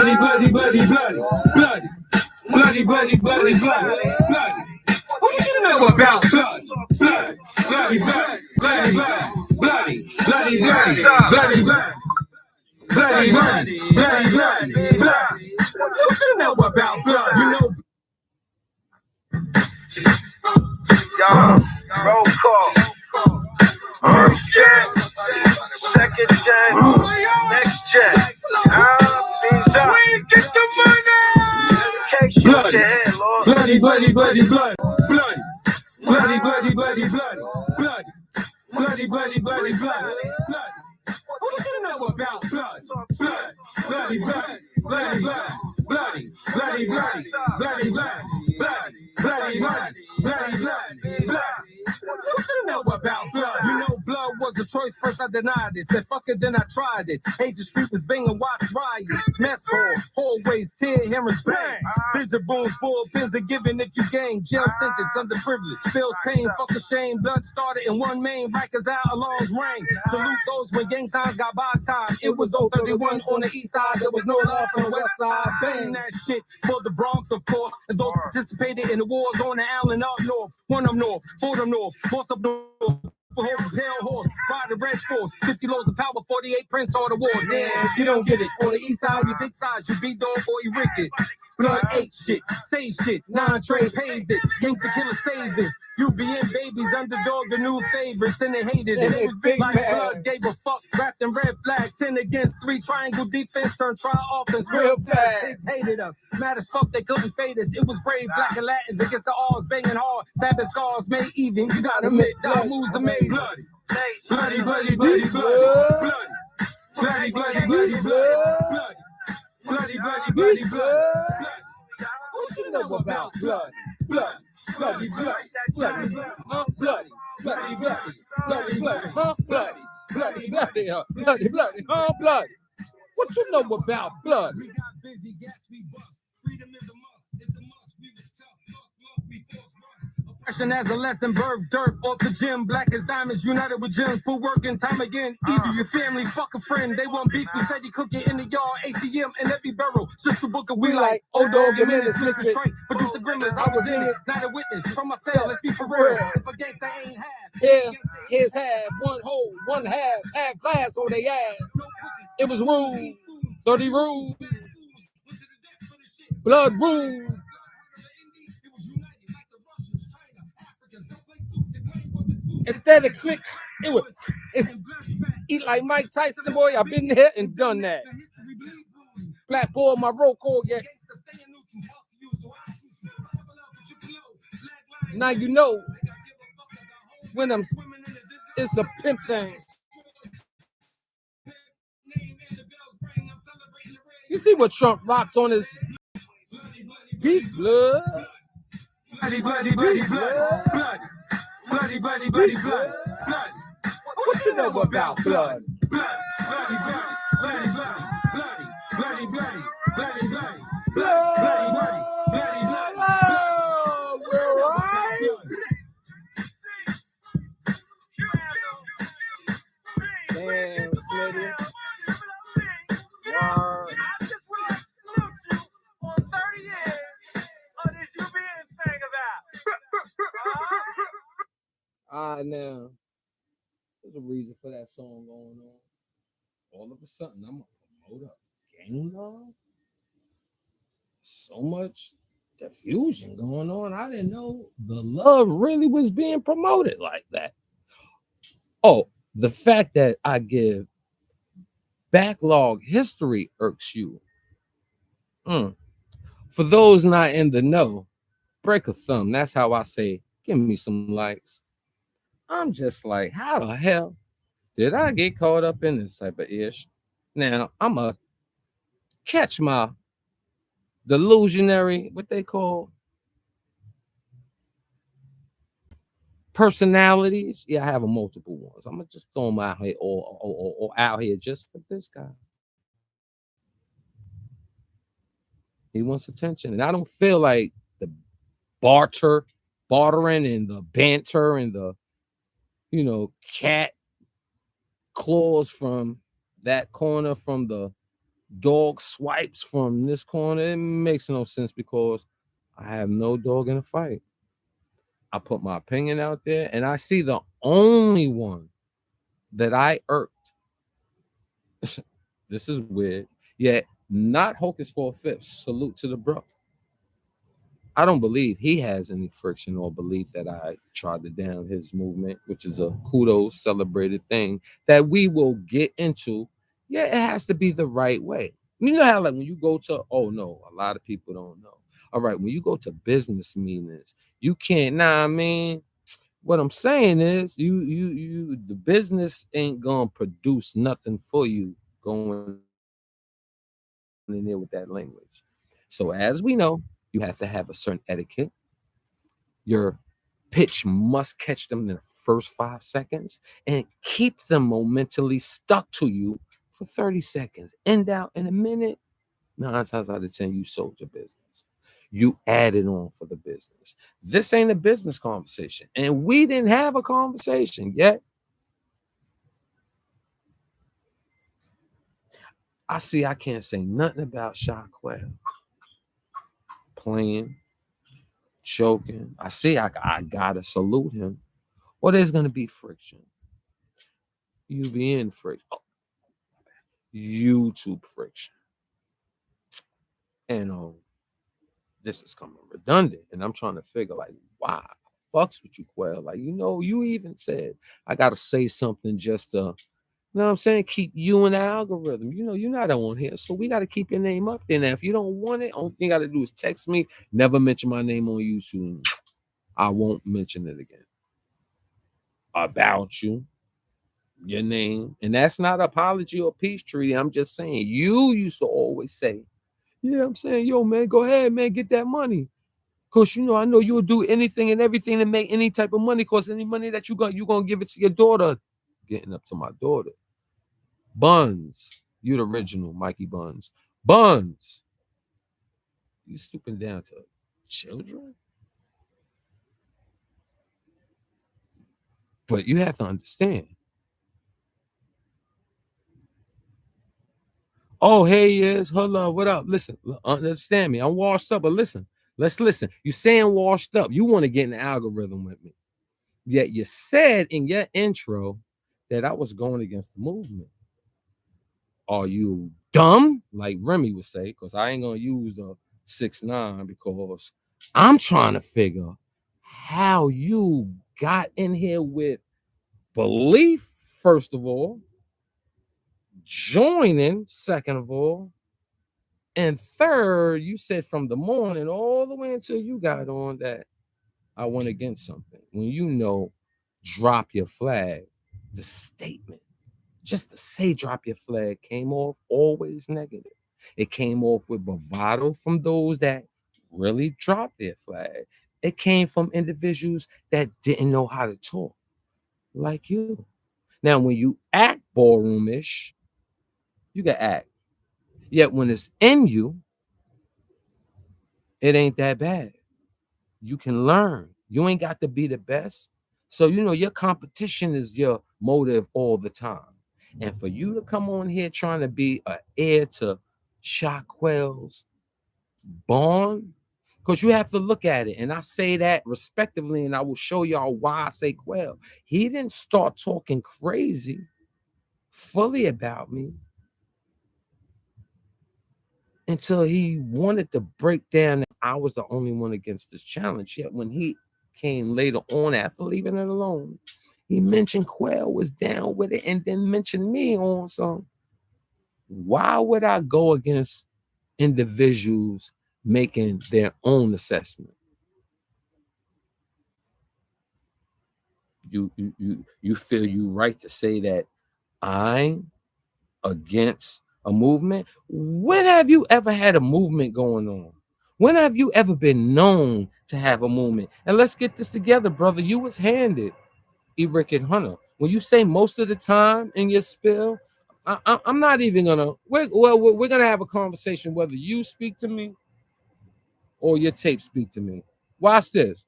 bloody, bloody, bloody, bloody, bloody, bloody, bloody, bloody, bloody, bloody. What do you know about blood? Blood, bloody, bloody, bloody, bloody, bloody, bloody, bloody, bloody, bloody, bloody, bloody, bloody. What you know about blood? You know. Roll call. First gen, second gen, next gen. Means up. We get the money. Shoot your head, Lord. Bloody, bloody, bloody, bloody, bloody, bloody, bloody, bloody, bloody, bloody, bloody, bloody, bloody, bloody, bloody. What do you know about blood? Blood, bloody, bloody, bloody, bloody, bloody, bloody, bloody, bloody, bloody, bloody, bloody, bloody, bloody, bloody. What you know about blood? You know blood was a choice. First I denied it. Said fuck it, then I tried it. Hazel Street was banging, watch riot. Mess hall, hallways, tear, hammers, bang. Vision boom, full pins are given if you gang. Jail sentence, underprivileged. Feels pain, fuck a shame. Blood started in one main. Rikers out, alarms rang. Salute those when gang signs got box time. It was 031 on the east side. There was no love on the west side. Bang that shit for the Bronx, of course. And those participated in the wars on the island up north. One up north, four up north, boss up north. Pale horse, ride the red force, 50 loads of power, 48 prince all the war. Damn, you don't get it. On the east side, you big size, you big dog or you wicked. Blood ate shit, say shit, non-trade paved it. Gangsta killer saved this. UBN babies, underdog, the new favorites, and they hated it. It was big like man. Blood gave a fuck, wrapped in red flag, 10 against 3, triangle defense, turn try offense, real fast. Pigs hated us, mad as fuck, they couldn't fade us. It was brave, black and Latins against the R's, banging hard, stabbing scars, made even. You gotta admit, dog moves amazing. Bloody, bloody, bloody, bloody, bloody, bloody, bloody, bloody, bloody, bloody. Bloody, bloody, bloody, bloody, what you know about blood? Blood, bloody, bloody, bloody, bloody, bloody, bloody, bloody, bloody, bloody, bloody, bloody, bloody, bloody. What you know about blood? We got busy, gas, we bust. Freedom is a must. It's a must. We was tough. Fuck, we force rust. Oppression as a lesson, birth, dirt, off the gym. Black as diamonds, united with gems. Put work in time again. Either your family, fuck a friend. They want beef. We said you cook it in the yard. ACM in every barrel. Sister Booker, we like. Old dog, a minute, listen straight. Producer Grimace, I was in it. Not a witness. From myself, let's be for real. If a gangsta ain't half. Yeah, here's half. One whole, one half. Half glass on they ass. It was rude. 30 rude. Blood rude. Instead of click, it's eat like Mike Tyson, boy. I've been there and done that. Black boy, my roll call, yeah. Now you know when it's a pimp thing. You see what Trump rocks on his beef blood? Bloody, bloody, bloody, blood, blood. Bloody, bloody, bloody, blood, blood. What you know about blood? Blood, bloody, bloody, bloody, bloody, bloody, bloody, bloody, bloody, bloody, bloody, bloody, bloody, bloody. Oh, we're right. Damn, Smitty. Wow. I just would like to salute you on 30 years of this UBN thing about. Now, there's a reason for that song going on. All of a sudden, I'm a promoter of gang love. So much confusion going on. I didn't know the love really was being promoted like that. Oh, the fact that I give backlog history irks you. For those not in the know, break a thumb. That's how I say, give me some likes. I'm just like, how the hell did I get caught up in this type of ish? Now, I'm going to catch my delusionary, what they call personalities. Yeah, I have multiple ones. I'm going to just throw them out here or out here just for this guy. He wants attention. And I don't feel like the bartering and the banter and the cat claws from that corner from the dog swipes from this corner. It makes no sense because I have no dog in the fight. I put my opinion out there, and I see the only one that I irked. This is weird. Yet not Hocus for a fifth. Salute to the bro. I don't believe he has any friction or belief that I tried to down his movement, which is a kudos celebrated thing that we will get into. Yeah, it has to be the right way. You know how, like, when you go to, oh no, a lot of people don't know. All right, when you go to business meetings, you can't, nah, I mean, what I'm saying is the business ain't gonna produce nothing for you going in there with that language. So as we know, you have to have a certain etiquette. Your pitch must catch them in the first 5 seconds and keep them momentarily stuck to you for 30 seconds. End out in a minute. 9 times out of 10, you sold your business. You added on for the business. This ain't a business conversation. And we didn't have a conversation yet. I see I can't say nothing about Shockwell playing, choking. I see I gotta salute him. Or there's gonna be friction. You be in friction. Oh, YouTube friction. And this is coming redundant. And I'm trying to figure, like, why fucks with you, Quell. Like, you even said I gotta say something just to, you know what I'm saying, keep you in the algorithm. You're not on here. So we gotta keep your name up there. Now, if you don't want it, only thing you gotta do is text me, never mention my name on YouTube. I won't mention it again. About you, your name. And that's not apology or peace treaty. I'm just saying, you used to always say, yeah, I'm saying, yo, man, go ahead, man, get that money. Cause I know you'll do anything and everything to make any type of money. Cause any money that you gonna give it to your daughter. Getting up to my daughter. Buns. You the original Mikey Buns. Buns. You stooping down to children? But you have to understand. Oh, hey, he is. Hold on. What up? Listen, understand me. I'm washed up, but listen. Let's listen. You saying washed up. You want to get in the algorithm with me. Yet you said in your intro that I was going against the movement. Are you dumb? Like Remy would say, because I ain't gonna use a 6ix9ine because I'm trying to figure how you got in here with belief, first of all, joining, second of all, and third, you said from the morning all the way until you got on that I went against something. When drop your flag, the statement, just to say drop your flag came off always negative. It came off with bravado from those that really dropped their flag. It came from individuals that didn't know how to talk, like you. Now, when you act ballroomish, you can act. Yet when it's in you, it ain't that bad. You can learn. You ain't got to be the best. So, your competition is your motive all the time. And for you to come on here trying to be an heir to Shockwell's Bond, because you have to look at it. And I say that respectively, and I will show y'all why I say Quell. He didn't start talking crazy fully about me until he wanted to break down that I was the only one against this challenge. Yet when he came later on after leaving it alone, he mentioned Quell was down with it and then mentioned me on some. Why would I go against individuals making their own assessment? You feel you right to say that I'm against a movement? When have you ever had a movement going on? When have you ever been known to have a movement? And let's get this together, brother. You was handed Eric and Hunter. When you say most of the time in your spill, I'm not even gonna. We're gonna have a conversation whether you speak to me or your tape speak to me. Watch this.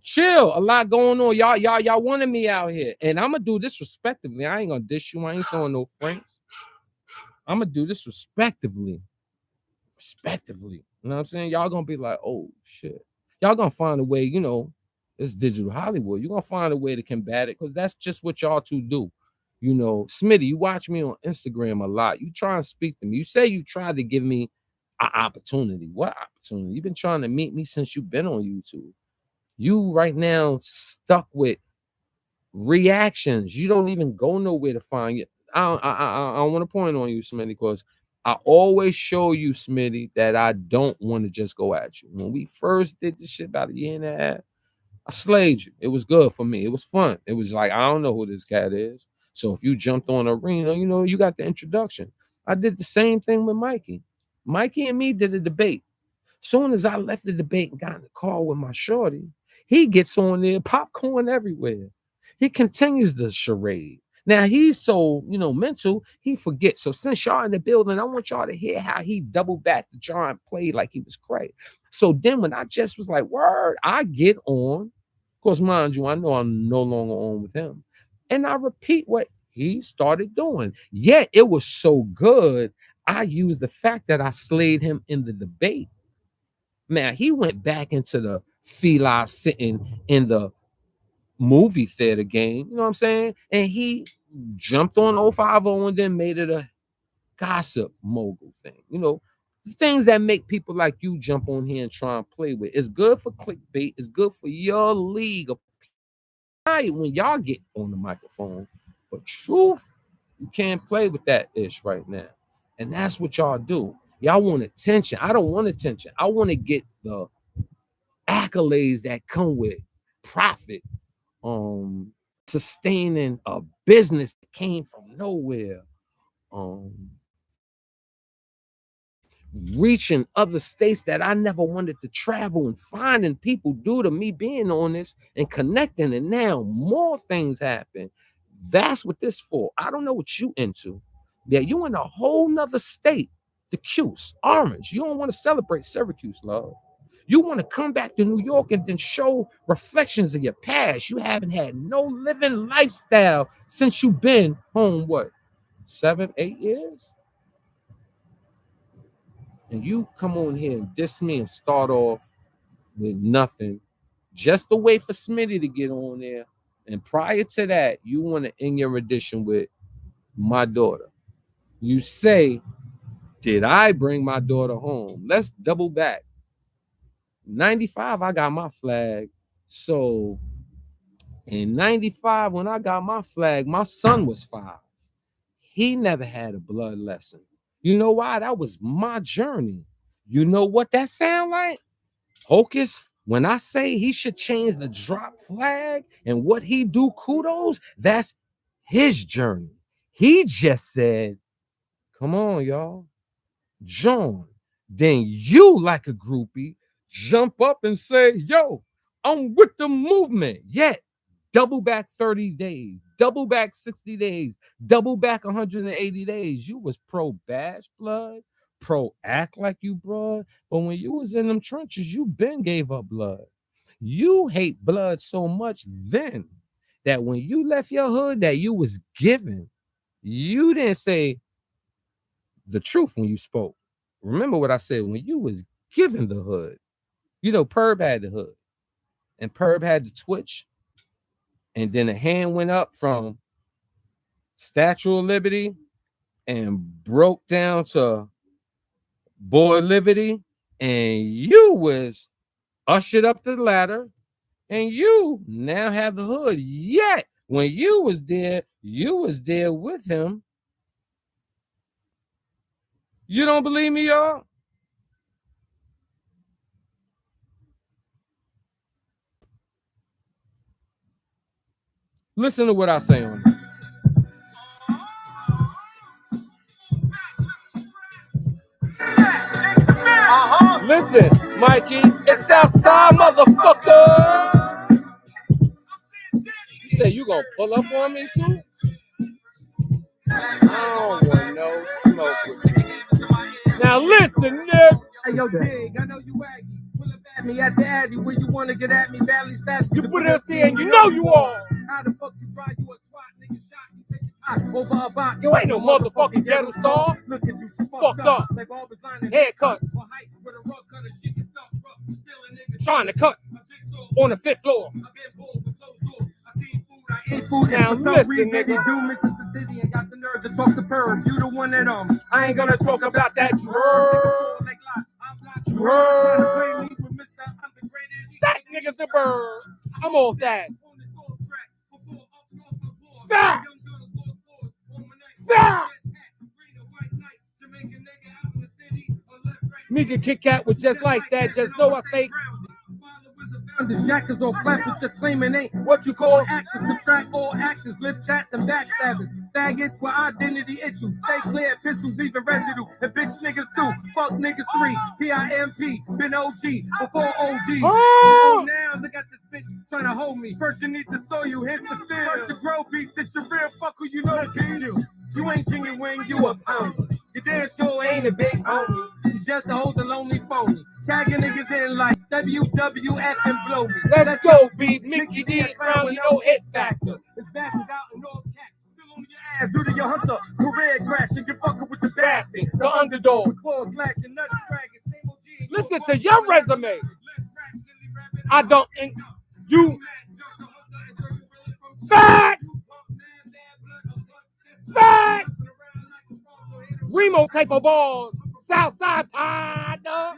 Chill. A lot going on. Y'all wanted me out here, and I'm gonna do this respectively. I ain't gonna dish you. I ain't throwing no franks. I'm gonna do this respectively. You know what I'm saying? Y'all gonna be like, oh shit. Y'all gonna find a way, it's digital Hollywood. You're gonna find a way to combat it because that's just what y'all two do. Smitty, you watch me on Instagram a lot. You try and speak to me. You say you tried to give me an opportunity. What opportunity? You've been trying to meet me since you've been on YouTube. You right now stuck with reactions. You don't even go nowhere to find it. I don't want to point on you, Smitty, because I always show you, Smitty, that I don't want to just go at you. When we first did this shit about a year and a half, I slayed you. It was good for me. It was fun. It was like, I don't know who this cat is. So if you jumped on Arena, you got the introduction. I did the same thing with Mikey. Mikey and me did a debate. Soon as I left the debate and got in the car with my shorty, he gets on there, popcorn everywhere. He continues the charade. Now he's so, mental, he forgets. So since y'all in the building, I want y'all to hear how he doubled back the jar and played like he was crazy. So then when I just was like, word, I get on. Of course, mind you, I know I'm no longer on with him. And I repeat what he started doing. Yet it was so good, I used the fact that I slayed him in the debate. Man, he went back into the Fila sitting in the movie theater game, you know what I'm saying? And he jumped on 050 and then made it a gossip mogul thing. The things that make people like you jump on here and try and play with. It's good for clickbait. It's good for your league. When y'all get on the microphone, but truth, you can't play with that ish right now. And that's what y'all do. Y'all want attention. I don't want attention. I want to get the accolades that come with profit, sustaining a business that came from nowhere, reaching other states that I never wanted to travel and finding people due to me being on this and connecting. And now more things happen. That's what this for. I don't know what you into. Yeah, you in a whole nother state. The Cuse, Orange. You don't want to celebrate Syracuse, love. You want to come back to New York and then show reflections of your past. You haven't had no living lifestyle since you've been home, 7, 8 years? And you come on here and diss me and start off with nothing just to wait for Smitty to get on there. And prior to that, you want to end your edition with my daughter. You say, did I bring my daughter home? Let's double back. 95, I got my flag. So in 95, when I got my flag, my son was 5. He never had a blood lesson. You know why? That was my journey. You know what that sound like? Hocus, when I say he should change the drop flag and what he do, kudos, that's his journey. He just said, come on, y'all, join. Then you, like a groupie, jump up and say, yo, I'm with the movement. Yet, double back 30 days, double back 60 days, double back 180 days. You was pro Bash Blood, pro act like you blood. But when you was in them trenches, you been gave up blood. You hate blood so much then that when you left your hood that you was given, you didn't say the truth when you spoke. Remember what I said, when you was given the hood. Perb had the hood. And Perb had the Twitch. And then a hand went up from Statue of Liberty and broke down to Boy Liberty. And you was ushered up the ladder. And you now have the hood. Yet, when you was there with him. You don't believe me, y'all? Listen to what I say on this. Listen, Mikey, it's outside, motherfucker. You say you gonna pull up on me too? I don't want no smoke with you. Now listen, nigga. Hey, yo, Dig, I know you aggy. Pull up at me at the Addy when you want to get at me badly sad. You put us in, you know you are. How the fuck you try? You a twat, nigga shot. You take the over a box. You ain't no motherfucking ghetto star. Look at you, she Fucked up. Like barbers lining Haircuts. or height with a rug cutter, shit get stuck rough. Still a nigga Trying to cut a jigsaw on the 5th floor. I've been bored with closed doors. I seen food, I ate food. Now And for some listen, reason, nigga. he do misses the city and got the nerve to talk superb. You the one that I ain't gonna talk about that Nigga, drug. like lie. I'm not trying to play me with Mr. I'm the greatest. That nigga's a bird. I'm off that. On this old track before up north the board. Facts. Young girls lost wars on my neck. Facts. Green and white night. Jamaican nigga out in the city. On left, right. Me and Kit Kat was just like that. Just know I stay. The shackers or clappers just claiming ain't What you call actors. Subtract all actors, lip chats and backstabbers. Faggots with identity issues. Stay clear, pistols leaving residue. And bitch niggas too. Fuck niggas 3. PIMP. Been OG before OG. Oh, now look at this bitch trying to hold me. First you need to sow you. Here's the fear. First to grow beats. It's your real fuck who you know to you. You ain't genuine, you a pounder. You damn sure ain't a big homie. You just a hold the lonely phony. Tagging niggas in like WWF and blow me. Let's go, beat Mickey D. Crown, you know hit factor. This bastards out in North Cat. Still on your ass due to your hunter. Career crashing. You're fucking with the bastards. The underdog. Claws slashing, nuts dragging. Same OG. Listen to your resume. I don't. You. Facts. Facts. Remo type of balls. Southside pie, dog.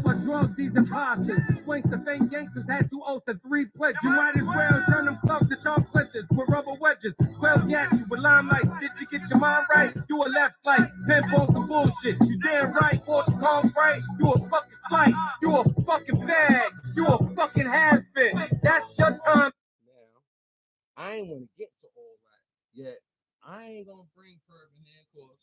I drug these imposters. Wanks the fake gangsters had 2 oaths and 3 pledges. You might as well turn them clubs to charm splinters with rubber wedges. 12 gas you with limelight. Did you get your mind right? You a left slight. Pimp on some bullshit. You damn right. What you call right? You a fucking slight. You a fucking fag. You a fucking has-been. That's your time. Now, I ain't want to get to all that yet. I ain't gonna bring Perp in here because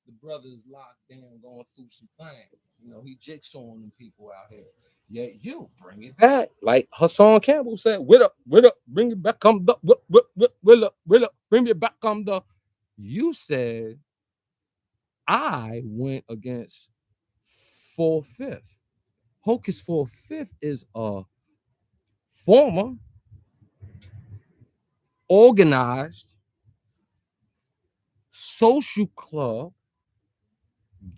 the brother's locked down going through some things. You know, he jigsawing them people out here. Yet you bring it back. Like Hassan Campbell said, with up, bring it back, come the, will up, bring it back, come the. You said I went against 4/5. Hocus 4/5 is a former organized social club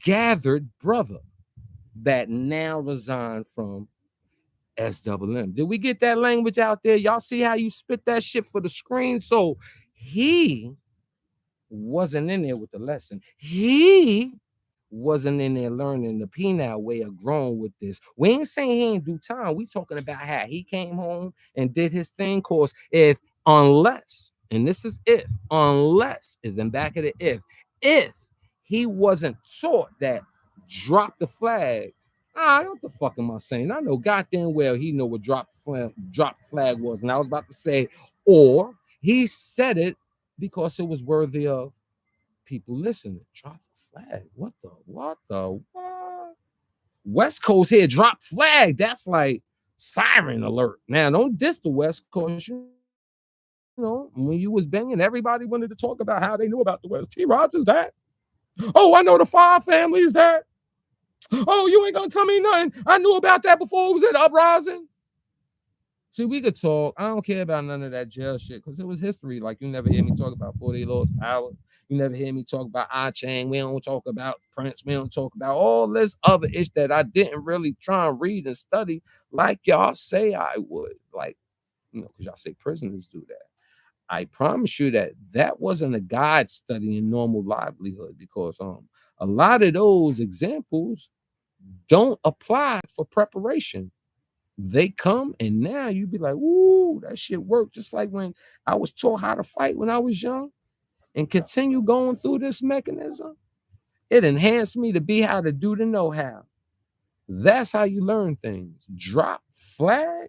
gathered brother that now resigned from SWM. Did we get that language out there? Y'all see how you spit that shit for the screen? So he wasn't in there with the lesson. He wasn't in there learning the peanut way of growing with this. We ain't saying he ain't do time. We talking about how he came home and did his thing. Cause unless, and this is unless is in back of the if he wasn't taught that drop the flag. What the fuck am I saying? I know goddamn well he know what drop the flag was. And I was about to say, or he said it because it was worthy of people listening. Drop the flag. What the? West Coast here, drop flag. That's like siren alert. Now, don't diss the West Coast. You know, when you was banging, everybody wanted to talk about how they knew about the West. T. Rogers, that. Oh, I know the Five Families, that. Oh, you ain't gonna tell me nothing. I knew about that before it was in the uprising. See, we could talk. I don't care about none of that jail shit because it was history. Like, you never hear me talk about 40 Lost Power. You never hear me talk about I-Chain. We don't talk about Prince. We don't talk about all this other ish that I didn't really try and read and study like y'all say I would. Like, you know, because y'all say prisoners do that. I promise you that wasn't a guide studying normal livelihood because a lot of those examples don't apply for preparation. They come and now you be like, ooh, that shit worked. Just like when I was taught how to fight when I was young and continue going through this mechanism. It enhanced me to be how to do the know-how. That's how you learn things. Drop flag.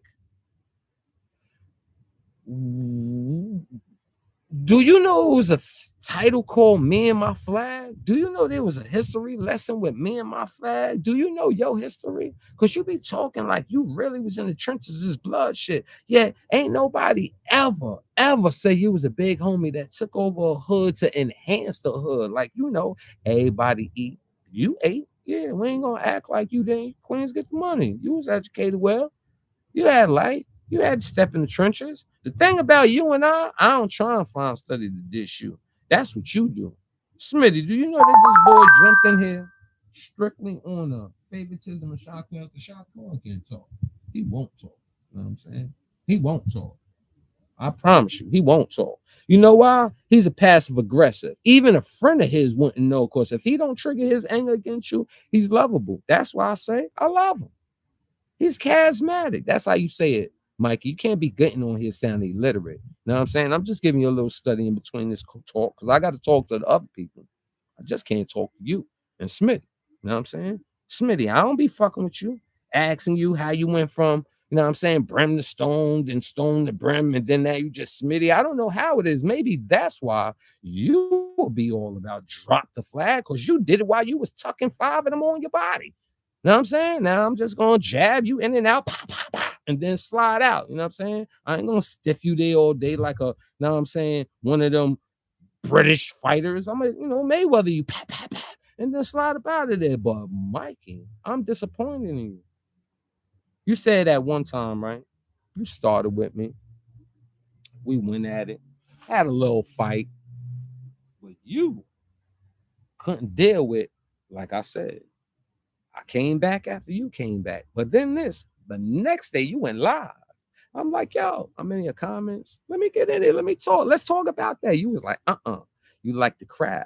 Do you know it was a title called Me and My Flag? Do you know there was a history lesson with Me and My Flag? Do you know your history? Because you be talking like you really was in the trenches of this blood shit. Yeah, ain't nobody ever say you was a big homie that took over a hood to enhance the hood. Like, you know, everybody eat. You ate. Yeah, we ain't gonna act like you didn't. Queens get the money. You was educated well. You had light. You had to step in the trenches. The thing about you and I don't try and find study to dish you. That's what you do. Smitty, do you know that this boy jumped in here strictly on a favoritism of Shot Call? Because Shot Call can't talk. He won't talk. You know what I'm saying? He won't talk. I promise you, he won't talk. You know why? He's a passive aggressive. Even a friend of his wouldn't know, because if he don't trigger his anger against you, he's lovable. That's why I say I love him. He's charismatic. That's how you say it, Mikey. You can't be getting on here sounding illiterate. You know what I'm saying? I'm just giving you a little study in between this talk, because I got to talk to the other people. I just can't talk to you and Smitty. You know what I'm saying? Smitty, I don't be fucking with you, asking you how you went from, you know what I'm saying, brim to stone, then stone to brim, and then now you just Smitty. I don't know how it is. Maybe that's why you will be all about drop the flag, because you did it while you was tucking 5 of them on your body. You know what I'm saying? Now I'm just gonna jab you in and out, pop, pop, pop, and then slide out. You know what I'm saying? I ain't gonna stiff you there all day like a, you know what I'm saying, one of them British fighters. I'm gonna, Mayweather you, pop, pop, pop, and then slide up out of there. But Mikey, I'm disappointed in you. You said that one time, right? You started with me. We went at it, had a little fight, but you couldn't deal with, like I said. I came back after you came back. But then the next day you went live. I'm like, yo, I'm in your comments. Let me get in it. Let me talk. Let's talk about that. You was like, You like the crowd.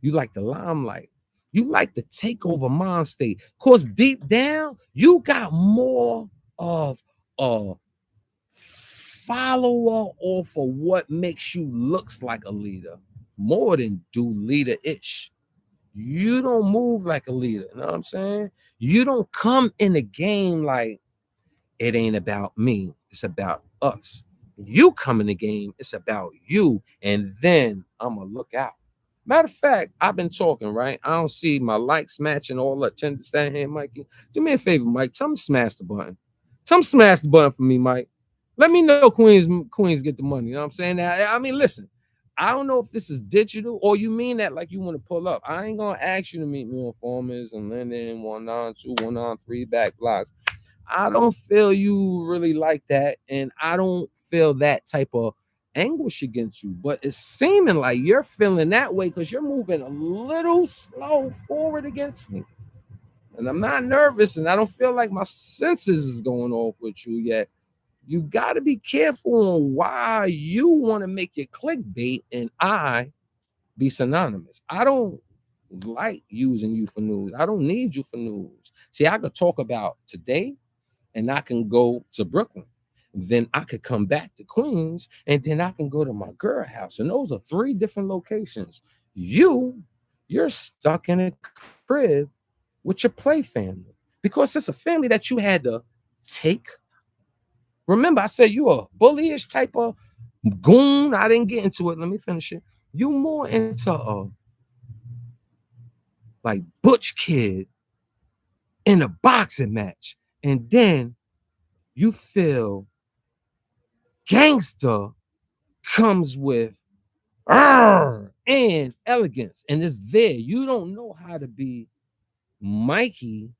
You like the limelight. You like the takeover mind state. Cause deep down, you got more of a follower or for what makes you looks like a leader, more than do leader-ish. You don't move like a leader. You know what I'm saying? You don't come in the game like it ain't about me. It's about us. You come in the game, it's about you. And then I'm going to look out. Matter of fact, I've been talking, right? I don't see my likes matching all the attendance down here, Mikey. Do me a favor, Mike. Tell me to smash the button. Tell me to smash the button for me, Mike. Let me know Queens get the money. You know what I'm saying? Now, I mean, listen. I don't know if this is digital or you mean that like you want to pull up. I ain't gonna ask you to meet me on Formers and Linden 192, 193 back blocks. I don't feel you really like that, and I don't feel that type of anguish against you. But it's seeming like you're feeling that way because you're moving a little slow forward against me. And I'm not nervous, and I don't feel like my senses is going off with you yet. You got to be careful on why you want to make your clickbait and I be synonymous. I don't like using you for news. I don't need you for news. See, I could talk about today and I can go to Brooklyn. Then I could come back to Queens and then I can go to my girl house. And those are 3 different locations. You're stuck in a crib with your play family because it's a family that you had to take. Remember, I said you a bullyish type of goon. I didn't get into it. Let me finish it. You more into a like butch kid in a boxing match, and then you feel gangster comes with and elegance, and it's there. You don't know how to be Mikey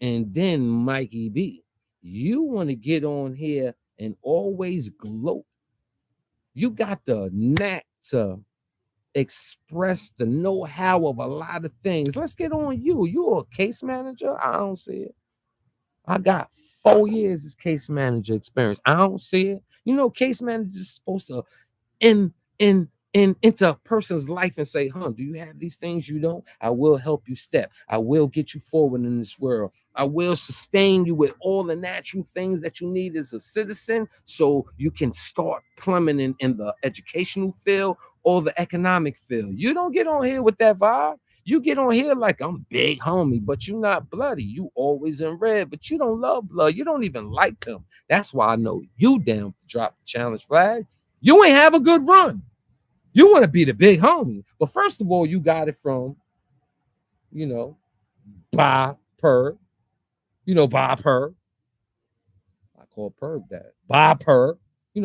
and then Mikey B. You want to get on here and always gloat. You got the knack to express the know-how of a lot of things. Let's get on you. You're a case manager. I don't see it. I got 4 years as case manager experience. I don't see it. You know, case manager is supposed to into a person's life and say, do you have these things you don't? I will help you step. I will get you forward in this world. I will sustain you with all the natural things that you need as a citizen so you can start plummeting in the educational field or the economic field. You don't get on here with that vibe. You get on here like I'm big homie, but you're not bloody. You always in red, but you don't love blood. You don't even like them. That's why I know you down to drop the challenge flag. You ain't have a good run. You want to be the big homie. But first of all, you got it from, Bob Per. Bob Per. I call Perb that. Bob Per.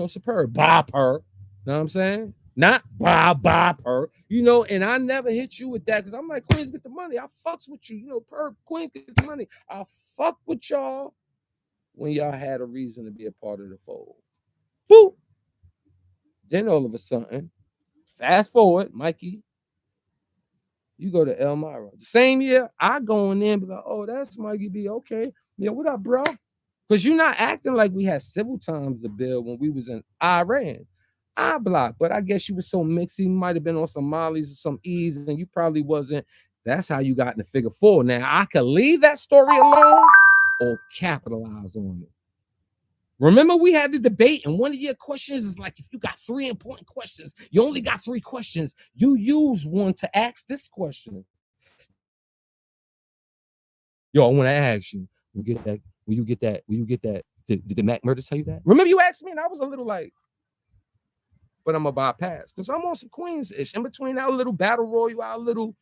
Superb. Bob Per. Know what I'm saying? Not Bob Per. And I never hit you with that because I'm like, Queens get the money. I fucks with you. Perb, Queens get the money. I fuck with y'all. when y'all had a reason to be a part of the fold. Boop. Then all of a sudden, fast forward, Mikey, you go to Elmira. The same year, I go in there and be like, oh, that's Mikey B. Okay. Yeah, what up, bro? Because you're not acting like we had civil times to build when we was in Iran. I block, but I guess you was so mixy. You might have been on some Mollies or some E's, and you probably wasn't. That's how you got in the figure four. Now, I could leave that story alone or capitalize on it. Remember, we had the debate, and one of your questions is like, if you got 3 important questions, you only got 3 questions. You use one to ask this question. Yo, I want to ask you, will you get that? Will you get that? Will you get that? Did the Mac Murders tell you that? Remember, you asked me, and I was a little like, but I'm a bypass because I'm on some Queens-ish. In between our little battle royal, our little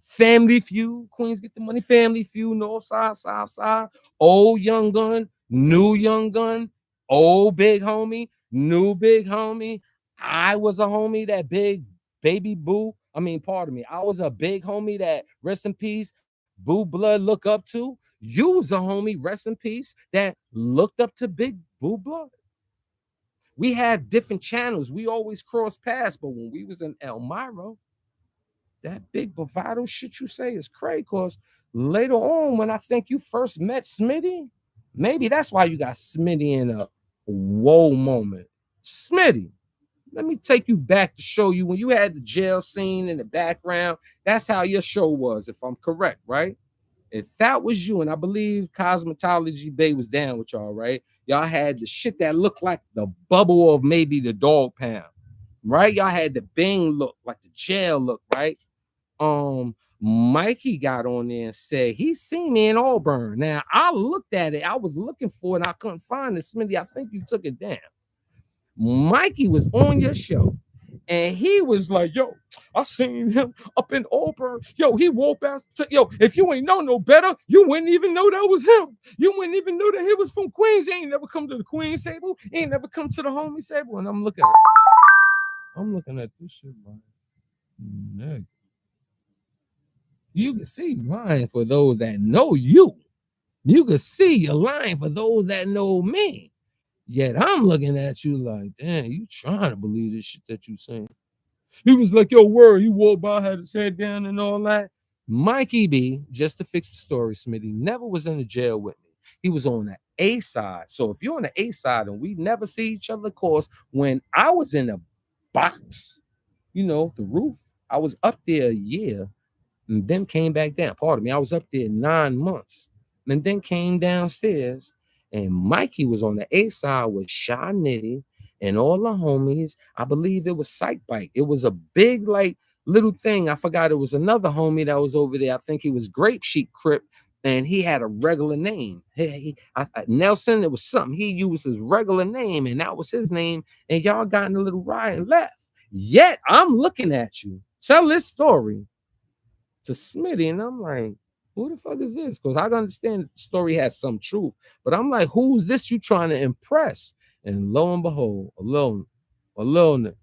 family feud. Queens get the money, family feud, north side, south side, old young gun, new young gun, old big homie, new big homie. I was a homie that big baby boo. I mean, pardon me. I was a big homie that, rest in peace, Boo Blood look up to. You was a homie, rest in peace, that looked up to Big Boo Blood. We had different channels. We always cross paths, but when we was in Elmira, that big bravado shit you say is crazy. Cause later on, when I think you first met Smitty, maybe that's why you got Smitty in a whoa moment. Smitty, let me take you back to show you when you had the jail scene in the background. That's how your show was, if I'm correct, right? If that was you, and I believe Cosmetology Bay was down with y'all, right? Y'all had the shit that looked like the bubble of maybe the dog pound, right? Y'all had the Bing look, like the jail look, right? Mikey got on there and said he seen me in Auburn. Now I looked at it, I was looking for it, and I couldn't find it. Smitty, I think you took it down. Mikey was on your show, and he was like, yo, I seen him up in Auburn. Yo, he walked past. Yo, if you ain't know no better, you wouldn't even know that was him. You wouldn't even know that he was from Queens. He ain't never come to the Queens table. He ain't never come to the homie table. And I'm looking at this shit, man. You can see lying for those that know you. You can see you're lying for those that know me. Yet I'm looking at you like, damn, you trying to believe this shit that you saying. He was like, yo, word. He walked by, had his head down and all that. Mikey B, just to fix the story, Smitty, never was in the jail with me. He was on the A side. So if you're on the A side and we never see each other, of course, when I was in a box, you know, the roof, I was up there a year and then came back down. Pardon me, I was up there 9 months and then came downstairs. And Mikey was on the A side with Shy Nitty and all the homies. I believe it was Sight Bike. It was a big, like, little thing. I forgot it was another homie that was over there. I think he was Grape Sheet Crip, and he had a regular name. Nelson, it was something. He used his regular name, and that was his name. And y'all got in a little riot and left. Yet, I'm looking at you. Tell this story to Smitty, and I'm like, who the fuck is this? Because I understand that the story has some truth, but I'm like, who's this you trying to impress? And lo and behold, alone. Remember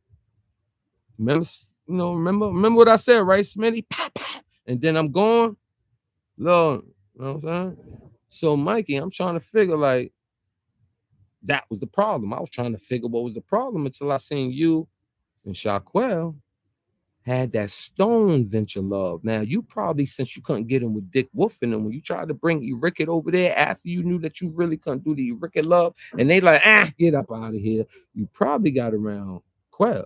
what I said, right, Smitty? Pop, pop. And then I'm gone. Lord, you know what I'm saying? So, Mikey, I'm trying to figure, like, that was the problem. I was trying to figure what was the problem until I seen you and Shaquille had that Stone Venture love. Now, you probably, since you couldn't get in with Dick Wolf and them, when you tried to bring Erickett over there after you knew that you really couldn't do the Erickett love, and they like, get up out of here, you probably got around Quell.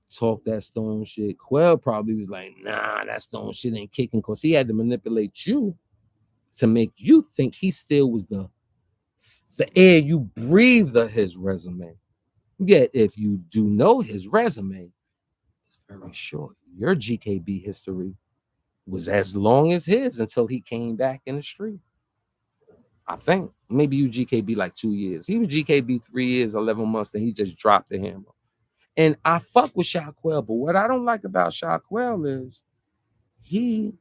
Talk that Stone shit. Quell probably was like, nah, that Stone shit ain't kicking, because he had to manipulate you to make you think he still was the air you breathed of his resume. Yet, if you do know his resume, very short. Your GKB history was as long as his until he came back in the street. I think maybe you GKB like 2 years. He was GKB 3 years, 11 months, and he just dropped the hammer. And I fuck with Shaquille, but what I don't like about Shaquille is he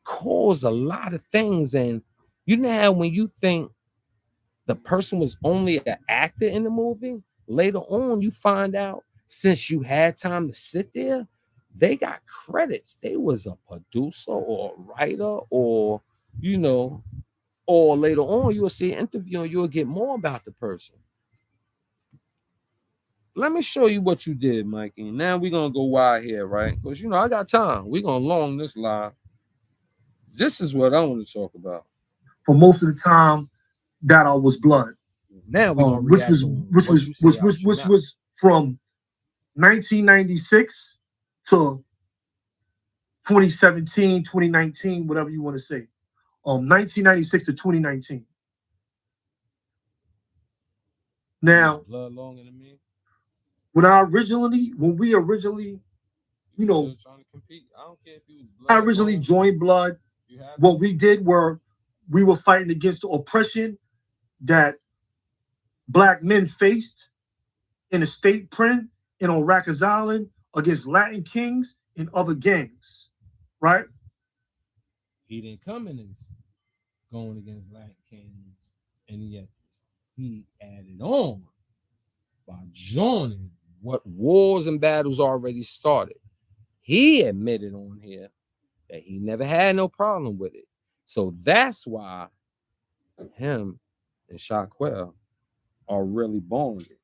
caused a lot of things. And you know how when you think the person was only an actor in the movie, later on you find out, since you had time to sit there, they got credits. They was a producer or a writer or, Or later on, you'll see an interview and you'll get more about the person. Let me show you what you did, Mikey. Now we're gonna go wide here, right? Because I got time. We're gonna long this live. This is what I want to talk about. For most of the time, that was blood. Now we're gonna which react was on which what was you say which out was your which mouth. was from 1996 to 2017, 2019, whatever you want to say. 1996 to 2019. Now, blood longer than me. when we originally, Still trying to compete. I don't care if he was blood. I originally joined Blood. What we did we were fighting against the oppression that Black men faced in the state prison and on Rikers Island against Latin Kings and other gangs, right? He didn't come in as going against Latin Kings and yet he added on by joining what wars and battles already started. He admitted on here that he never had no problem with it. So that's why him and Shaquille are really bonded.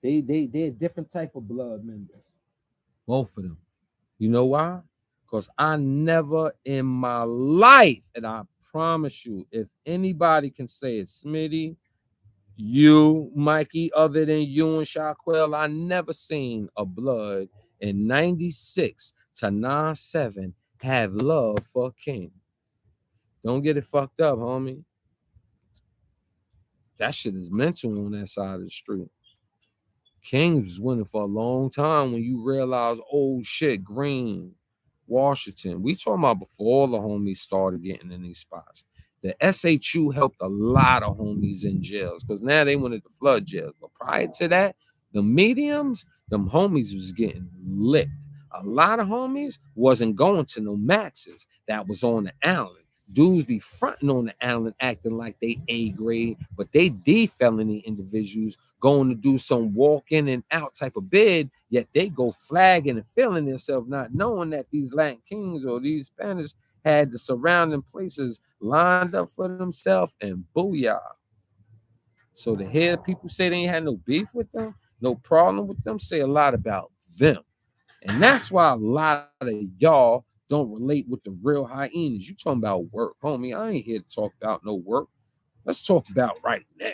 They're different type of blood members. Both of them. You know why? Because I never in my life, and I promise you, if anybody can say it, Smitty, you, Mikey, other than you and Shaquille, I never seen a blood in 96 to 97 have love for King. Don't get it fucked up, homie. That shit is mental on that side of the street. King was winning for a long time when you realize, oh shit, Green, Washington. We talking about before all the homies started getting in these spots. The SHU helped a lot of homies in jails because now they went into flood jails. But prior to that, the mediums, them homies was getting licked. A lot of homies wasn't going to no maxes that was on the island. Dudes be fronting on the island acting like they A grade, but they D felony individuals going to do some walk in and out type of bid, yet they go flagging and feeling themselves, not knowing that these Latin Kings or these Spanish had the surrounding places lined up for themselves, and booyah. So to hear people say they ain't had no beef with them, no problem with them, say a lot about them. And that's why a lot of y'all don't relate with the real hyenas. You talking about work, homie. I ain't here to talk about no work. Let's talk about right now.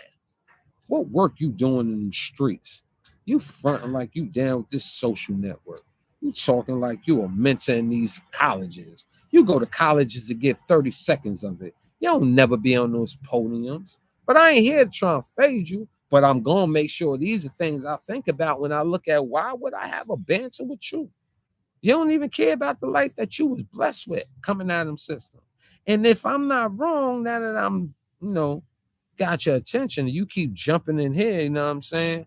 What work you doing in the streets? You fronting like you down with this social network. You talking like you a mentor in these colleges. You go to colleges to get 30 seconds of it. You don't never be on those podiums. But I ain't here to try and fade you. But I'm going to make sure these are things I think about when I look at why would I have a banter with you? You don't even care about the life that you was blessed with coming out of them system. And if I'm not wrong, now that I'm, got your attention, you keep jumping in here, you know what I'm saying?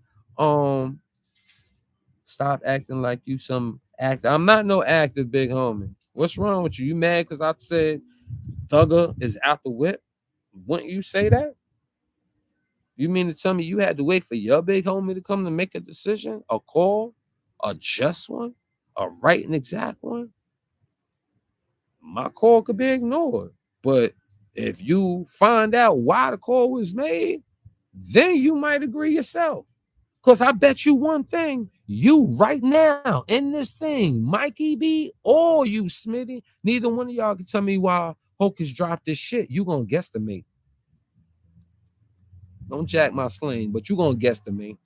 Stop acting like you some actor. I'm not no active, big homie. What's wrong with you? You mad because I said Thugger is out the whip? Wouldn't you say that? You mean to tell me you had to wait for your big homie to come to make a decision, a call, a just one, a right and exact one? My call could be ignored. But if you find out why the call was made, then you might agree yourself. Because I bet you one thing, you right now in this thing, Mikey B or you, Smitty, neither one of y'all can tell me why Hocus dropped this shit. You gonna guesstimate. Don't jack my sling, but you gonna guesstimate.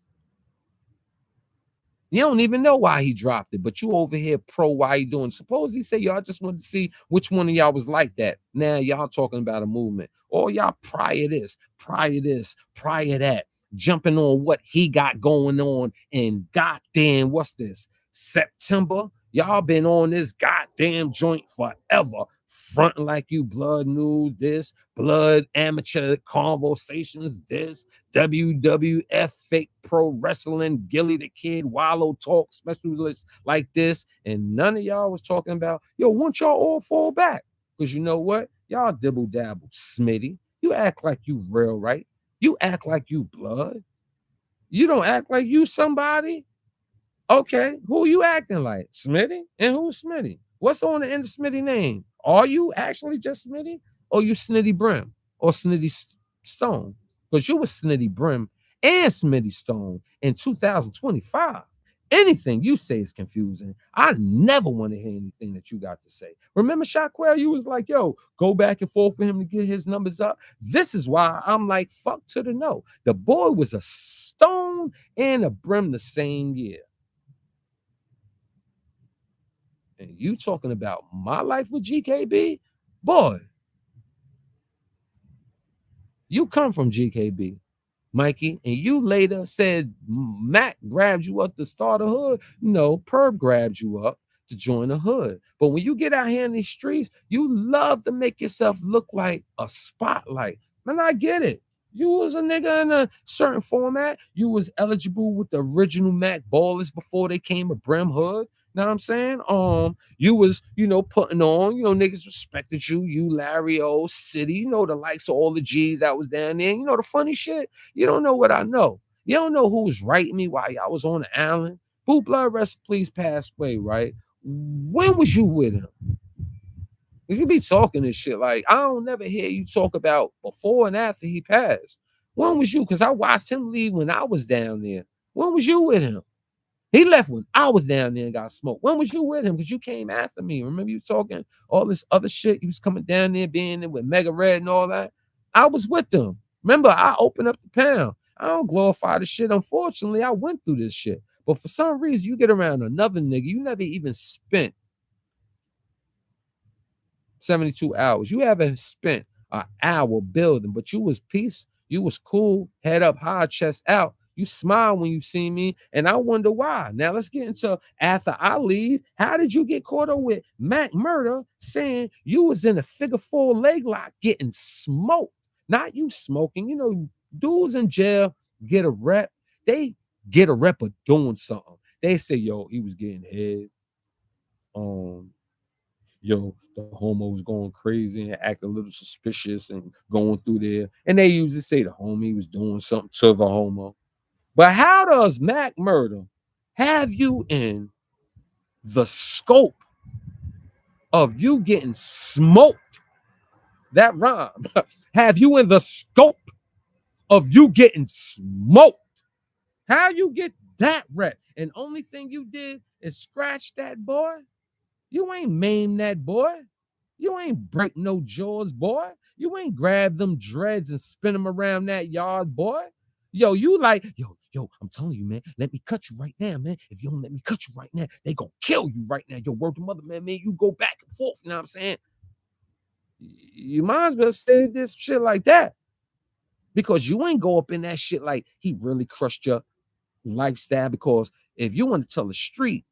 You don't even know why he dropped it, but you over here pro why he doing. Suppose he say y'all just wanted to see which one of y'all was like that. Now y'all talking about a movement. Or y'all prior that, jumping on what he got going on in goddamn, what's this, September? Y'all been on this goddamn joint forever. Fronting like you blood news, this, blood amateur conversations, this, WWF fake pro wrestling, Gilly the Kid, Wallow talk specialists like this. And none of y'all was talking about, yo, once y'all all fall back. Because you know what? Y'all dibble dabble, Smitty. You act like you real, right? You act like you blood. You don't act like you somebody. Okay, who you acting like? Smitty? And who's Smitty? What's on the end of Smitty name? Are you actually just Smitty? Or you Snitty Brim? Or Snitty Stone, because you was Snitty Brim and Smitty Stone in 2025. Anything you say is confusing. I never want to hear anything that you got to say. Remember, Shockwell, you was like, yo, go back and forth for him to get his numbers up. This is why I'm like, fuck to the no. The boy was a Stone and a Brim the same year. And you talking about my life with GKB? Boy, you come from GKB, Mikey, and you later said Mac grabbed you up to start a hood. No, Perb grabbed you up to join the hood. But when you get out here in these streets, you love to make yourself look like a spotlight. And I get it. You was a nigga in a certain format. You was eligible with the original Mac ballers before they came a Brim hood. Know what I'm saying? You was, putting on, niggas respected you, Larry O, City, the likes of all the G's that was down there. The funny shit, you don't know what I know. You don't know who was writing me while y'all was on the island. Boot Blood Rest Please passed away, right? When was you with him? You be talking this shit like, I don't never hear you talk about before and after he passed. When was you? Because I watched him leave when I was down there. When was you with him? He left when I was down there and got smoked. When was you with him? Because you came after me. Remember you talking all this other shit? You was coming down there, being there with Mega Red and all that. I was with them. Remember, I opened up the pound. I don't glorify the shit. Unfortunately, I went through this shit. But for some reason, you get around another nigga. You never even spent 72 hours. You haven't spent an hour building, but you was peace. You was cool, head up high, chest out. You smile when you see me, and I wonder why. Now let's get into after I leave. How did you get caught up with Mac Murder saying you was in a figure four leg lock getting smoked? Not you smoking. Dudes in jail get a rep. They get a rep of doing something. They say, yo, he was getting head. Yo, the homo was going crazy and act a little suspicious and going through there. And they usually say the homie was doing something to the homo. But how does Mac Murder have you in the scope of you getting smoked? That rhyme. Have you in the scope of you getting smoked? How you get that rep? And only thing you did is scratch that boy? You ain't maim that boy. You ain't break no jaws, boy. You ain't grab them dreads and spin them around that yard, boy. Yo, you like, yo, I'm telling you, man, let me cut you right now, man. If you don't let me cut you right now, they gonna kill you right now. Yo, word to mother, man, you go back and forth, you know what I'm saying? You might as well say this shit like that. Because you ain't go up in that shit like he really crushed your lifestyle. Because if you want to tell the street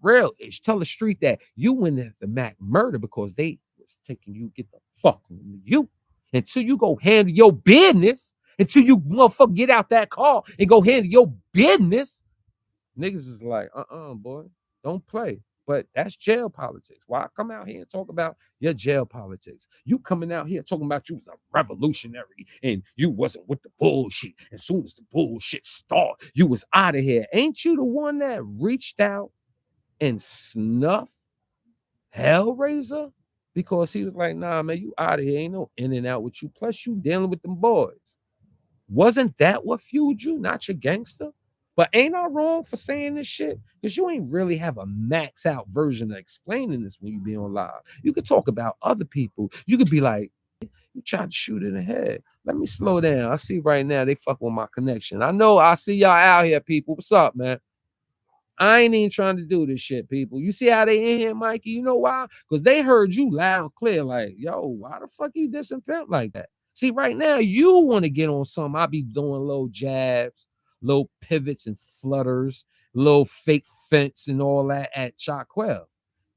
real ish, tell the street that you went at the Mac Murder because they was taking you, get the fuck on you until you go handle your business, until you motherfucker get out that car and go handle your business. Niggas was like, boy, don't play. But that's jail politics. Why come out here and talk about your jail politics? You coming out here talking about you was a revolutionary and you wasn't with the bullshit. As soon as the bullshit started, you was out of here. Ain't you the one that reached out and snuffed Hellraiser? Because he was like, nah, man, you out of here. Ain't no in and out with you. Plus, you dealing with them boys. Wasn't that what fueled you, not your gangster? But ain't I wrong for saying this shit? Because you ain't really have a max out version of explaining this when you be on live. You could talk about other people. You could be like, you tried to shoot in the head. Let me slow down. I see right now they fuck with my connection. I know I see y'all out here, people. What's up, man? I ain't even trying to do this shit, people. You see how they in here, Mikey? You know why? Because they heard you loud and clear, like, yo, why the fuck you dissing Pimp like that? See, right now, you want to get on something. I be doing little jabs, little pivots and flutters, little fake fence and all that at Chaquel.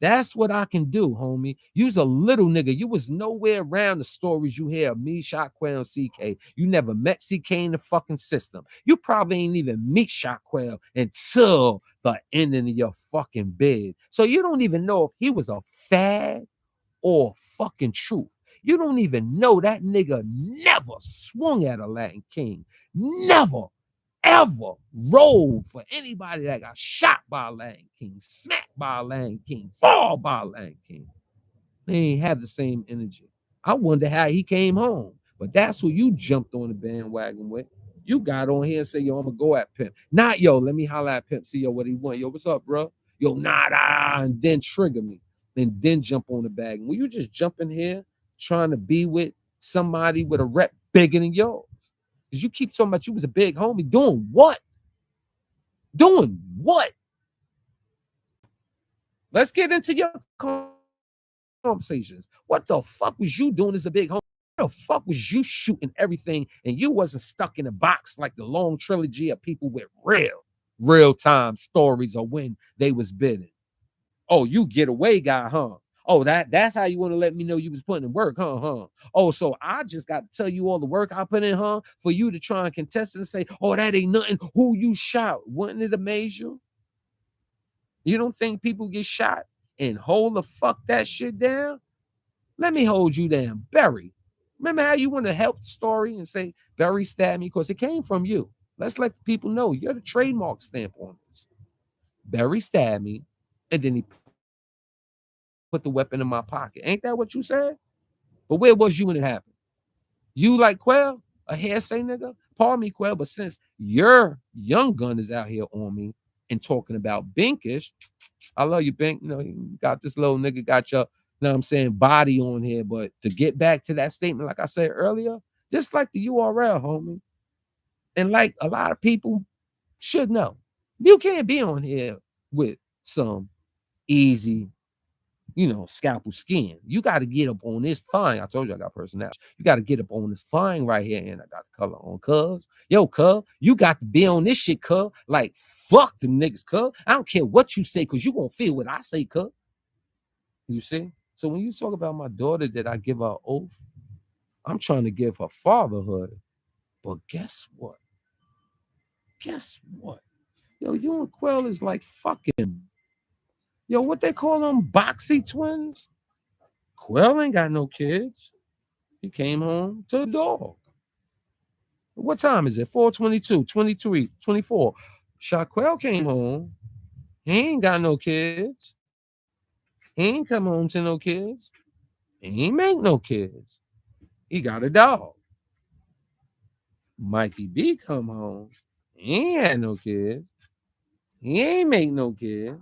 That's what I can do, homie. You's a little nigga. You was nowhere around the stories you hear of me, Chaquel, and CK. You never met CK in the fucking system. You probably ain't even meet Chaquel until the ending of your fucking bid. So you don't even know if he was a fad or fucking truth. You don't even know that nigga never swung at a Latin King. Never, ever rolled for anybody that got shot by a Latin King, smacked by a Latin King, fall by a Latin King. They ain't have the same energy. I wonder how he came home. But that's who you jumped on the bandwagon with. You got on here and say, yo, I'm gonna go at Pimp. Not, yo, let me holler at Pimp, see, yo, what he want. Yo, what's up, bro? Yo, nah, and then trigger me. And then jump on the bag. When you just jump in here trying to be with somebody with a rep bigger than yours. Because you keep talking about you was a big homie. Doing what? Doing what? Let's get into your conversations. What the fuck was you doing as a big homie? What the fuck was you shooting everything and you wasn't stuck in a box like the long trilogy of people with real-time stories of when they was bidding? Oh, you get away guy, huh? Oh, that's how you want to let me know you was putting in work, huh? Oh, so I just got to tell you all the work I put in, huh? For you to try and contest and say, oh, that ain't nothing. Who you shot? Wouldn't it amaze you? You don't think people get shot and hold the fuck that shit down? Let me hold you down. Barry. Remember how you want to help the story and say, Barry stabbed me? Because it came from you. Let's let the people know you're the trademark stamp on this. Barry stabbed me, and then he put the weapon in my pocket. Ain't that what you said? But where was you when it happened? You like Quell? A hearsay nigga? Pardon me, Quell, but since your young gun is out here on me and talking about Binkish, I love you, Bink. You know, you got this little nigga, got your, you know what I'm saying, body on here. But to get back to that statement, like I said earlier, just like the URL, homie, and like a lot of people should know, you can't be on here with some easy, you know, scalpel skin. You got to get up on this fine. I told you I got personality. You got to get up on this fine right here, and I got the color on, cuz. Yo, cuz, you got to be on this shit, cuz. Like, fuck them niggas, cuz. I don't care what you say, cuz you gonna feel what I say, cuz. You see? So when you talk about my daughter, that I give her an oath, I'm trying to give her fatherhood. But guess what? Guess what? Yo, you and Quell is like fucking, yo, what they call them, boxy twins? Quell ain't got no kids. He came home to a dog. What time is it? 4:22, 23, 24. Shaquell came home. He ain't got no kids. He ain't come home to no kids. He ain't make no kids. He got a dog. Mikey B come home. He ain't had no kids. He ain't make no kid.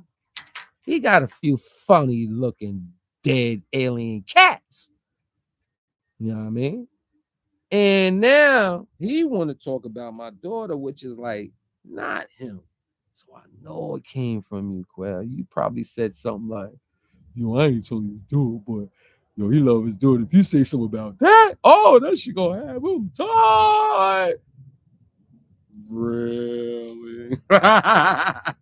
He got a few funny looking dead alien cats. You know what I mean? And now he want to talk about my daughter, which is like not him. So I know it came from you, Quell. You probably said something like, yo, I ain't told you to do it, but yo, he love his daughter. If you say something about that, oh, that shit gonna have him tight. Really? That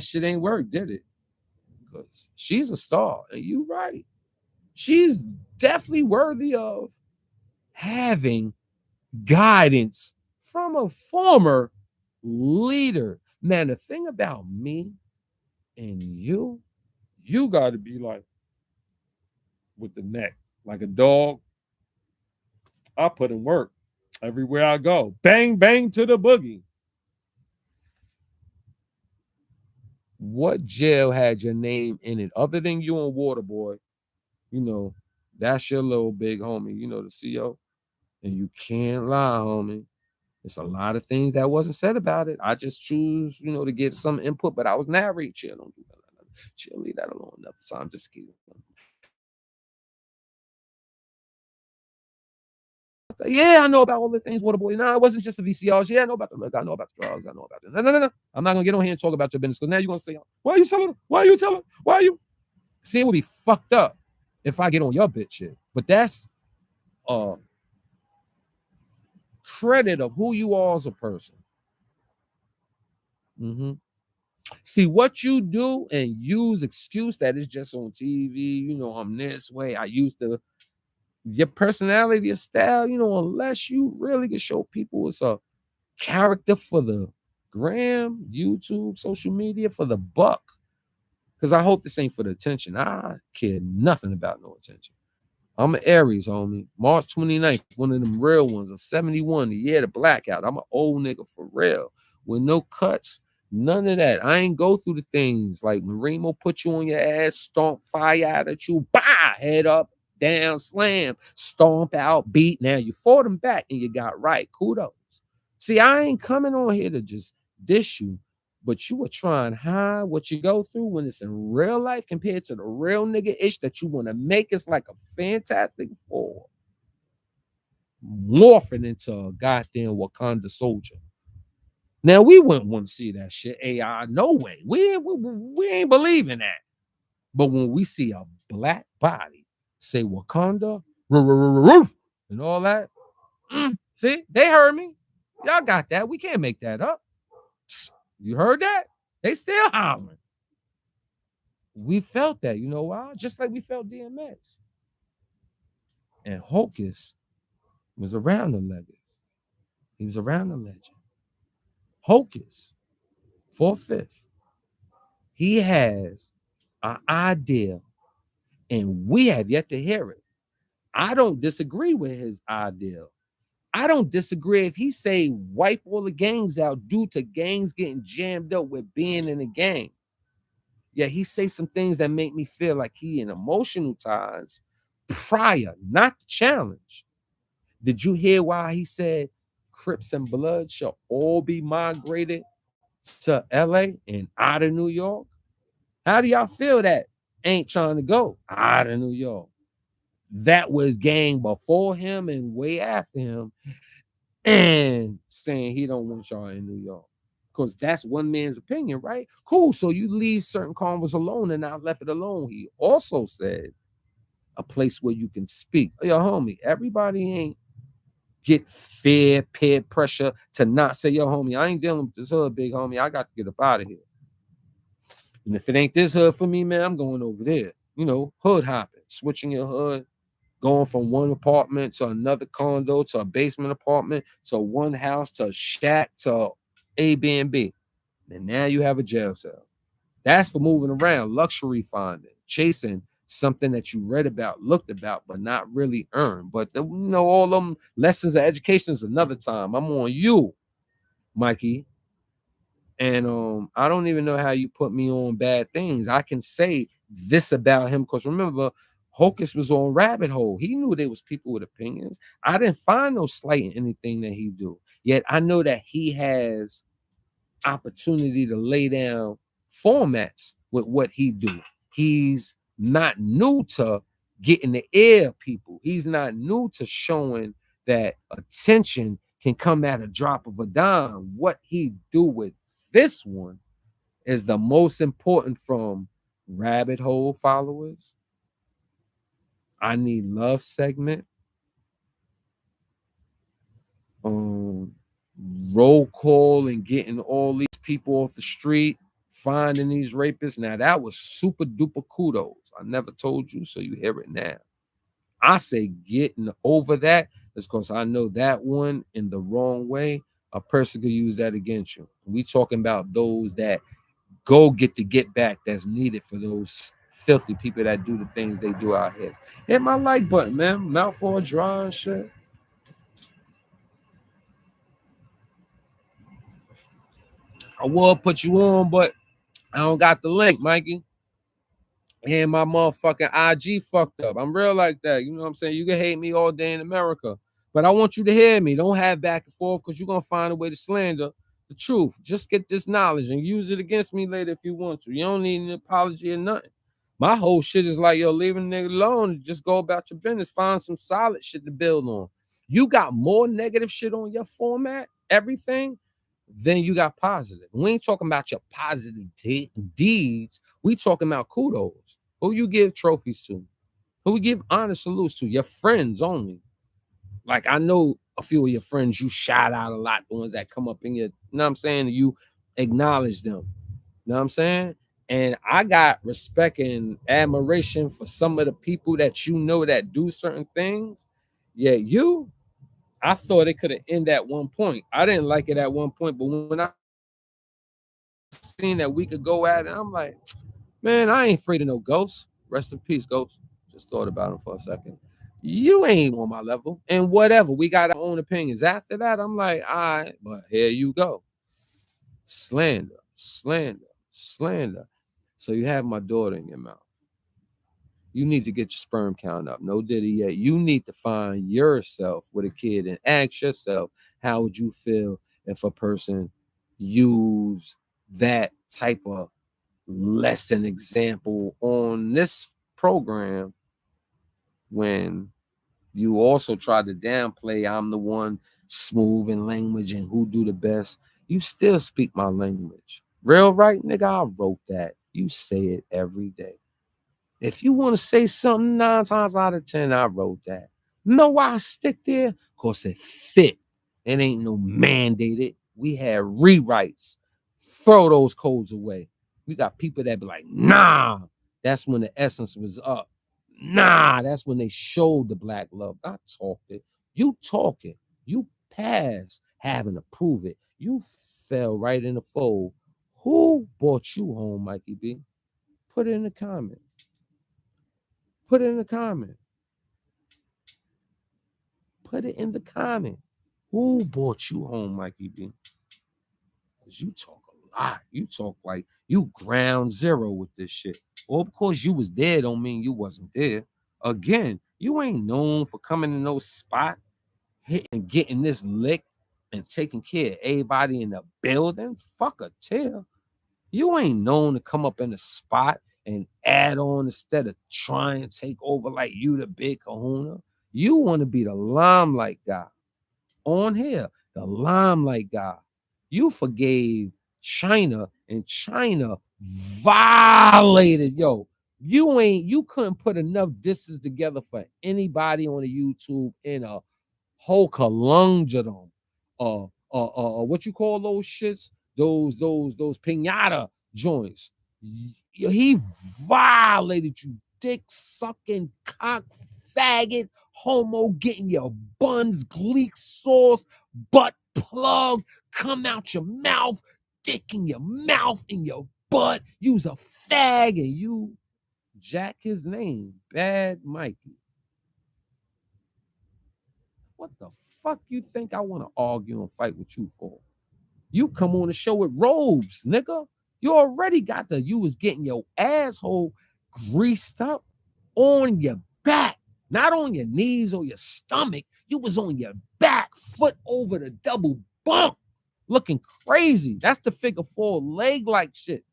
shit ain't work, did it? Because she's a star, and you right. She's definitely worthy of having guidance from a former leader. Now, the thing about me and you got to be like with the neck, like a dog. I put in work everywhere I go. Bang, bang to the boogie. What jail had your name in it other than you and Waterboy? You know, that's your little big homie, you know, the CO. And you can't lie, homie. It's a lot of things that wasn't said about it. I just choose, you know, to give some input, but I was narrating. Chill, don't do that. Chill, leave that alone. Enough time, just keep it. Yeah, I know about all the things, Waterboy. No, it wasn't just the VCRs. Yeah, I know about the look. I know about the drugs. I know about it. No. I'm not gonna get on here and talk about your business because now you're gonna say, why are you telling them? Why are you telling? Why are you? See, it would be fucked up if I get on your bitch shit. But that's credit of who you are as a person. Mm-hmm. See what you do and use excuse that is just on TV. You know, I'm this way. I used to. Your personality, your style. You know, unless you really can show people it's a character for the gram, YouTube, social media for the buck. Because I hope this ain't for the attention. I care nothing about no attention. I'm an Aries, homie. March 29th, one of them real ones, a 71, the year of the blackout. I'm an old nigga for real. With no cuts, none of that. I ain't go through the things like when Remo put you on your ass, stomp fire out at you, bah, head up. down, slam, stomp out, beat. Now you fought him back and you got right. Kudos. See, I ain't coming on here to just dish you, but you were trying high what you go through when it's in real life compared to the real nigga ish that you want to make. It's like a Fantastic Four morphing into a goddamn Wakanda soldier. Now we wouldn't want to see that shit. AI, no way. We ain't believing that. But when we see a black body say Wakanda, and all that, see, they heard me. Y'all got that. We can't make that up. You heard that? They still hollering. We felt that, you know why? Just like we felt DMX. And Hocus was around the legends. He was around the legend. Hocus, 4/5, he has an idea, and we have yet to hear it. I don't disagree with his idea. I don't disagree if he say wipe all the gangs out due to gangs getting jammed up with being in a gang. Yeah, he say some things that make me feel like he in emotional ties prior, not the challenge. Did you hear why he said Crips and Blood shall all be migrated to LA and out of New York? How do y'all feel that ain't trying to go out of New York? That was gang before him and way after him, and saying he don't want y'all in New York. Because that's one man's opinion, right? Cool. So you leave certain convos alone and not left it alone. He also said a place where you can speak. Yo, homie, everybody ain't get fear, peer pressure to not say, yo, homie, I ain't dealing with this hood, big homie. I got to get up out of here. And if it ain't this hood for me, man, I'm going over there. You know, hood hopping, switching your hood, going from one apartment to another condo to a basement apartment to one house to a shack to Airbnb. And now you have a jail cell. That's for moving around, luxury finding, chasing something that you read about, looked about, but not really earned. But you know, all them lessons of education is another time. I'm on you, Mikey. And I don't even know how you put me on bad things. I can say this about him because remember, Hocus was on rabbit hole. He knew there was people with opinions. I didn't find no slight in anything that he do. Yet I know that he has opportunity to lay down formats with what he do. He's not new to getting the ear of people. He's not new to showing that attention can come at a drop of a dime. What he do with this one is the most important from rabbit hole followers. I need love segment. Roll call and getting all these people off the street, finding these rapists. Now that was super duper kudos. I never told you, so you hear it now. I say getting over that is because I know that one in the wrong way, a person could use that against you. We talking about those that go get the get back that's needed for those filthy people that do the things they do out here. Hit my like button, man. Mouth all dry and shit. I will put you on, but I don't got the link, Mikey. And my motherfucking IG fucked up. I'm real like that. You know what I'm saying? You can hate me all day in America, but I want you to hear me. Don't have back and forth because you're going to find a way to slander the truth. Just get this knowledge and use it against me later if you want to. You don't need an apology or nothing. My whole shit is like, yo, leave a nigga alone and just go about your business. Find some solid shit to build on. You got more negative shit on your format, everything, then you got positive. We ain't talking about your positive deeds. We talking about kudos. Who you give trophies to? Who you give honest salutes to? Your friends only. Like I know a few of your friends you shout out a lot, the ones that come up in your, you know what I'm saying? You acknowledge them. You know what I'm saying? And I got respect and admiration for some of the people that you know that do certain things. Yeah, you, I thought it could have ended at one point. I didn't like it at one point, but when I seen that we could go at it, I'm like, man, I ain't afraid of no ghosts. Rest in peace, ghost. Just thought about him for a second. You ain't on my level. And whatever, we got our own opinions. After that, I'm like, all right, but here you go. Slander. So you have my daughter in your mouth. You need to get your sperm count up. No diddy yet. You need to find yourself with a kid and ask yourself, how would you feel if a person used that type of lesson example on this program when you also try to downplay I'm the one smooth in language and who do the best. You still speak my language. Real right, nigga, I wrote that. You say it every day. If you want to say something 9 times out of 10, I wrote that. Know why I stick there? Because it fit. It ain't no mandated. We had rewrites. Throw those codes away. We got people that be like, nah. That's when the essence was up. Nah, that's when they showed the black love. I talked it. You talk it. You pass having to prove it. You fell right in the fold. Who brought you home, Mikey B? Put it in the comment. Put it in the comment. Put it in the comment. Who brought you home, Mikey B? Because you talk a lot. You talk like you ground zero with this shit. Or because you was there don't mean you wasn't there. Again, you ain't known for coming in no spot, hitting, getting this lick, and taking care of everybody in the building. Fuck a tail. You ain't known to come up in a spot and add on instead of trying to take over like you the big kahuna. You want to be the limelight guy. On here, the limelight guy. You forgave China and China violated. Yo, you couldn't put enough disses together for anybody on the YouTube in a whole conundrum. What you call those shits? Those piñata joints. He violated you, dick sucking, cock faggot, homo, getting your buns, gleek sauce, butt plug, come out your mouth, dick in your mouth, in your butt. You's a fag and you jack his name, Bad Mikey. What the fuck you think I want to argue and fight with you for? You come on the show with robes, nigga. You already got you was getting your asshole greased up on your back, not on your knees or your stomach. You was on your back, foot over the double bump, looking crazy. That's the figure 4 leg like shit.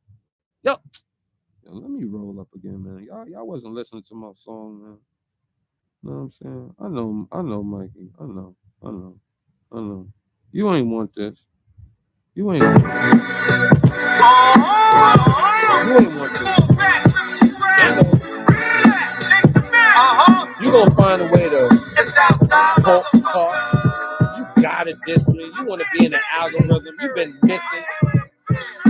Yo, let me roll up again, man. Y'all wasn't listening to my song, man. You know what I'm saying? I know, Mikey. I know. You ain't want this. You ain't want this. You ain't want this. You gonna find a way to talk. You gotta diss me. You wanna be in the algorithm. You've been missing.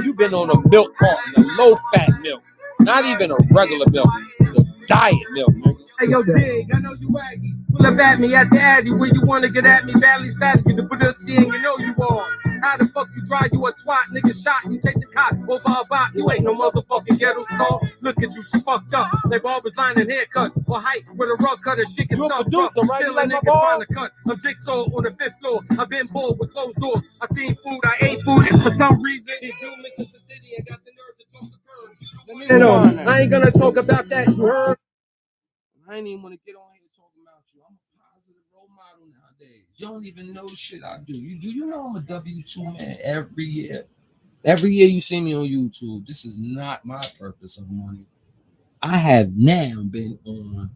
You've been on a milk carton, a low-fat milk. Not even a regular milk. The diet milk, nigga. Hey, yo, dig, I know you aggy. Pull up at me at the Addy where you want to get at me. Badly sad, get the pussy and you know you are. How the fuck you dry? You a twat, nigga shot. You chasing cock over a bot. You ain't no motherfucking ghetto star. Look at you, she fucked up. They barbers line and haircut. Or height with a rug cutter. She can stop. Producer, right? Still a nigga trying to cut. A jigsaw on the 5th floor. I've been bored with closed doors. I seen food, I ate food. And for some reason, she do Mrs. City and got the nerve to toss a curve. I ain't gonna talk about that, you heard? I ain't even want to get on here talking about you. I'm a positive role model nowadays. You don't even know the shit I do. You know I'm a W-2 man every year. Every year you see me on YouTube. This is not my purpose of money. I have now been on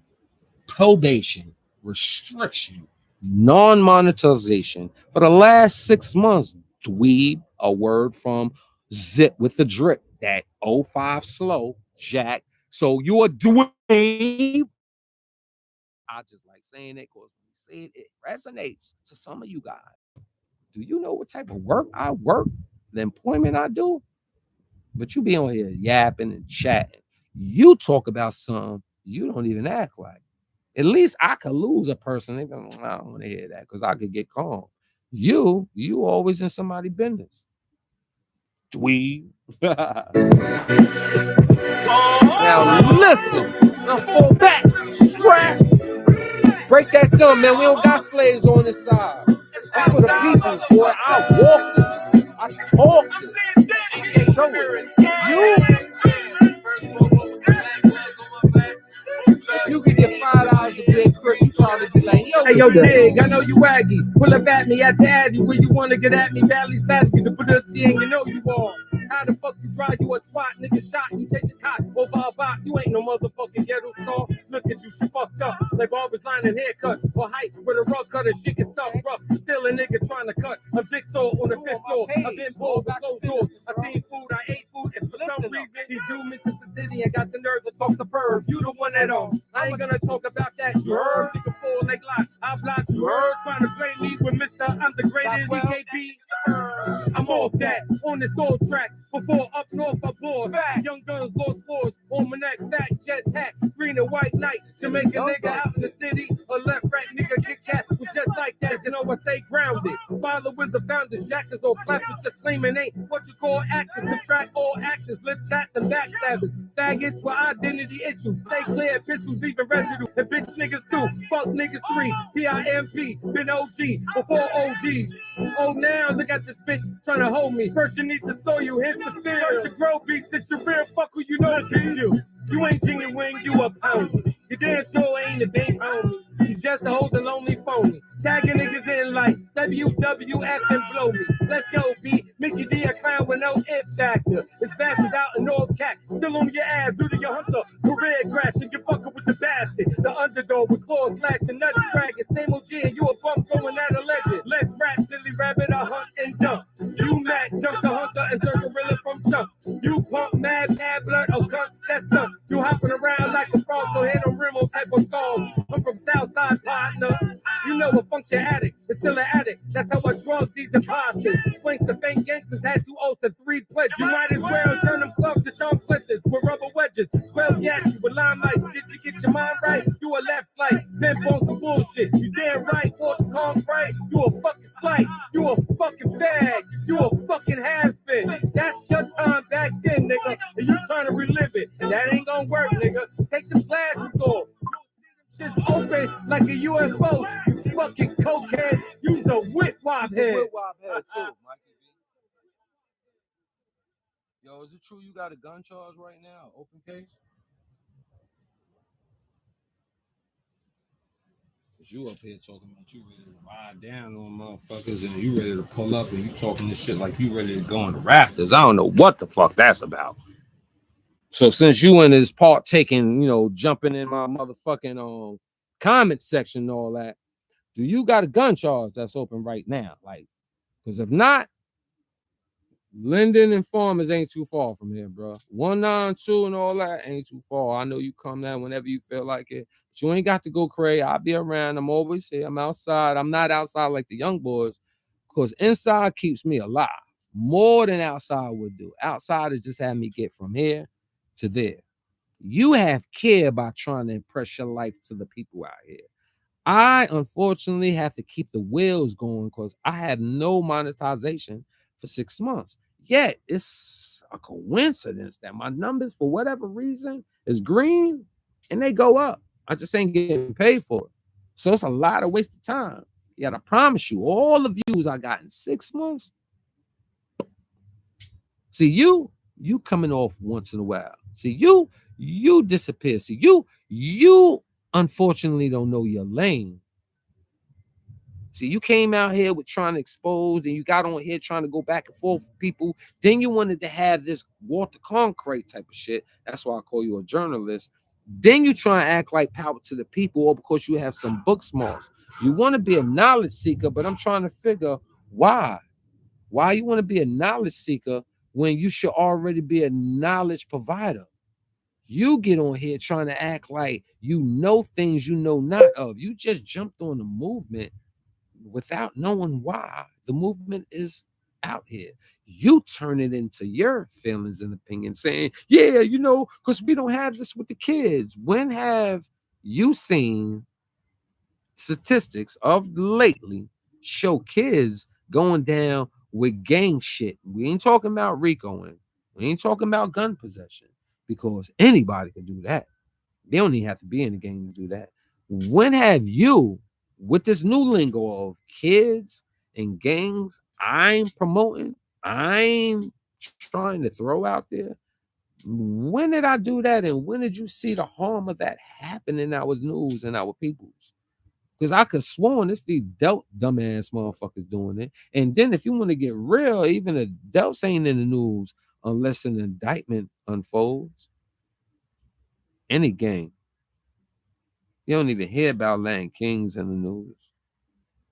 probation, restriction, non-monetization for the last 6 months. Dweeb, a word from Zip with the Drip, that 05 slow, Jack. So you a dweeb. I just like saying it because when you say it resonates to some of you guys. Do you know what type of work I work? The employment I do? But you be on here yapping and chatting. You talk about something you don't even act like. At least I could lose a person. I don't want to hear that because I could get calm. You always in somebody's business. Dweeb. Now listen. Now fall back. Scrap. Break that thumb, man. We don't got slaves on this side. I'm for the peoples, boy. I walk this. I talk this. I show it. You yo, dig, I know you aggy. Pull up at me at the Addy where you wanna get at me. Badly sad, you the pussy and you know you are. How the fuck you drive? You a twat, nigga shot me, chasing cock over a bot. You ain't no motherfucking ghetto star. Look at you, she fucked up. Like barber's line and haircut or height with a rug cutter. She can stuff rough. Still a nigga trying to cut a jigsaw on the 5th floor. I've been bored with closed doors. I seen food, I ate food, and for some reason she do Mississippi and got the nerve to talk superb. You the one that I ain't gonna talk about that. You heard? Nigga 4 leg lock. I blocked you heard? Trying to play me with Mr. I'm the greatest EKB. I'm off that on this old track. Before up north I bore. Young guns lost wars on my neck. Fat jets hat, green and white night. Jamaican nigga out in the city. A left right nigga Kit Kat was just like that. You know I stay grounded. Followers of founders, jackers or clappers just claiming ain't what you call actors. Subtract all actors, lip chats and backstabbers. Faggots with identity issues. Stay clear, pistols leaving residue. And bitch niggas too. Fuck niggas 3. PIMP. Been OG before OGs. Oh now look at this bitch trying to hold me. First you need to sow you. Here's the fear. First you grow beast. Sit your rear. Fuck who you know to you. You ain't genuine, you a pony. You damn sure ain't a big homie. You just a holding lonely phony. Tagging niggas in like WWF and blow me. Let's go, B. Mickey D, a clown with no it factor. It's bastards out in North Cat. Still on your ass due to your hunter. Career crashing, you fucking with the bastard. The underdog with claws slashing, nuts dragging. Same OG and you a bump going at a legend. Let's rap, silly rabbit, a hunt and dump. You mad, jump the hunter and turn gorilla from chump. You pump mad blood, oh cunt, that's done. You hopping around like a frog, so head on Remo type of skulls. I'm from Southside, partner. You know a function addict, it's still an addict. That's how I drug these imposters. Swings the fake gangsters had 2 oaths and 3 pledges. You might as well turn them clubs to charm clippers with rubber wedges. 12 gas you with limelight. Did you get your mind right? You a left slight, pimp on some bullshit. You damn right, walk the concrete. You a fucking slight. You a fucking fag. You a fucking has-been. That's your time back then, nigga. And you trying to relive it. That ain't gonna work, nigga. Take the glasses off. Shit's open like a UFO. You fucking cokehead. You's a whip-wop head. Whip-wop head too, Mikey. Yo, is it true you got a gun charge right now? Open case? Cause you up here talking about you ready to ride down on motherfuckers and you ready to pull up and you talking this shit like you ready to go in the rafters. I don't know what the fuck that's about. So since you in this part taking, jumping in my motherfucking comment section and all that, do you got a gun charge that's open right now? Like, because if not, Linden and Farmers ain't too far from here, bro. 192 and all that ain't too far. I know you come down whenever you feel like it, but you ain't got to go crazy. I'll be around. I'm always here. I'm outside. I'm not outside like the young boys, because inside keeps me alive more than outside would do. Outside is just having me get from here to there. You have care by trying to impress your life to the people out here. I unfortunately have to keep the wheels going because I have no monetization for 6 months. Yet it's a coincidence that my numbers, for whatever reason, is green and they go up. I just ain't getting paid for it. So it's a lot of wasted time. Yet I promise you, all the views I got in 6 months. See, you coming off once in a while. See, you disappear. See, you unfortunately don't know your lane. See, you came out here with trying to expose, and you got on here trying to go back and forth with people. Then you wanted to have this Walter Concrete type of shit. That's why I call you a journalist. Then you try and act like power to the people, or because you have some book smarts. You want to be a knowledge seeker, but I'm trying to figure why. Why you want to be a knowledge seeker when you should already be a knowledge provider? You get on here trying to act like you know things you know not of. You just jumped on the movement without knowing why the movement is out here. You turn it into your feelings and opinions, saying, yeah, because we don't have this with the kids. When have you seen statistics of lately show kids going down with gang shit? We ain't talking about Ricoing. We ain't talking about gun possession, because anybody can do that. They don't even have to be in the gang to do that. When have you, with this new lingo of kids and gangs I'm promoting, I'm trying to throw out there, when did I do that? And when did you see the harm of that happen in our news and our peoples? Because I could sworn it's these Delt dumbass motherfuckers doing it. And then if you want to get real, even the Delts ain't in the news unless an indictment unfolds. Any gang. You don't even hear about Latin Kings in the news.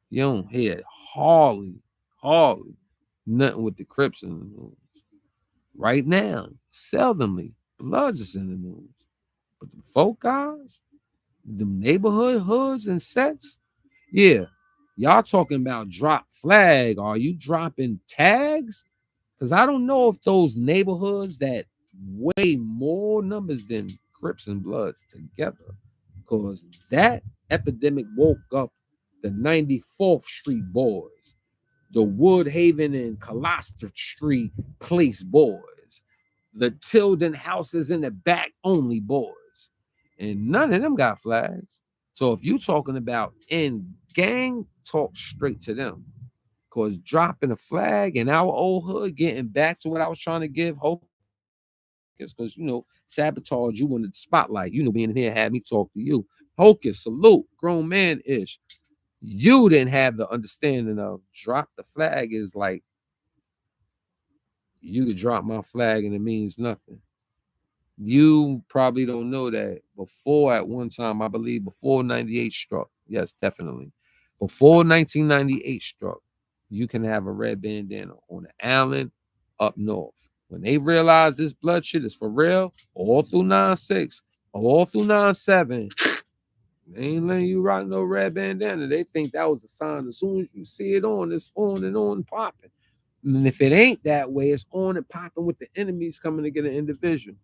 You don't hear hardly nothing with the Crips in the news. Right now, seldomly, Bloods is in the news. But the folk guys, the neighborhood hoods and sets, yeah. Y'all talking about drop flag. Are you dropping tags? Because I don't know if those neighborhoods that way more numbers than Crips and Bloods together. Because that epidemic woke up the 94th Street boys, the Woodhaven and Colossus Street Place boys, the Tilden houses in the back only boys. And none of them got flags. So if you talking about in gang, talk straight to them. Because dropping a flag in our old hood, getting back to what I was trying to give hope, because, sabotage you in the spotlight. Being in here had me talk to you. Hocus, salute, grown man-ish. You didn't have the understanding of drop the flag is like, you could drop my flag and it means nothing. You probably don't know that before, at one time, I believe before 98 struck. Yes, definitely. Before 1998 struck, you can have a red bandana on the island up north. When they realize this blood shit is for real, all through 9-6, all through 9-7, they ain't letting you rock no red bandana. They think that was a sign. As soon as you see it on, it's on and popping. And if it ain't that way, it's on and popping with the enemies coming to get an individual.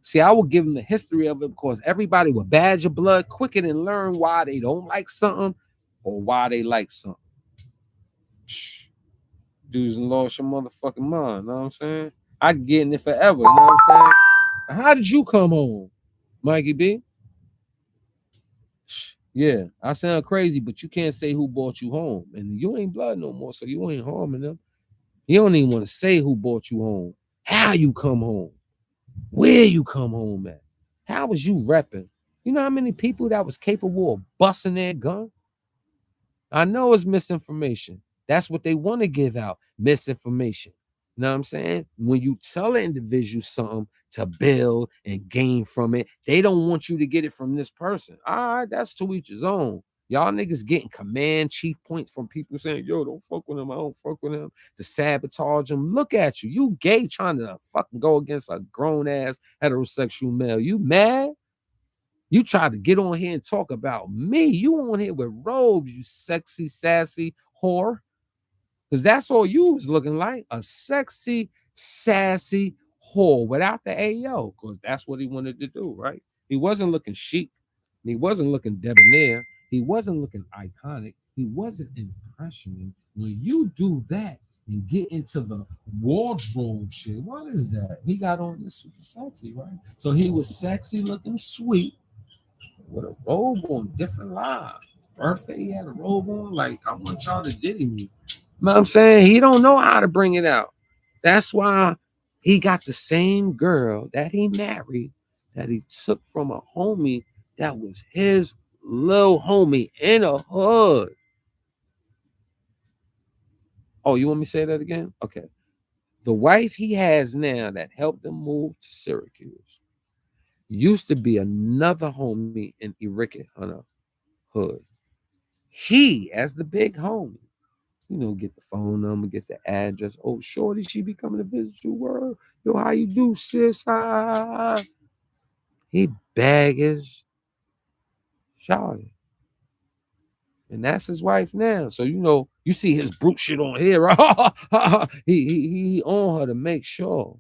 See, I will give them the history of it because everybody will badge your blood quicker than learn why they don't like something or why they like something. Dudes lost your motherfucking mind, you know what I'm saying? I can get in it forever, you know what I'm saying? How did you come home, Mikey B? Yeah, I sound crazy, but you can't say who brought you home. And you ain't blood no more, so you ain't harming them. You don't even want to say who brought you home, how you come home, where you come home at. How was you repping? You know how many people that was capable of busting their gun? I know it's misinformation. That's what they want to give out, misinformation. You know what I'm saying? When you tell an individual something to build and gain from it, they don't want you to get it from this person. All right, that's to each his own. Y'all niggas getting command chief points from people saying, yo, don't fuck with him. I don't fuck with him. To sabotage him. Look at you. You gay trying to fucking go against a grown-ass heterosexual male. You mad? You try to get on here and talk about me. You on here with robes, you sexy, sassy whore. Because that's all you was looking like. A sexy, sassy whore without the AO. Because that's what he wanted to do, right? He wasn't looking chic. He wasn't looking debonair. He wasn't looking iconic. He wasn't impressioning. When you do that and get into the wardrobe shit, what is that? He got on this super sexy, right? So he was sexy looking sweet with a robe on, different lines. His birthday, he had a robe on. Like, I want y'all to diddy me. You know what I'm saying? He don't know how to bring it out. That's why he got the same girl that he married that he took from a homie that was his little homie in a hood. Oh, you want me to say that again? Okay. The wife he has now that helped him move to Syracuse used to be another homie in Eureka Hunter hood. He, as the big homie, get the phone number, get the address. Oh, shorty, she be coming to visit you. World. Yo, how you do, sis? He bag his shorty. And that's his wife now. So, you see his brute shit on here, right? he on her to make sure.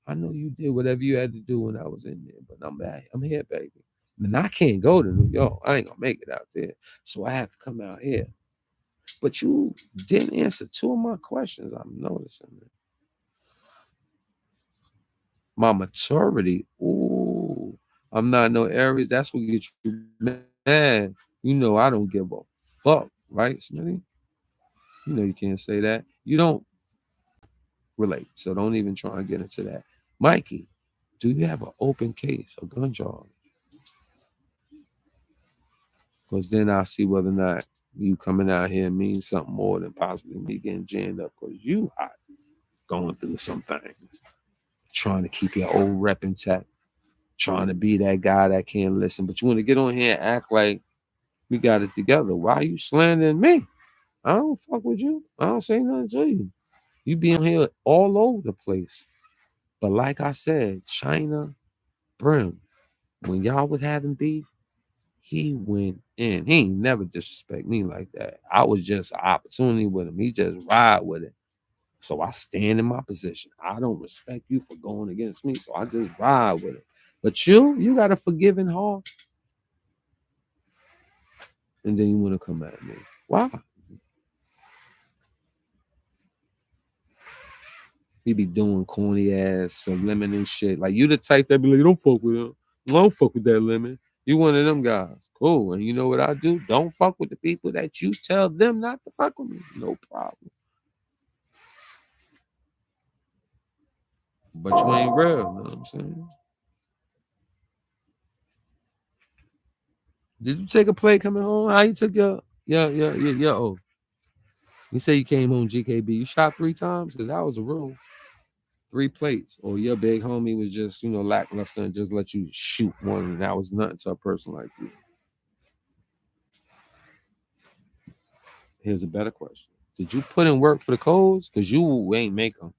I know you did whatever you had to do when I was in there, but I'm back. I'm here, baby. And I can't go to New York. I ain't gonna make it out there. So I have to come out here. But you didn't answer two of my questions. I'm noticing it. My maturity. Ooh, I'm not no Aries. That's what gets you mad. I don't give a fuck, right, Smitty? You can't say that. You don't relate. So don't even try and get into that. Mikey, do you have an open case, a gun charge? Because then I'll see whether or not you coming out here means something more than possibly me getting jammed up because you hot, going through some things, trying to keep your old rep intact, trying to be that guy that can't listen. But you want to get on here and act like we got it together. Why are you slandering me? I don't fuck with you. I don't say nothing to you. You be on here all over the place. But like I said, China Brim, when y'all was having beef, he went in. He ain't never disrespect me like that. I was just an opportunity with him. He just ride with it. So I stand in my position. I don't respect you for going against me. So I just ride with it. But you got a forgiving heart. And then you want to come at me. Why? He be doing corny ass subliminal shit. Like you the type that be like, don't fuck with him. I don't fuck with that lemon. You one of them guys. Cool. And you know what I do? Don't fuck with the people that you tell them not to fuck with me. No problem. But you ain't real. You know what I'm saying? Did you take a plate coming home? How you took your oh. You say you came home GKB. You shot 3 times? Because that was a rule. 3 plates. Or your big homie was just, lackluster and just let you shoot one. And that was nothing to a person like you. Here's a better question. Did you put in work for the codes? Because you ain't make them.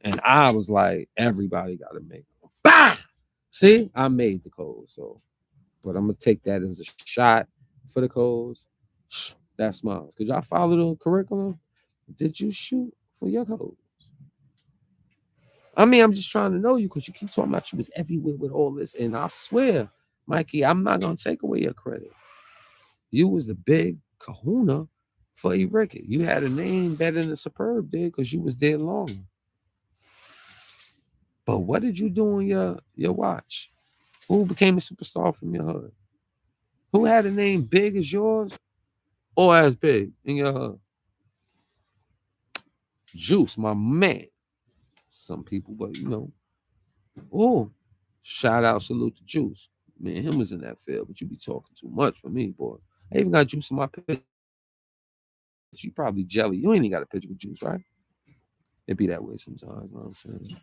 And I was like, everybody got to make them. Bah! See, I made the codes. So, but I'm going to take that as a shot for the codes. That smiles. Could y'all follow the curriculum? Did you shoot for your codes? I mean, I'm just trying to know you because you keep talking about you was everywhere with all this. And I swear, Mikey, I'm not going to take away your credit. You was the big kahuna for E-Ricket. You had a name better than the Superb did because you was there long. But what did you do on your watch? Who became a superstar from your hood? Who had a name big as yours or as big in your hood? Juice, my man. Some people, but oh, shout out, salute to Juice. Man, him was in that field, but you be talking too much for me, boy. I even got Juice in my picture. You probably jelly. You ain't even got a picture with Juice, right? It be that way sometimes, you know what I'm saying?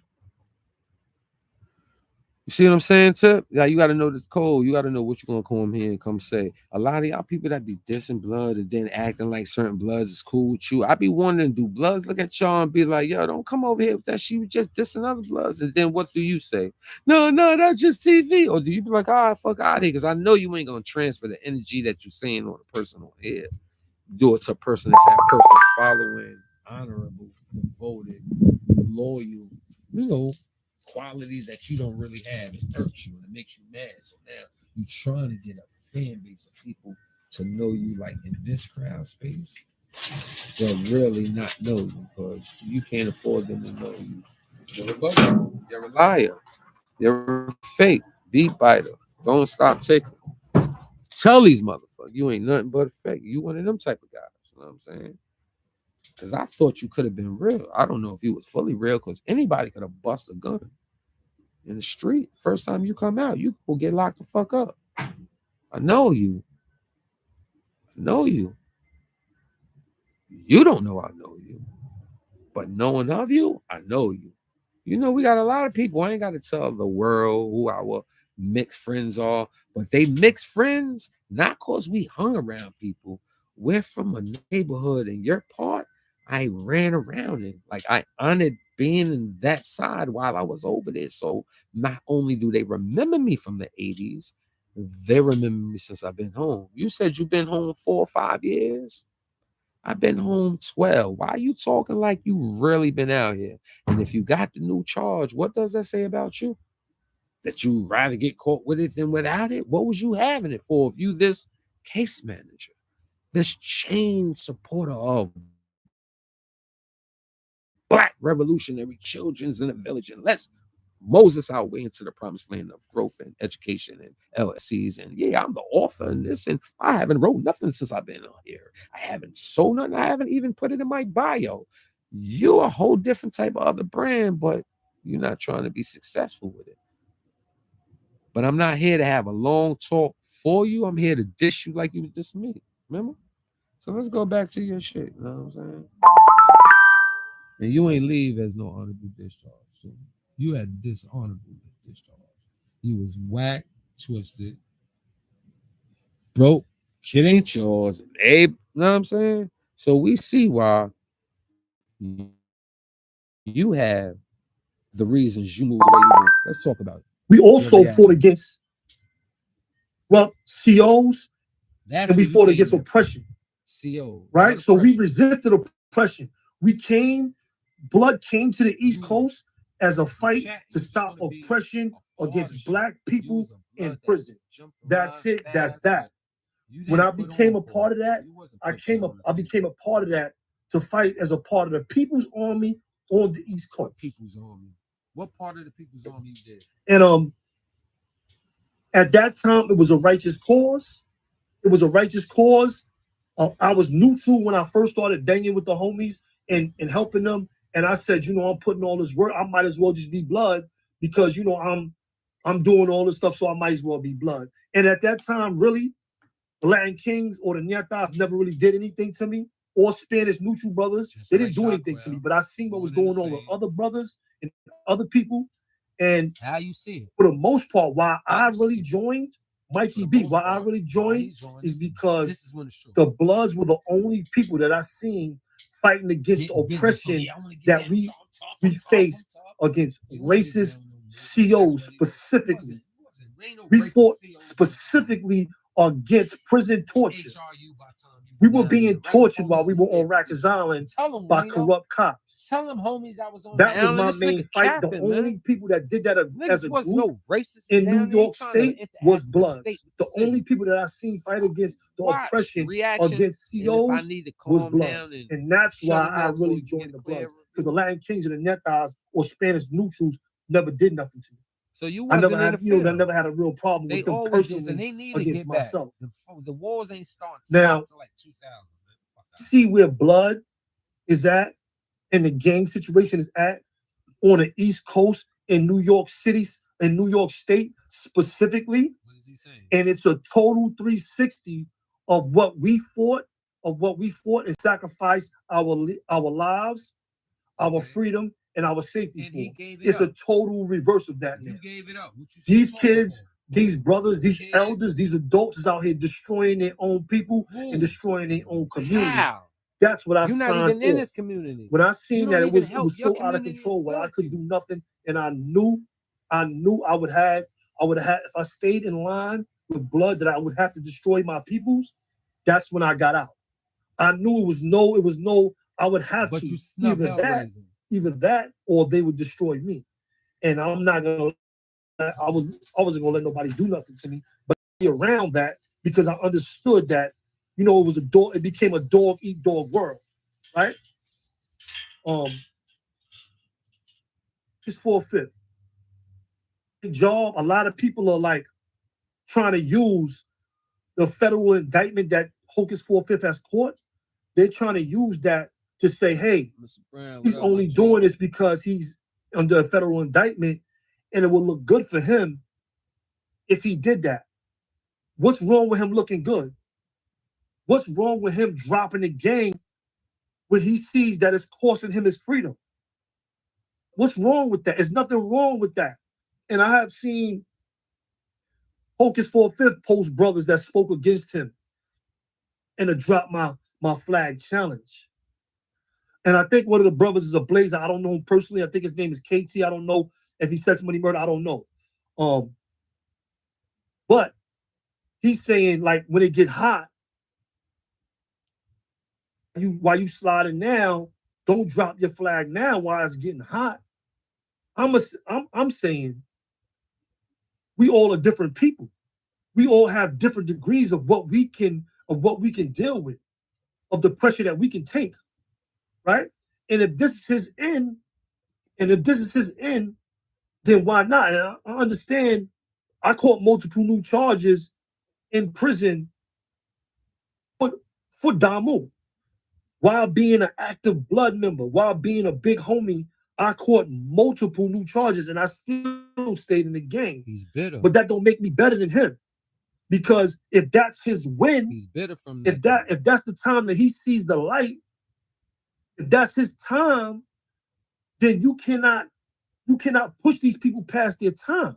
You see what I'm saying, Tip? Yeah, you got to know the code. You got to know what you're going to come here and come say. A lot of y'all people that be dissing blood and then acting like certain bloods is cool with you. I be wondering, do bloods look at y'all and be like, yo, don't come over here with that shit. You just dissing other bloods. And then what do you say? No, that's just TV. Or do you be like, all right, fuck out of here? Because I know you ain't going to transfer the energy that you're saying on a person on here. Do it to a person if that person following, honorable, devoted, loyal, qualities that you don't really have. It hurts you and it makes you mad. So now you're trying to get a fan base of people to know you like in this crowd space, but really not know you because you can't afford them to know you. You're a bugger. You're a liar. You're a fake beat biter. Don't stop taking. Tell these motherfuckers you ain't nothing but a fake. You one of them type of guys. You know what I'm saying? Because I thought you could have been real. I don't know if you was fully real because anybody could have bust a gun in the street. First time you come out, you will get locked the fuck up. I know you. I know you. You don't know I know you. But knowing of you, I know you. We got a lot of people. I ain't got to tell the world who our mixed friends are, but they mixed friends, not because we hung around people. We're from a neighborhood in your part. I ran around it. Like I honored being in that side while I was over there. So not only do they remember me from the 80s, they remember me since I've been home. You said you've been home 4 or 5 years. I've been home 12. Why are you talking like you really been out here? And if you got the new charge, what does that say about you? That you rather get caught with it than without it? What was you having it for if you this case manager, this chain supporter of Black revolutionary children's in a village, and let's Moses our way into the promised land of growth and education and LSCs. And yeah, I'm the author in this, and I haven't wrote nothing since I've been on here. I haven't sold nothing. I haven't even put it in my bio. You're a whole different type of other brand, but you're not trying to be successful with it. But I'm not here to have a long talk for you. I'm here to dish you like you was just me. Remember? So let's go back to your shit. You know what I'm saying? And you ain't leave as no honorable discharge. So you had dishonorable discharge. You was whack, twisted, broke, shit ain't yours. Abe, you know what I'm saying? So we see why you have the reasons you move the way you move. Let's talk about it. We also fought against COs, and we fought against oppression. CO, right? So we resisted oppression. We came, blood came to the East Coast as a fight to stop oppression against Black people in prison. That's it. That's that. When I became a part of that, I became a part of that to fight as a part of the People's Army on the East Coast. People's Army. What part of the People's Army you did? And at that time, it was a righteous cause. It was a righteous cause. I was neutral when I first started banging with the homies and helping them. And I said, I'm putting all this work. I might as well just be blood because, I'm doing all this stuff, so I might as well be blood. And at that time, really, the Latin Kings or the Nyatas never really did anything to me, or Spanish neutral brothers. They didn't do anything to me, but I seen what was going on with other brothers and other people. And how you see it? For the most part, why I really joined Mikey B, why I really joined is because the Bloods were the only people that I seen fighting against the oppression that we faced against racist COs specifically. We fought specifically against prison torture. We were being tortured while we were on Rikers Island by corrupt cops. Tell them homies that was on that was my main fight. The only people that did that as a group in New York State was Bloods. The only people that I seen fight against the oppression against COs was Bloods. And that's why I really joined the Bloods. Because the Latin Kings and the Netas or Spanish neutrals never did nothing to me. So you wasn't I never had a real problem with them personally and they need to against get back. myself. The wars ain't starting now, to like 2000. See where blood is at and the gang situation is at on the East Coast in New York City, in New York State specifically. What is he saying? And it's a total 360 of what we fought and sacrificed our lives, our freedom, and our safety for. It's a total reverse of that now. You gave it up. These kids, these brothers, these elders, these adults is out here destroying their own people and destroying their own community. How? That's what I You're signed not even for. in this community. When I seen that it was so out of control, where I could do nothing, and I knew I would have if I stayed in line with blood that I would have to destroy my peoples. That's when I got out. I knew it was no. I would have but to you either that or they would destroy me. And I'm not gonna. I wasn't gonna let nobody do nothing to me, but be around that because I understood that it was it became a dog eat dog world, right? Just for a fifth job. A lot of people are like trying to use the federal indictment that Hocus 4/5 has caught. They're trying to use that to say, hey, he's only doing this because he's under a federal indictment and it will look good for him if he did that. What's wrong with him looking good? What's wrong with him dropping the gang when he sees that it's costing him his freedom? What's wrong with that? There's nothing wrong with that. And I have seen Hocus 4/5 post brothers that spoke against him and to drop my flag challenge. And I think one of the brothers is a blazer. I don't know him personally. I think his name is KT. I don't know if he said somebody murder. I don't know. But he's saying, like, when it get hot, while you sliding now, don't drop your flag now while it's getting hot. I'm saying we all are different people. We all have different degrees of what we can deal with, of the pressure that we can take, right? And if this is his end, then why not? And I understand. I caught multiple new charges in prison for Damu. While being an active blood member, while being a big homie, I caught multiple new charges, and I still still stayed in the game. He's bitter. But that don't make me better than him. Because if that's his win, he's bitter from that. if that's the time that he sees the light, if that's his time, then you cannot push these people past their time.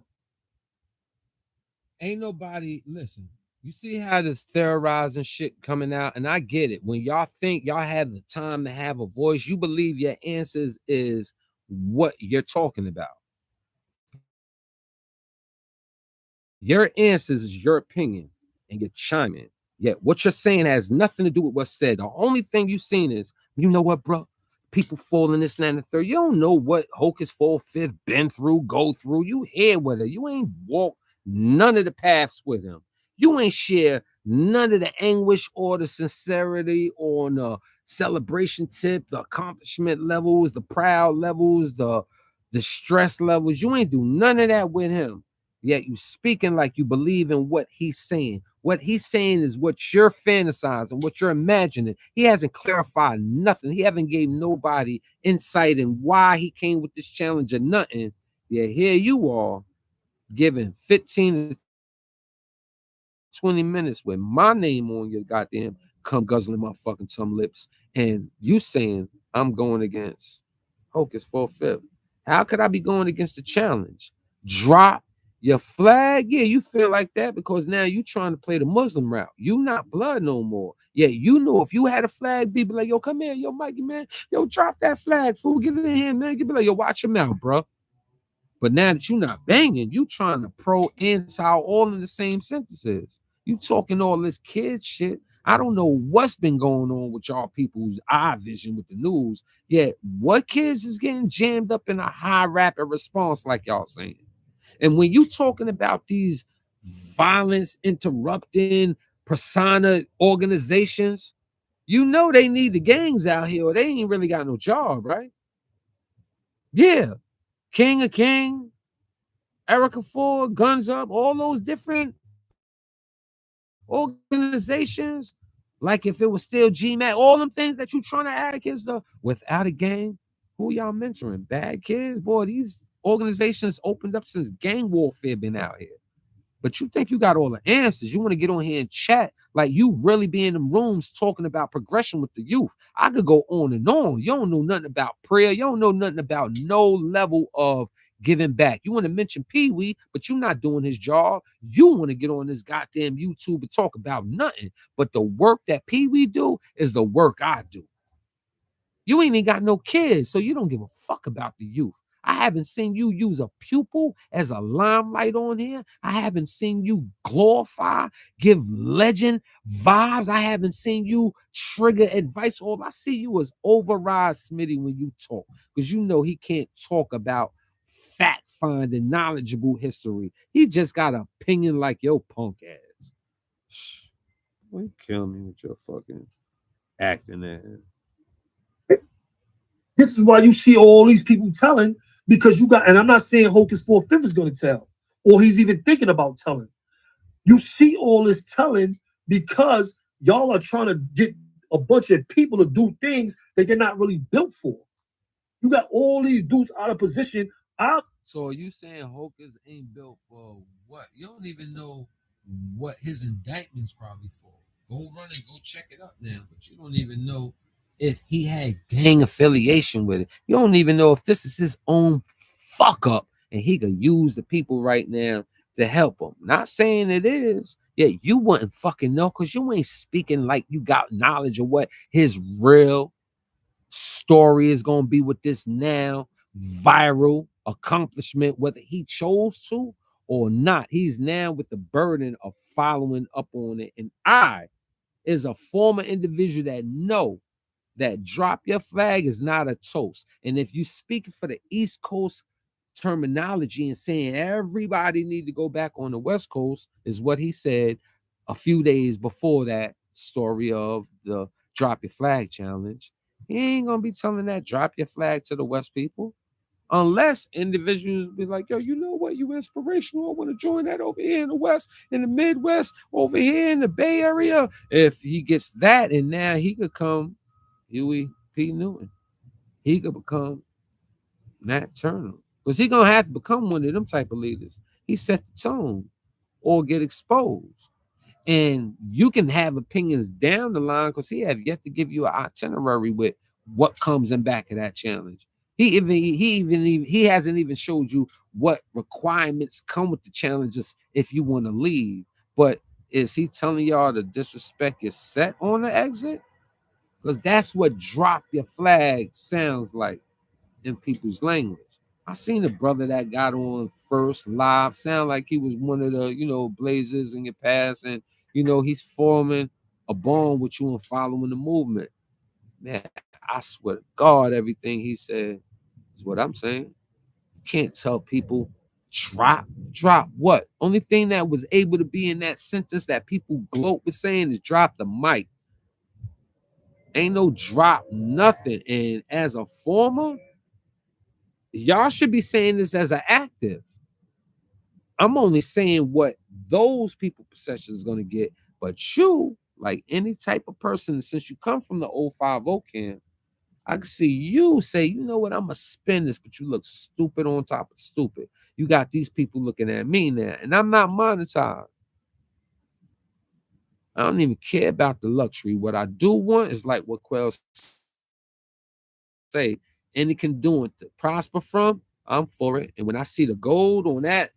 Ain't nobody listen. You see how this theorizing shit coming out, and I get it. When y'all think y'all have the time to have a voice, you believe your answers is what you're talking about. Your answers is your opinion, and you're chiming. Yet what you're saying has nothing to do with what's said. The only thing you've seen is, you know what, bro? People fall in this, and the third. You don't know what Hocus for Fifth been through, go through. You here with it. You ain't walked none of the paths with him. You ain't share none of the anguish or the sincerity on the celebration tip, the accomplishment levels, the proud levels, the stress levels. You ain't do none of that with him. Yet you speaking like you believe in what he's saying. What he's saying is what you're fantasizing, what you're imagining. He hasn't clarified nothing. He haven't gave nobody insight in why he came with this challenge or nothing. Yeah, here you are giving 15 to 20 minutes with my name on your goddamn come guzzling my fucking tongue lips, and you saying I'm going against Hocus for Fifth. How could I be going against the challenge? Drop your flag. Yeah, you feel like that because now you trying to play the Muslim route. You not blood no more. Yeah, you know if you had a flag, people like, yo, come here, yo, Mikey, man, yo, drop that flag, fool, get it in here, man. You be like, yo, watch your mouth, bro. But now that you're not banging, you trying to pro anti all in the same sentences. You talking all this kid shit. I don't know what's been going on with y'all people's eye vision with the news. Yet, what kids is getting jammed up in a high rapid response like y'all saying? And when you talking about these violence interrupting persona organizations, you know they need the gangs out here or they ain't really got no job, right? Yeah. King of King, Erica Ford, Guns Up, all those different organizations, like if it was still GMAT, all them things that you trying to add against the without a gang, who y'all mentoring? Bad kids? Boy, these organizations opened up since gang warfare been out here. But you think you got all the answers. You want to get on here and chat like you really be in them rooms talking about progression with the youth. I could go on and on. You don't know nothing about prayer. You don't know nothing about no level of giving back. You want to mention Pee Wee, but you're not doing his job. You want to get on this goddamn YouTube and talk about nothing. But the work that Pee Wee do is the work I do. You ain't even got no kids, so you don't give a fuck about the youth. I haven't seen you use a pupil as a limelight on here. I haven't seen you glorify, give legend vibes. I haven't seen you trigger advice. All I see you is override Smitty when you talk, because you know he can't talk about fact-finding, knowledgeable history. He just got an opinion like your punk ass. You kill me with your fucking acting ass. This is why you see all these people telling, because you got, and I'm not saying Hocus for Fifth is going to tell, or he's even thinking about telling. You see all this telling because y'all are trying to get a bunch of people to do things that they're not really built for. You got all these dudes out of position. So are you saying Hocus ain't built for what? You don't even know what his indictment's probably for. Go run and go check it up now, but you don't even know if he had gang affiliation with it. You don't even know if this is his own fuck up and he could use the people right now to help him. Not saying it is. Yeah, you wouldn't fucking know because you ain't speaking like you got knowledge of what his real story is going to be with this now viral accomplishment, whether he chose to or not. He's now with the burden of following up on it. And I, as a former individual that know that drop your flag is not a toast. And if you speak for the East Coast terminology and saying everybody need to go back on the West Coast is what he said a few days before that story of the drop your flag challenge. He ain't gonna be telling that drop your flag to the West people unless individuals be like, yo, you know what, you inspirational, I want to join that over here in the West, in the Midwest, over here in the Bay Area. If he gets that, and now he could come Huey P. Newton. He could become Nat Turner. Because he gonna have to become one of them type of leaders. He set the tone or get exposed. And you can have opinions down the line because he have yet to give you an itinerary with what comes in back of that challenge. He hasn't even showed you what requirements come with the challenges if you want to leave. But is he telling y'all to disrespect your set on the exit? Because that's what drop your flag sounds like in people's language. I seen a brother that got on first live sound like he was one of the, blazers in your past, and he's forming a bond with you and following the movement. Man, I swear to God, everything he said is what I'm saying. You can't tell people drop what? Only thing that was able to be in that sentence that people gloat with saying is drop the mic. Ain't no drop nothing. And as a former, y'all should be saying this as an active. I'm only saying what those people perception is going to get. But you, like any type of person, since you come from the 050 camp, I can see you say, you know what, I'm going to spin this, but you look stupid on top of stupid. You got these people looking at me now, and I'm not monetized. I don't even care about the luxury. What I do want is like what Quell say, any can do it to prosper from, I'm for it. And when I see the gold on that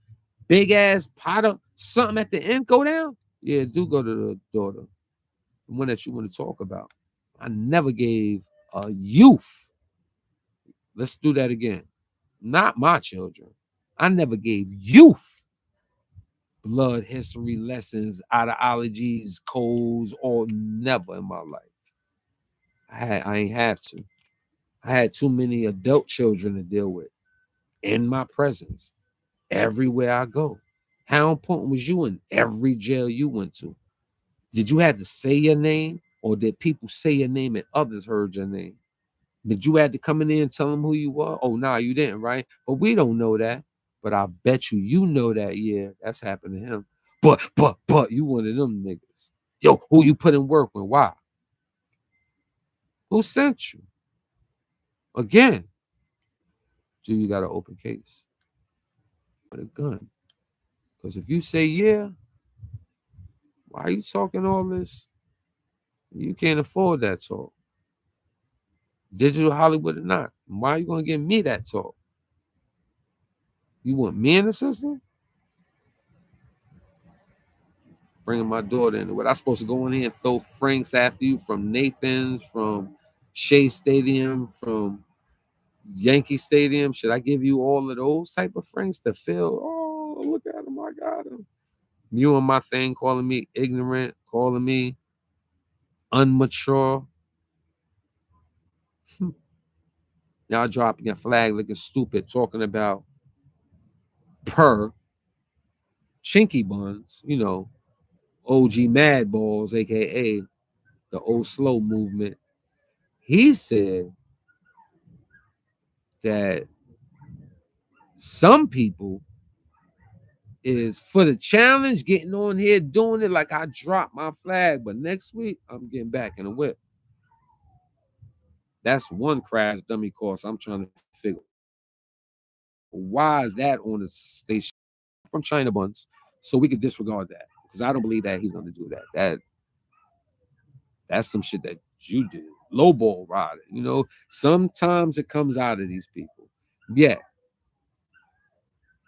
big ass pot of something at the end go down, yeah, do go to the daughter, the one that you want to talk about. I never gave a youth. Let's do that again. Not my children. I never gave youth blood history lessons, ideologies, codes, or never in my life. I ain't have to. I had too many adult children to deal with in my presence everywhere I go. How important was you in every jail you went to? Did you have to say your name, or did people say your name and others heard your name? Did you have to come in there and tell them who you were? Oh, nah, you didn't, right? But we don't know that. But I bet you know that, yeah, that's happened to him. But, you one of them niggas. Yo, who you put in work with? Why? Who sent you? Again, do you got an open case with a gun? Because if you say, yeah, why are you talking all this? You can't afford that talk. Digital Hollywood or not. Why are you going to give me that talk? You want me in the system? Bringing my daughter into it. I'm supposed to go in here and throw Franks after you from Nathan's, from Shea Stadium, from Yankee Stadium. Should I give you all of those type of Franks to feel, oh, look at him, I got him. You on my thing calling me ignorant, calling me unmature. Y'all dropping your flag looking stupid, talking about per chinky buns, OG Mad Balls, aka the old slow movement. He said that some people is for the challenge, getting on here doing it like I dropped my flag, but next week I'm getting back in the whip. That's one crash dummy course I'm trying to figure. Why is that on the station from China Buns? So we could disregard that, because I don't believe that he's going to do that. That's some shit that you do. Lowball riding, sometimes it comes out of these people. Yeah.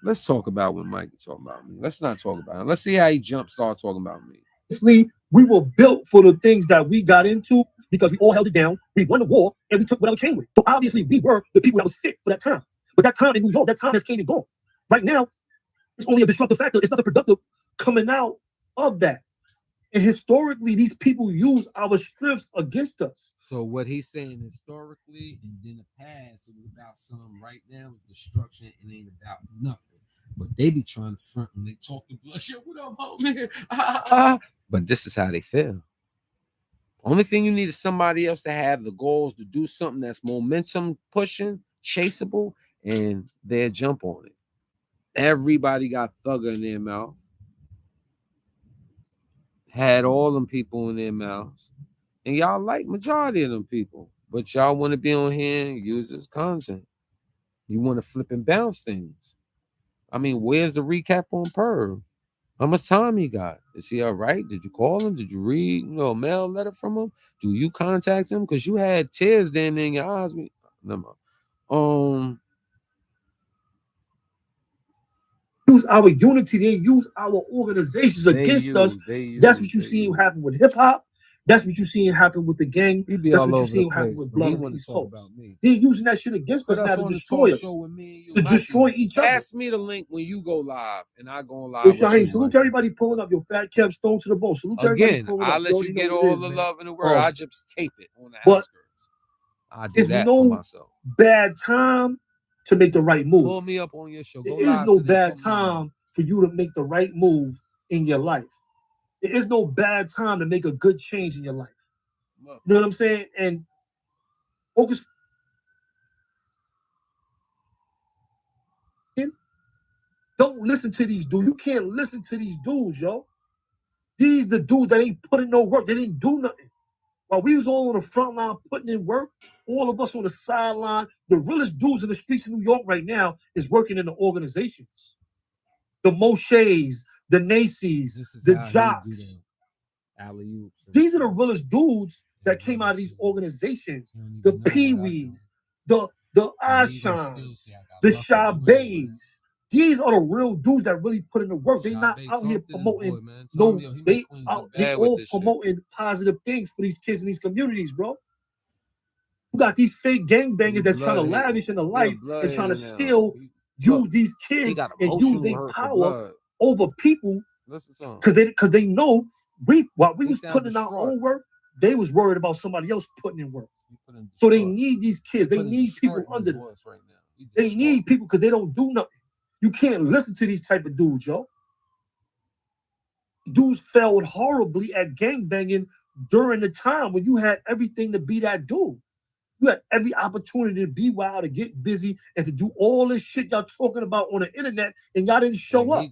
Let's talk about when Mikey talking about me. Let's not talk about him. Let's see how he start talking about me. Obviously, we were built for the things that we got into because we all held it down. We won the war and we took whatever came with it. So obviously, we were the people that was fit for that time. But that time in New York, that time has came and gone. Right now, it's only a disruptive factor. It's nothing productive coming out of that. And historically, these people use our strengths against us. So what he's saying historically and then the past, it was about something. Right now with destruction, it ain't about nothing. But they be trying to front when they talk to blood. Shit, what up, homie? But this is how they feel. Only thing you need is somebody else to have the goals to do something that's momentum pushing, chaseable, and they'll jump on it. Everybody got thugger in their mouth. Had all them people in their mouths. And y'all like majority of them people. But y'all want to be on here and use this content. You want to flip and bounce things. I mean, where's the recap on Perv? How much time he got? Is he all right? Did you call him? Did you read, a mail letter from him? Do you contact him? Because you had tears then in your eyes. Never mind. Use our unity, they use our organizations against us. That's what you see happen with hip hop. That's what you see happen with the gang. That's what you see happen with Blood on the East Coast. They're using that shit against us now to destroy us. To destroy each other. Pass me the link when you go live, and I go live. Shaheem, salute to everybody pulling up. Your fat Kev Stone to the bone. Salute to everybody pulling up. I'll let you get all the love in the world. I just tape it on the outskirts. I do that for myself. Bad time to make the right move. Pull me up on your show. There is no bad time for you to make the right move in your life. There is no bad time to make a good change in your life. You know what I'm saying? And focus. Don't listen to these dudes. You can't listen to these dudes, yo. These the dudes that ain't putting no work. They didn't do nothing. While we was all on the front line putting in work, all of us on the sideline, the realest dudes in the streets of New York right now is working in the organizations. The Moshes, the Nacies, the Jocks. These are the realest dudes that came out of these organizations. The Pee-wees, the Ashans, the Shabazz. These are the real dudes that really put in the work. They're not out here promoting they all promoting positive things for these kids in these communities, bro. You got these fake gangbangers that's trying to lavish in the life and trying to still use these kids and use their power over people because they know while we was putting in our own work, they was worried about somebody else putting in work. So they need these kids. They need people under them. They need people because they don't do nothing. You can't listen to these type of dudes, yo. Dudes failed horribly at gangbanging during the time when you had everything to be that dude. You had every opportunity to be wild, to get busy, and to do all this shit y'all talking about on the internet, and y'all didn't show up.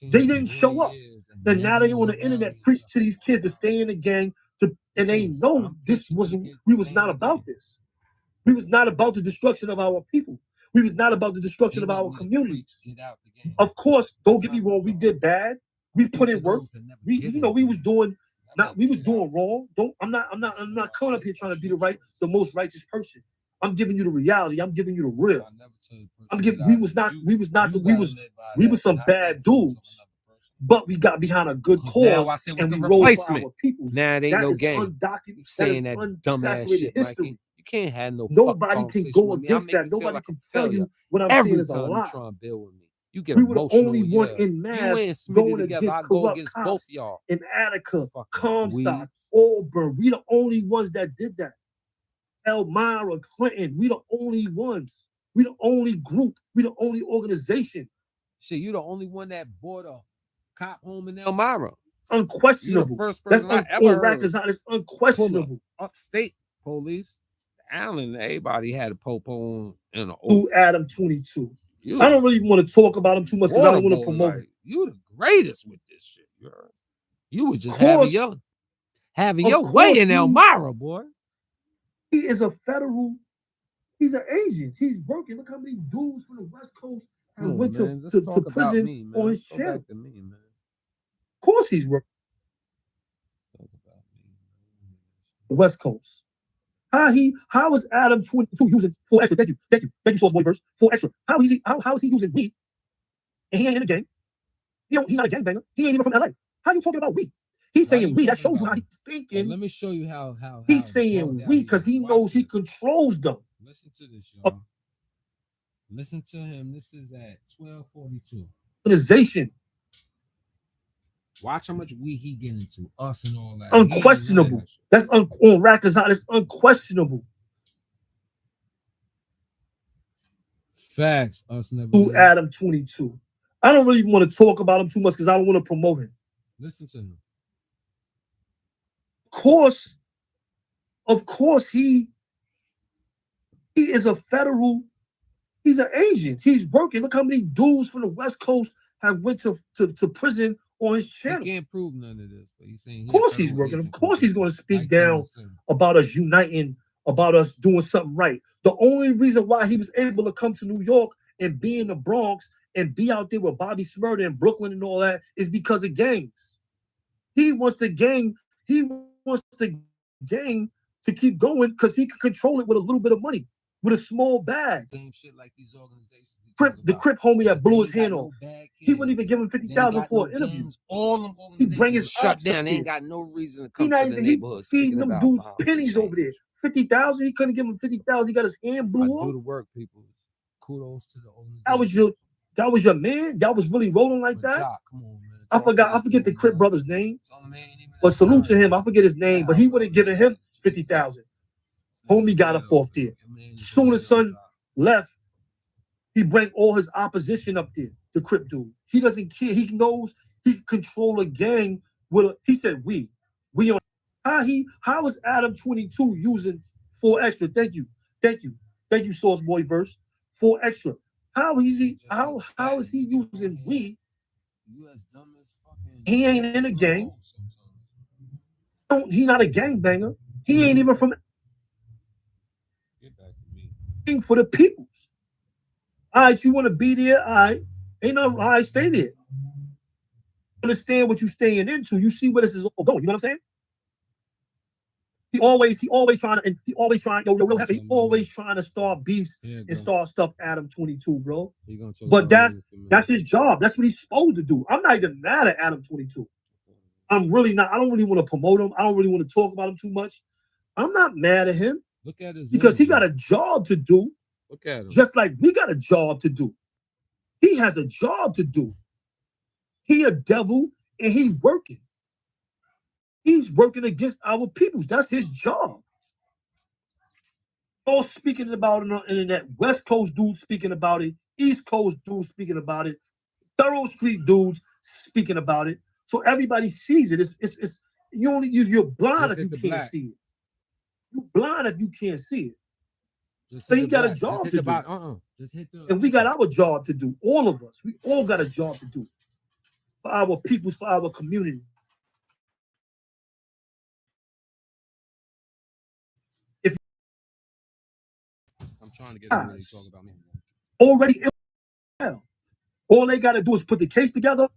They didn't show up. And now they on the internet preach to these kids to stay in the gang, and they know we was not about this. We was not about the destruction of our people. We was not about the destruction of our communities. Of course, don't get me wrong, we did bad. We put in work. We was doing wrong. I'm not coming up here trying to be the most righteous person. I'm giving you the reality. I'm giving you the real. We was some bad dudes. But we got behind a good cause and we rode for our people. Now it ain't no game. Saying that dumbass shit, Mikey. You can't have nobody can go against that. Nobody can tell you what I'm saying is a lie. Try and build with me. You get we were the only one in mass going together. against go against both y'all. In Attica, Comstock, Auburn. We the only ones that did that. Elmira, Clinton. We the only ones. We the only group. We the only organization. Shit, you the only one that bought a cop home in Elmira. Unquestionable. You're the first person I ever heard. It's unquestionable. Upstate police, Allen, everybody had a popo in an old Adam 22. I don't really want to talk about him too much because I don't want to promote him. You the greatest with this shit. You were just having your way in Elmira, boy. He is a federal. He's an agent. He's working. Look how many dudes from the West Coast went to prison on his channel. Of course he's working. The West Coast. How is Adam 22 using 4 extra? Thank you, Source Boy verse. 4 extra. How is he using weed? And he ain't in the gang. He's not a gangbanger. He ain't even from LA. How you talking about weed? He's saying weed. That shows you how he's thinking. Let me show you how he's saying weed because he knows he controls them. Listen to this, y'all. Listen to him. This is at 12:42. Organization. Watch how much weed he get into. Us and all that. Unquestionable. That's on Rackers Hot. It's unquestionable. Facts. Us never. To Adam 22. I don't really want to talk about him too much because I don't want to promote him. Listen to him. Of course, he is a federal. He's an agent. He's working. Look how many dudes from the West Coast have went to prison on his channel. He can't prove none of this, but he's saying. Of course he's working. Of course he's going to speak down about us uniting about us doing something right. The only reason why he was able to come to New York and be in the Bronx and be out there with Bobby Shmurda in Brooklyn and all that is because of gangs. He wants the gang. He wants the gang to keep going because he can control it with a little bit of money, with a small bag. Same shit like these organizations. The Crip homie that blew his hand off. He wouldn't even give him 50,000 for an interview. All them He bring his shut ops down. up They ain't there. got no reason to He come not to the even. He neighborhood feeding speaking them about dudes Muhammad pennies over there. 50,000. He couldn't give him 50,000. He got his hand I blew do off. the work, people. Kudos to the organization. That was your man. Y'all was really rolling like But that. Jock, come on, man. I forget the Crip brother's name. But salute to him. I forget his name, but he would have given him 50,000. Homie got up off there. Soon as son left, he bring all his opposition up there. The Crip dude. He doesn't care. He knows he can control a gang with a. He said we on. How is Adam 22 using 4 extra? Thank you, Source Boy verse 4 extra. How is he using we? He ain't in a gang. He not a gangbanger. He ain't even from for the peoples. All right, you want to be there? All right, ain't no. All right, stay there. Understand what you staying into. You see where this is all going. You know what I'm saying? He always trying to, and he always trying. Yo, real happy. He always trying to start beefs and start stuff. Adam 22, bro. But that's his job. That's what he's supposed to do. I'm not even mad at Adam 22. I'm really not. I don't really want to promote him. I don't really want to talk about him too much. I'm not mad at him. Look at his because he got a job to do. Look at him. Just like we got a job to do. He has a job to do. He a devil and he's working. He's working against our peoples. That's his job. All speaking about it on the internet. West Coast dudes speaking about it. East Coast dudes speaking about it. Thorough Street dudes speaking about it. So everybody sees it. It's you're blind if you can't see it. You're blind if you can't see it. So he got a job to do. And we got our job to do. All of us. We all got a job to do. For our people, for our community. If I'm trying to get him to talk about me. Already ill. All they got to do is put the case together,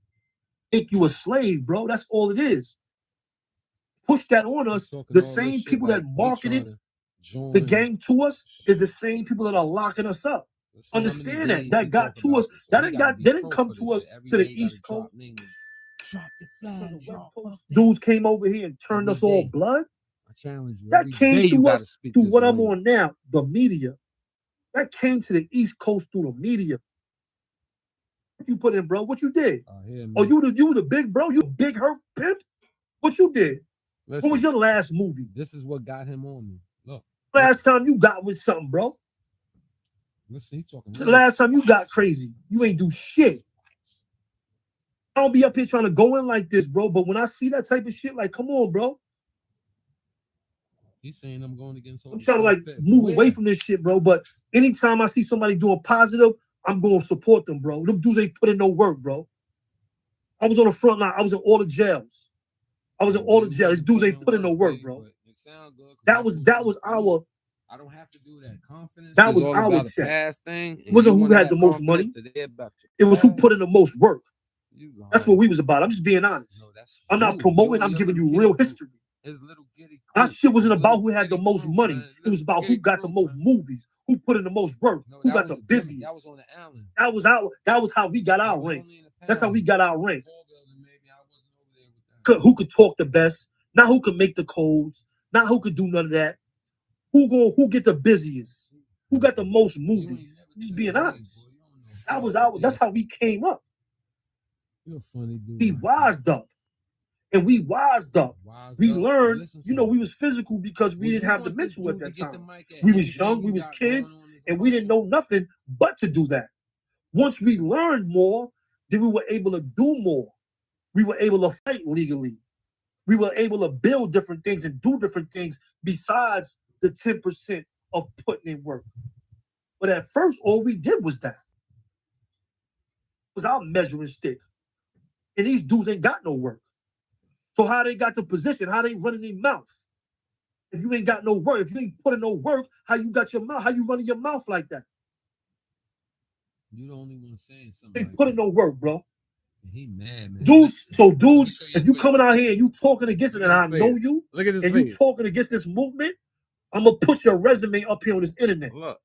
make you a slave, bro. That's all it is. Push that on us. The same people that marketed the gang to us is the same people that are locking us up. Understand that. That got to us. They didn't come to us to the East Coast. Dudes came over here and turned us all blood. I challenge you. That came to us through what I'm on now, the media. That came to the East Coast through the media. What you put in, bro? What you did? Oh, you the big bro? You big hurt pimp? What you did? Listen, what was your last movie? This is what got him on me. Look. Last time you got with something, bro. Listen, he's talking. The last time you got crazy, you ain't do shit. I don't be up here trying to go in like this, bro. But when I see that type of shit, like, come on, bro. He's saying I'm going against. I'm trying to like move away from this shit, bro. But anytime I see somebody doing positive, I'm going to support them, bro. Them dudes ain't put in no work, bro. I was on the front line. I was in all the jails. These dudes ain't put in no work, bro. That was our. I don't have to do that. Confidence. That was all our about check. past thing. It wasn't who had the most money. It was who put in the most work. That's what we was about. I'm just being honest. No, I'm not promoting. I'm giving you real history. That shit wasn't about who had the most money. It was about who got the most movies, who put in the most work, who got the busiest. That was on the island. That was how we got our rank. That's how we got our rank. Who could talk the best? Not who could make the codes. Not who could do none of that. Who get the busiest? Who got the most movies? Just being honest. That's how we came up. You're a funny dude. We wised up. And we wised up. We learned, we was physical because we didn't have the mental at that time. We was young, we was kids, and we didn't know nothing but to do that. Once we learned more, then we were able to do more. We were able to fight legally. We were able to build different things and do different things besides the 10% of putting in work. But at first, all we did was that. It was our measuring stick. And these dudes ain't got no work. So how they got the position? How they running their mouth? If you ain't got no work, if you ain't putting no work, how you got your mouth? How you running your mouth like that? You the only one saying something. They putting no work, bro. He mad, man. Dudes, so dudes, if you coming out here and you talking against it, and I know you, look at his and face. you talking against this movement, I'm gonna put your resume up here on this internet. Look.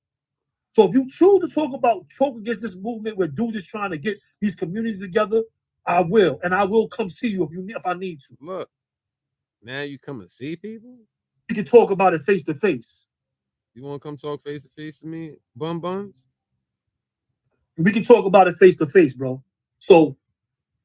So if you choose to talk against this movement where dudes is trying to get these communities together, I will, and I will come see you if I need to. Look, now you come and see people. We can talk about it face to face. You want to come talk face to face to me, buns? We can talk about it face to face, bro. So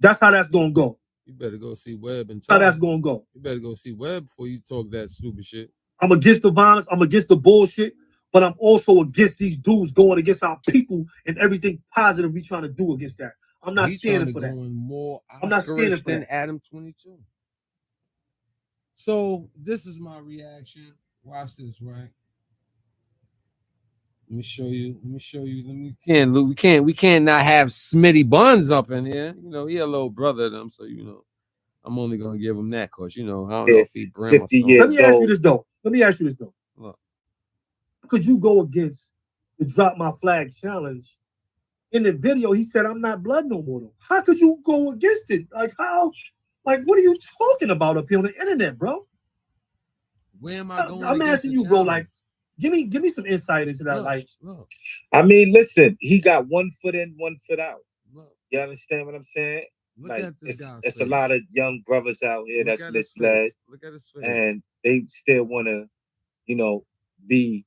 that's how that's gonna go. You better go see Webb and talk. How that's gonna go. You better go see Webb before you talk that stupid shit. I'm against the violence. I'm against the bullshit. But I'm also against these dudes going against our people and everything positive we trying to do against that. I'm not standing for that. More I'm not standing for than that. Adam 22. So this is my reaction. Watch this, right? Let me show you. We can't not have Smitty Buns up in here. You know, he a little brother of them, so you know, I'm only gonna give him that because you know, I don't know if he brim or something. Let me ask you this though. Look. How could you go against the Drop My Flag challenge? In the video, he said, "I'm not blood no more." Though. How could you go against it? Like how? Like what are you talking about up here on the internet, bro? Where am I going? I'm asking you, bro. Like, give me some insight into that. Look. I mean, listen, he got 1 foot in, 1 foot out. Look. You understand what I'm saying? Look at this guy's it's a lot of young brothers out here that's misled. Look at his face. And they still want to, you know, be.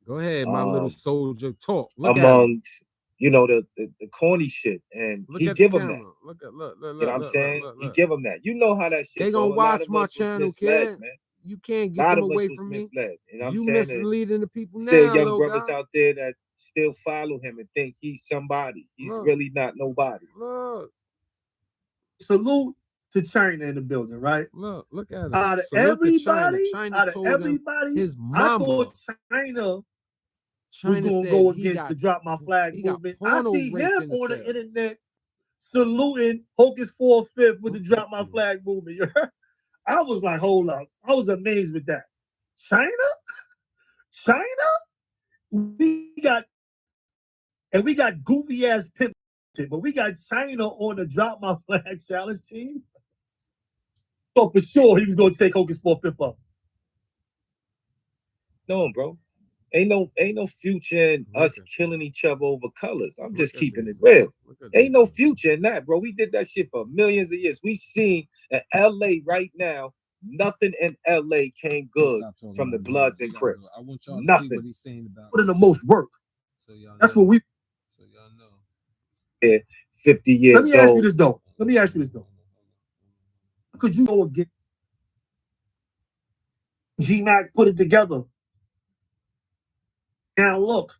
Go ahead, my little soldier. Talk. Look amongst, you know, the corny shit. And look he at give the them that. Look, you know what I'm saying? He give them that. You know how that shit. They gonna watch my channel, kid. Man. You can't get them away from me. Misled. You know what I'm you saying? misleading the people still now. Young brothers out there that still follow him and think he's somebody. He's really not nobody. Look. Salute to China in the building, right? Look at it. Out of everybody, his mama. I thought China was gonna go against the Drop My Flag movement. I see him on the internet saluting Hocus 4/5 with the Drop My Flag movement. You heard? I was like, hold up. I was amazed with that. China? We got goofy ass pimp, but we got China on the Drop My Flag challenge team. So for sure he was gonna take Hocus 4/5 up. No, bro. Ain't no future in us killing each other over colors. I'm just keeping it real. Ain't no future in that, bro. We did that shit for millions of years. We seen in LA right now, nothing in LA came good from the Bloods and Crips. I want y'all nothing. To see what he's saying about. Put in the most work. So y'all That's what we. So y'all know. Yeah, 50 years old. Let me ask you this though. How could you go against G-Mac put it together? Now look.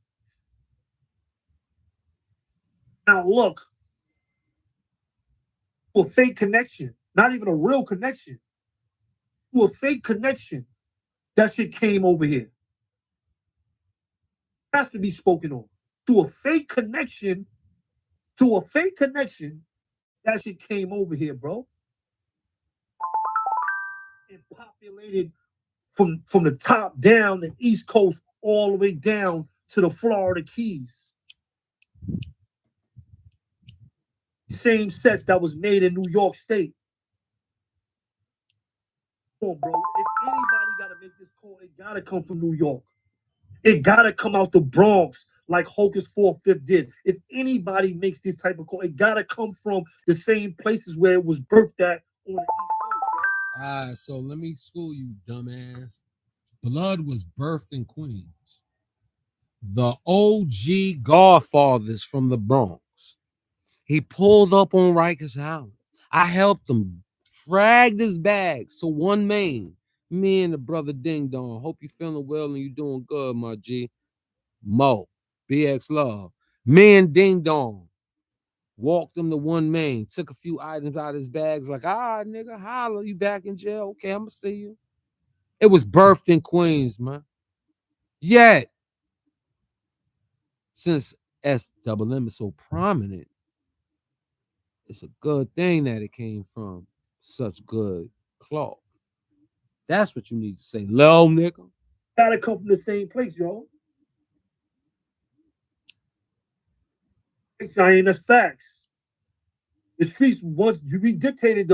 To a fake connection, not even a real connection. To a fake connection, that shit came over here. Has to be spoken on. To a fake connection, that shit came over here, bro. And populated from the top down, the East Coast, all the way down to the Florida Keys. Same sets that was made in New York State. Come on, bro. If anybody gotta make this call, it gotta come from New York. It gotta come out the Bronx, like Hocus 4/5 did. If anybody makes this type of call, it gotta come from the same places where it was birthed at on the East Coast, bro. All right, so let me school you, dumbass. Blood was birthed in Queens. The OG Godfathers from the Bronx. He pulled up on Rikers Island. I helped him drag his bags to one main. Me and the brother Ding Dong. Hope you feeling well and you doing good, my G. Mo, BX Love. Me and Ding Dong walked him to one main. Took a few items out of his bags. Like, nigga, holla, you back in jail? Okay, I'm gonna see you. It was birthed in Queens, man. Yet, since SWM is so prominent, it's a good thing that it came from such good cloth. That's what you need to say, low nigga. Gotta come from the same place, yo. Giant, that's facts. The streets once we dictated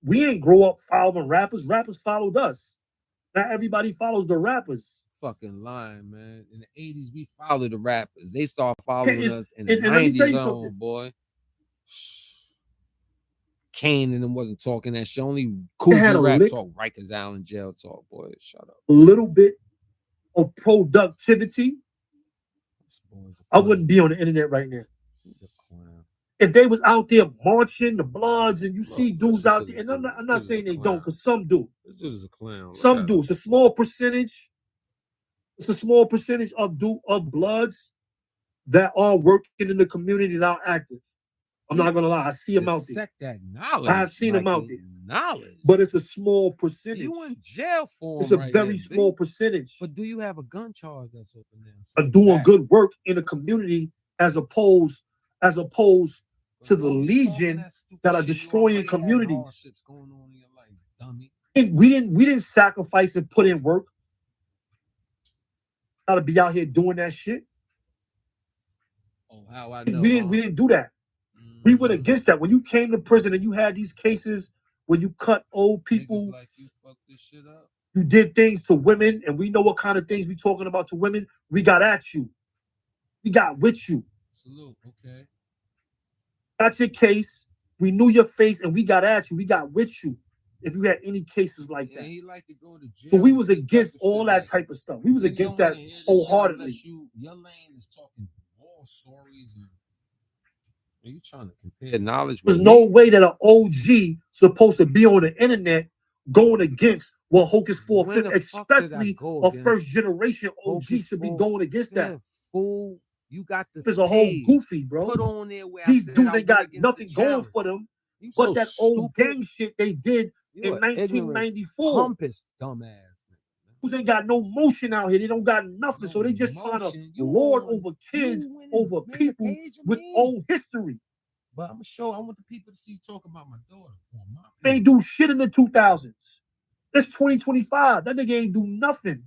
we ain't grow up following rappers. Rappers followed us. Not everybody follows the rappers. Fucking lying, man. In the 80s, we followed the rappers. They start following us in the and let me tell 90s you on, something. boy. Kane and them wasn't talking that shit. Only Cool G Rap talk. Rikers Island jail talk, boy. Shut up. A little bit of productivity. I wouldn't be on the internet right now. He's a clown. If they was out there marching the Bloods and you see dudes out there, and I'm not saying they don't, because some do. This dude is a clown. Some do. It's a small percentage. It's a small percentage of Bloods that are working in the community that are active. I'm not gonna lie, I see them out there. That knowledge. I've seen them out there. Knowledge. But it's a small percentage. You in jail for them. It's a very small percentage. But do you have a gun charge that's open now? Are doing good work in the community as opposed to the legion that are destroying communities. And we didn't sacrifice and put in work. Gotta be out here doing that shit. Oh, how I know. We didn't do that. We went against that. When you came to prison and you had these cases where you cut old people, like you fucked this shit up. You did things to women, and we know what kind of things we talking about to women. We got at you. We got with you. Salute, okay. Got your case. We knew your face, and we got at you. We got with you. If you had any cases like that, he liked to go to jail. So we was against all that type of stuff. We was against that wholeheartedly. Your lane is talking war stories and. Are you trying to compare knowledge? There's no way that an OG supposed to be on the internet going against what Hocus for Fifth, especially a first generation OG should be going against that. Fool, you got there's a whole goofy, bro. Put on there where these dudes ain't got nothing going for them, but that old gang shit they did in 1994. Humpus, dumbass. Who ain't got no motion out here. They don't got nothing. So they just trying to lord over kids, over people with old history. But I'm sure I want the people to see you talk about my daughter. They ain't do shit in the 2000s. It's 2025. That nigga ain't do nothing.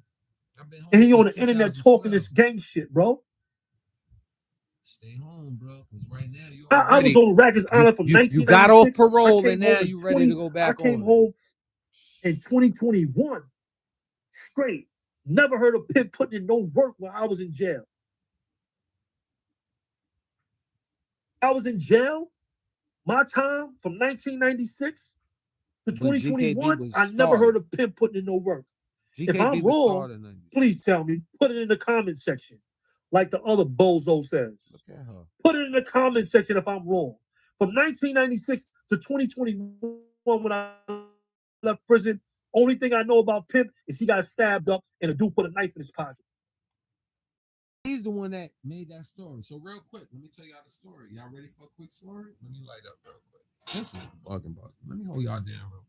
And he on the internet talking this gang shit, bro. Stay home, bro, because right now I was on Rikers Island from 1996. You got off parole and now you ready to go back I came home in 2021. Straight. Never heard of Pimp putting in no work while I was in jail. I was in jail. My time from 1996 to 2021, I never heard of Pimp putting in no work. If I'm wrong, please tell me. Put it in the comment section. Like the other bozo says. Look at her. Put it in the comment section if I'm wrong. From 1996 to 2021, when I left prison, only thing I know about Pimp is he got stabbed up and a dude put a knife in his pocket. He's the one that made that story. So real quick, let me tell y'all the story. Y'all ready for a quick story? Let me light up real quick. This is bugging. Let me hold y'all down real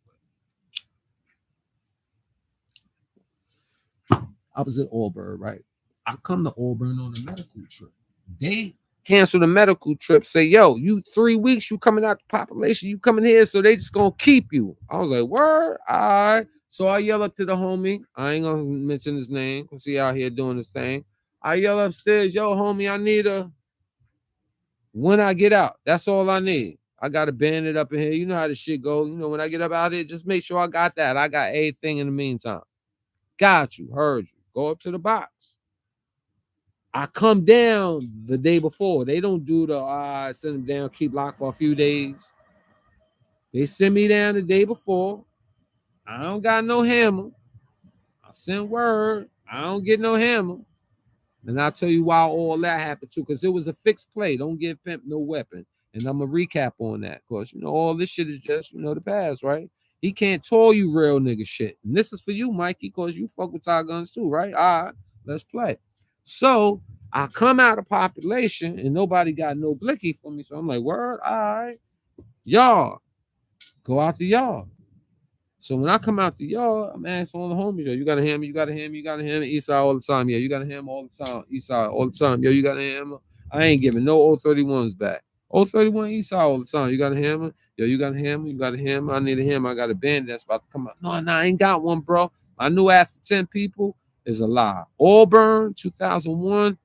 quick. I was at Auburn, right? I come to Auburn on a medical trip. They cancel the medical trip, say, yo, you 3 weeks, you coming out the population, you coming here, so they just gonna keep you. I was like, word, all right. So I yell up to the homie. I ain't gonna mention his name because he out here doing his thing. I yell upstairs, yo, homie, I need when I get out, that's all I need. I got to band it up in here. You know how the shit goes. You know, when I get up out here, just make sure I got that. I got everything in the meantime. Got you, heard you. Go up to the box. I come down the day before. They don't do the send them down, keep locked for a few days. They send me down the day before. I don't got no hammer. I send word. I don't get no hammer. And I'll tell you why all that happened too, because it was a fixed play. Don't give Pimp no weapon. And I'm going to recap on that. Because, you know, all this shit is just, you know, the past, right? He can't tell you real nigga shit. And this is for you, Mikey, because you fuck with tie guns too, right? All right, let's play. So I come out of population and nobody got no blicky for me. So I'm like, word, all right. Y'all, go out the yard. So when I come out the yard, I'm asking all the homies, yo, you got a hammer, you got a hammer, you got a hammer, east side all the time. Yeah, you got a hammer all the time, east side all the time. Yo, you got a hammer. I ain't giving no old 31s back. 031 Eastside all the time. You got a hammer? Yo, you got a hammer? You got a hammer? I need a hammer. I got a band that's about to come out. No, I ain't got one, bro. I knew after 10 people is a lie. Auburn, 2001,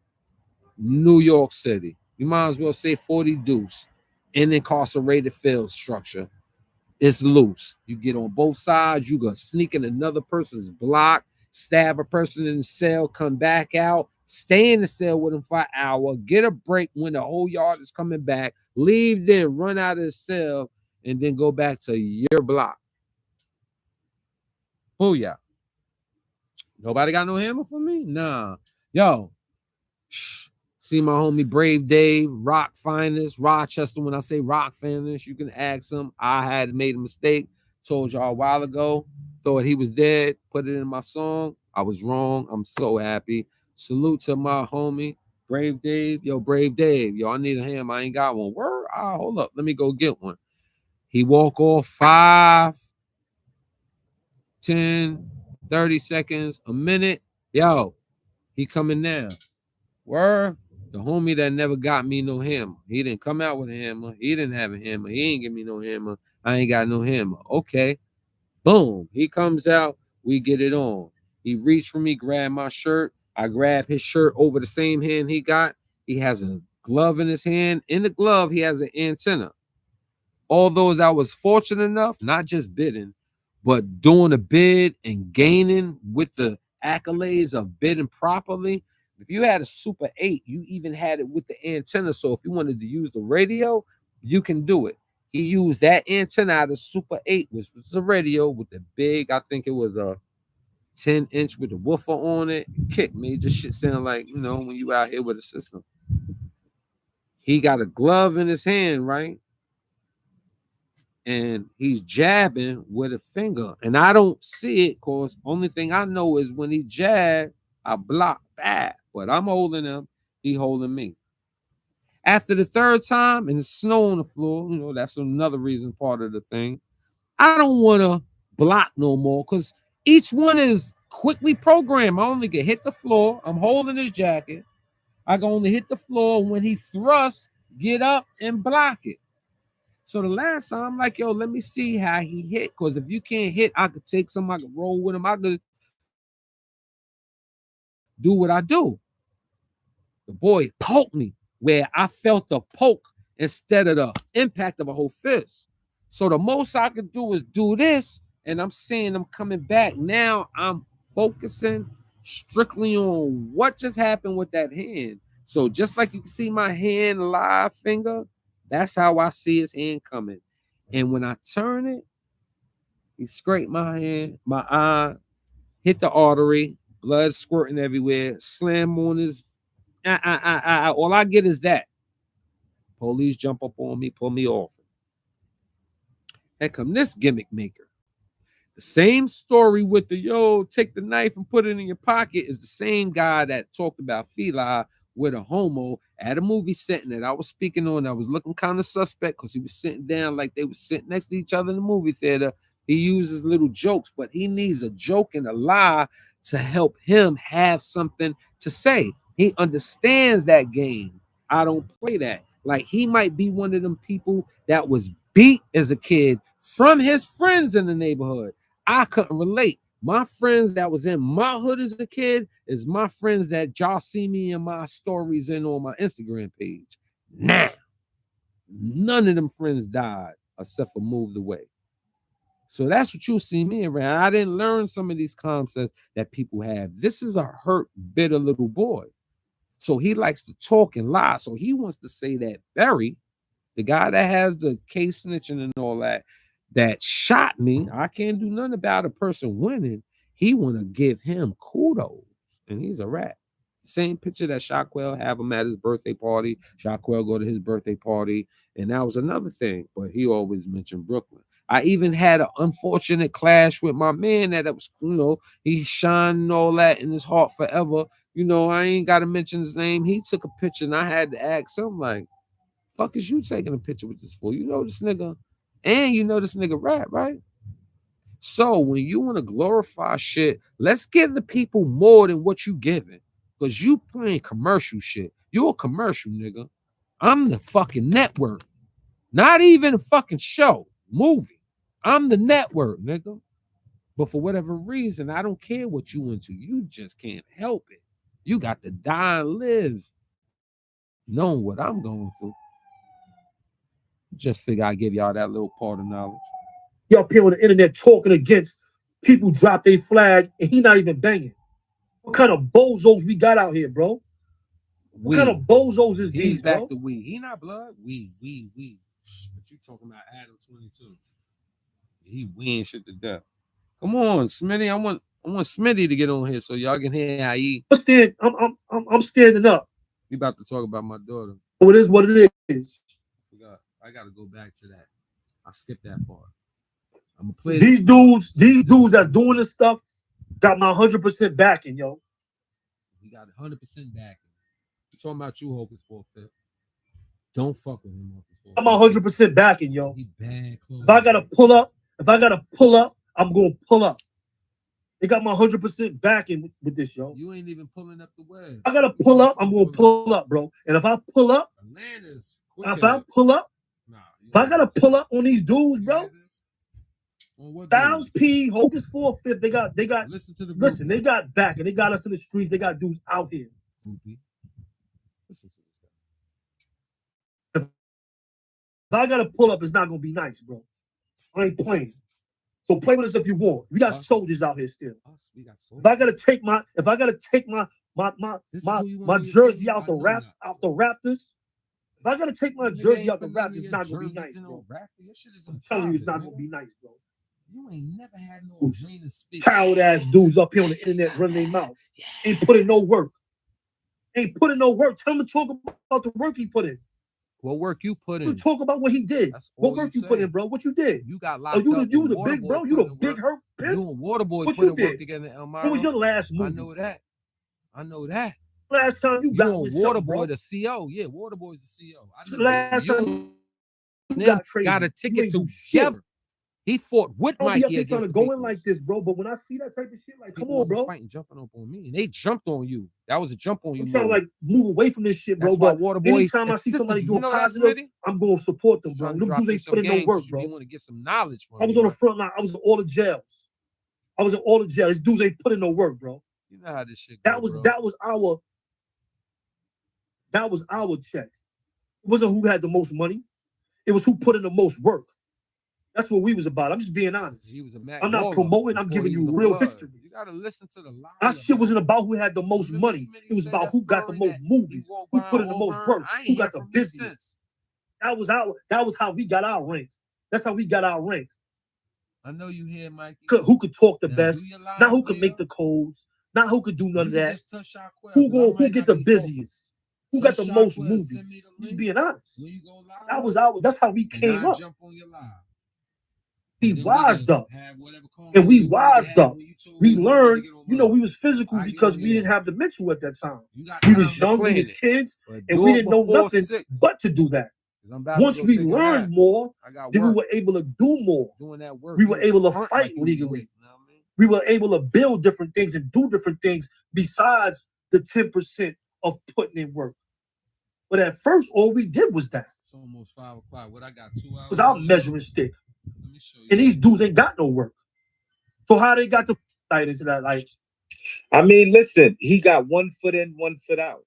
New York City. You might as well say 40 deuce. In incarcerated field structure. It's loose. You get on both sides. You go sneak in another person's block, stab a person in the cell, come back out, stay in the cell with them for an hour, get a break when the whole yard is coming back, leave there, run out of the cell, and then go back to your block. Booyah. Nobody got no hammer for me? Nah. Yo, see my homie Brave Dave, Rock Finest, Rochester. When I say Rock Finest, you can ask him. I had made a mistake. Told y'all a while ago. Thought he was dead. Put it in my song. I was wrong. I'm so happy. Salute to my homie, Brave Dave. Yo, Brave Dave. Yo, I need a hammer. I ain't got one. Word? Hold up. Let me go get one. He walk off 5, 10, 30 seconds, a minute. Yo, he coming now. Word? The homie that never got me no hammer. He didn't come out with a hammer. He didn't have a hammer. He ain't give me no hammer. I ain't got no hammer. Okay. Boom. He comes out. We get it on. He reached for me, grabbed my shirt. I grab his shirt over the same hand he got. He has a glove in his hand. In the glove, he has an antenna. All those I was fortunate enough, not just bidding, but doing a bid and gaining with the accolades of bidding properly. If you had a Super 8, you even had it with the antenna. So if you wanted to use the radio, you can do it. He used that antenna out of Super 8, which was a radio with the big, I think it was a 10-inch with the woofer on it. Kick made your shit sound like, when you out here with a system. He got a glove in his hand, right? And he's jabbing with a finger. And I don't see it because only thing I know is when he jabbed, I block bad. But I'm holding him. He holding me. After the third time, and it's snow on the floor, that's another reason part of the thing. I don't want to block no more because each one is quickly programmed. I only can hit the floor. I'm holding his jacket. I can only hit the floor when he thrusts, get up and block it. So the last time, I'm like, yo, let me see how he hit. Because if you can't hit, I could take some, I could roll with him. I could do what I do. The boy poked me where I felt the poke instead of the impact of a whole fist. So the most I could do is do this, and I'm seeing him coming back. Now I'm focusing strictly on what just happened with that hand. So just like you can see my hand live finger, that's how I see his hand coming. And when I turn it, he scraped my hand, my eye, hit the artery, blood squirting everywhere, slam on his. All I get is that. Police jump up on me, pull me off. Here come this gimmick maker. The same story with the, take the knife and put it in your pocket is the same guy that talked about Feli with a homo at a movie setting that I was speaking on. I was looking kind of suspect because he was sitting down like they were sitting next to each other in the movie theater. He uses little jokes, but he needs a joke and a lie to help him have something to say. He understands that game. I don't play that. Like he might be one of them people that was beat as a kid from his friends in the neighborhood. I couldn't relate. My friends that was in my hood as a kid is my friends that y'all see me in my stories and on my Instagram page. Now, none of them friends died except for moved away. So that's what you'll see me around. I didn't learn some of these concepts that people have. This is a hurt, bitter little boy. So he likes to talk and lie. So he wants to say that Barry, the guy that has the case snitching and all that shot me, I can't do nothing about a person winning. He want to give him kudos. And he's a rat. Same picture that Shockwell have him at his birthday party. Shockwell go to his birthday party. And that was another thing. But he always mentioned Brooklyn. I even had an unfortunate clash with my man that was, he shined all that in his heart forever. I ain't got to mention his name. He took a picture and I had to ask him like, fuck is you taking a picture with this for? This nigga, and this nigga rap, right? So when you want to glorify shit, let's give the people more than what you giving. Because you playing commercial shit. You a commercial, nigga. I'm the fucking network. Not even a fucking show, movie. I'm the network, nigga. But for whatever reason, I don't care what you into. You just can't help it. You got to die and live knowing what I'm going through. Just figure I give y'all that little part of knowledge. Y'all up here on the internet talking against people drop their flag and he not even banging. What kind of bozos we got out here, bro? What kind of bozos is these, bro? He's back to we. He not blood. We. But you talking about Adam 22. He weeing shit to death. Come on, Smitty. I want Smitty to get on here so y'all can hear how he. I'm standing up. We about to talk about my daughter. Oh, it is what it is. I gotta go back to that. I skipped that part. I'm gonna play these dudes that's doing this stuff got my 100% backing, yo. We got 100% backing. I'm talking about you, Hocus for a Fifth. Don't fuck with him, Hocus for a Fifth. I'm 100% backing, yo. He bad clothes. If I gotta pull up, I'm gonna pull up. They got my 100% backing with this, yo. You ain't even pulling up the web. I gotta pull up, I'm gonna pull up, bro. And if I pull up, if I gotta pull up on these dudes, bro. Styles P, Hocus for a Fifth, they got listen, they got back and they got us in the streets, they got dudes out here. Listen to this guy. If I gotta pull up, it's not gonna be nice, bro. I ain't playing. So play with us if you want. We got soldiers out here still. If I gotta take my jersey out the Raptors, if I gotta take my jersey out the Raptors, it's not gonna be nice, bro. I'm telling you, it's not gonna be nice, bro. You ain't never had no dream to speak. Coward ass dudes up here on the internet running their mouth. Ain't putting no work. Ain't putting no work. Tell him to talk about the work he put in. What work you put in? Talk about what he did. What work you put in, bro? What you did? You got locked up. You the big bro? You the big hurt bitch? You and Waterboy what put you in did? work together in Elmira. What was your last movie? I know that. Last time you got with Waterboy, the CO. Yeah, Waterboy's the CO. I know last time you got a ticket together. He fought with Mikey against trying to go in like this, bro. But when I see that type of shit, like, come on, bro. Fighting, jumping up on me, and they jumped on you. That was a jump on you. I'm trying to like move away from this shit, bro. But anytime I see somebody doing positive, I'm going to support them, bro. Them dudes ain't putting no work, bro. You want to get some knowledge from. I was on the front line. I was in all the jails. These dudes ain't putting no work, bro. You know how this shit goes, that was our check. It wasn't who had the most money. It was who put in the most work. That's what we was about. I'm just being honest. I'm not promoting. I'm giving you real history. You gotta listen to the lie. That shit wasn't about who had the most money. It was about who got the most movies, who put in the most work, who got the busiest. That was how we got our rank. That's how we got our rank. I know you hear, Mikey. Who could talk the best? Not who could make the codes. Not who could do none of that. Who get the busiest? Who got the most movies? Just being honest. That's how we came up. We wised up. And we wised up. We learned, we was physical because we didn't have the mental at that time. We was young, we was kids, and we didn't know nothing but to do that. Once we learned more, then we were able to do more. We were able to fight legally. We were able to build different things and do different things besides the 10% of putting in work. But at first, all we did was that. It's almost 5 o'clock. What I got 2 hours. It was our measuring stick. And these dudes ain't got no work. So how they got the fight into that? Like, I mean, listen, he got 1 foot in, 1 foot out.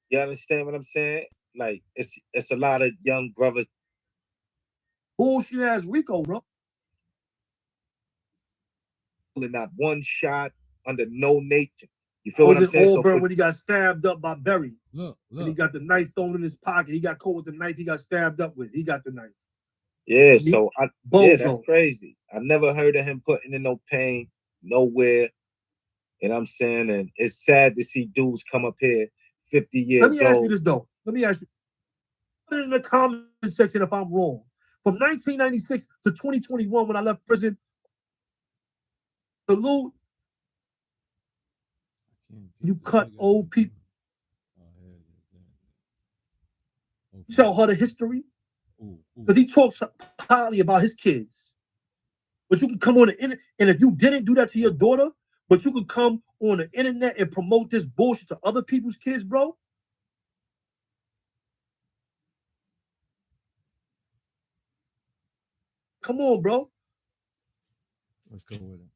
You understand what I'm saying? Like, it's a lot of young brothers. Bullshit ass Rico, bro. Not one shot under no nature. You feel what I'm saying? So when he got stabbed up by Berry. Look. And he got the knife thrown in his pocket. He got caught with the knife he got stabbed up with. He got the knife. Yeah, that's crazy. I never heard of him putting in no pain nowhere. You know what I'm saying? And it's sad to see dudes come up here 50 years old. Let me ask you this, though. Put it in the comment section if I'm wrong. From 1996 to 2021, when I left prison, salute, you cut old people. You tell her the history. Because he talks highly about his kids. But you can come on the internet, and if you didn't do that to your daughter, but you can come on the internet and promote this bullshit to other people's kids, bro. Come on, bro. Let's go with it.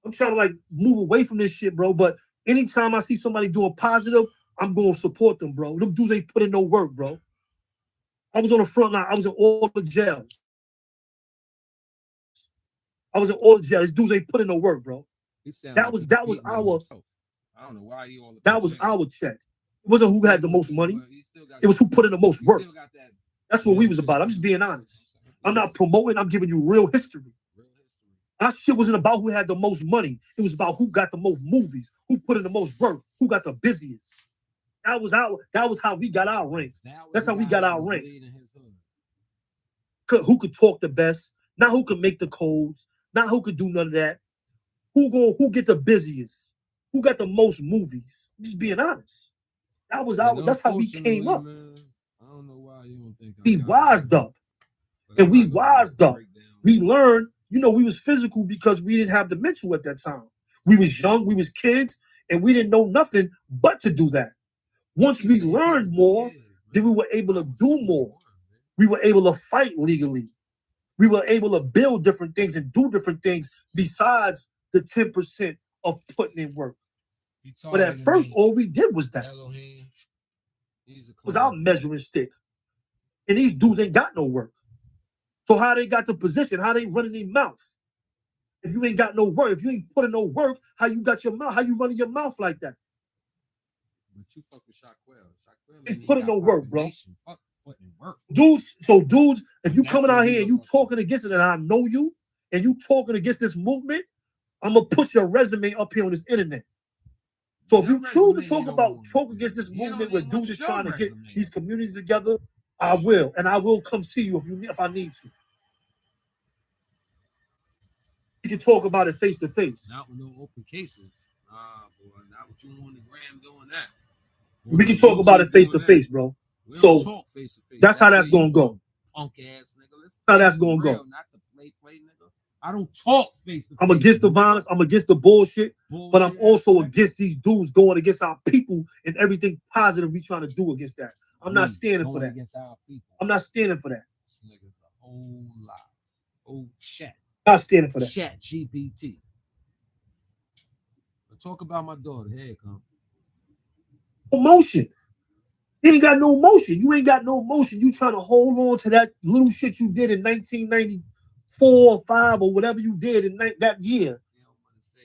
I'm trying to like move away from this shit, bro. But anytime I see somebody doing positive, I'm going to support them, bro. Them dudes ain't put in no work, bro. I was on the front line. I was in all the jails. These dudes ain't put in no work, bro. That was our. I don't know why he all that was our check. It wasn't who had the most money. It was who put in the most work. That's what we was about. I'm just being honest. I'm not promoting. I'm giving you real history. Our shit wasn't about who had the most money. It was about who got the most movies, who put in the most work, who got the busiest. That was how we got our rank. That's how we got our rank. Who could talk the best? Not who could make the codes. Not who could do none of that. Who get the busiest? Who got the most movies? I'm just being honest. That's how we came up. Man, I don't know why you don't think we wised up. And we wised up. We learned, we was physical because we didn't have the mental at that time. We was young, we was kids, and we didn't know nothing but to do that. Once we learned more, then we were able to do more. We were able to fight legally. We were able to build different things and do different things besides the 10% of putting in work. But at first, all we did was that. It was our measuring stick. And these dudes ain't got no work. So how they got the position? How they running their mouth? If you ain't got no work, if you ain't putting no work, how you got your mouth? How you running your mouth like that? But you fuck with Shaquille. They putting no work, bro. Fuck putting work. Dudes, if you coming out here and you talking against it, and I know you, and you talking against this movement, I'm gonna put your resume up here on this internet. So if you choose to talk against this movement where dudes is trying to get these communities together, I will, and I will come see you if I need to. We can talk about it face to face. Not with no open cases. Boy, not what you on the gram doing that. We can talk about it face to face, bro. So talk face to face. That's how that's gonna go. Punk ass nigga. Let's how that's gonna go. Not the play, nigga. I don't talk face to face. I'm against the violence. I'm against the bullshit. But I'm also against these dudes going against our people and everything positive we trying to do against that. I'm not standing for that. Against our people. I'm not standing for that. This nigga's a whole lot. Oh, chat. Not standing for that. Chat GPT. Talk about my daughter. Here it comes. Emotion. You ain't got no motion. You ain't got no motion. You trying to hold on to that little shit you did in 1994 or 5 or whatever you did in that year.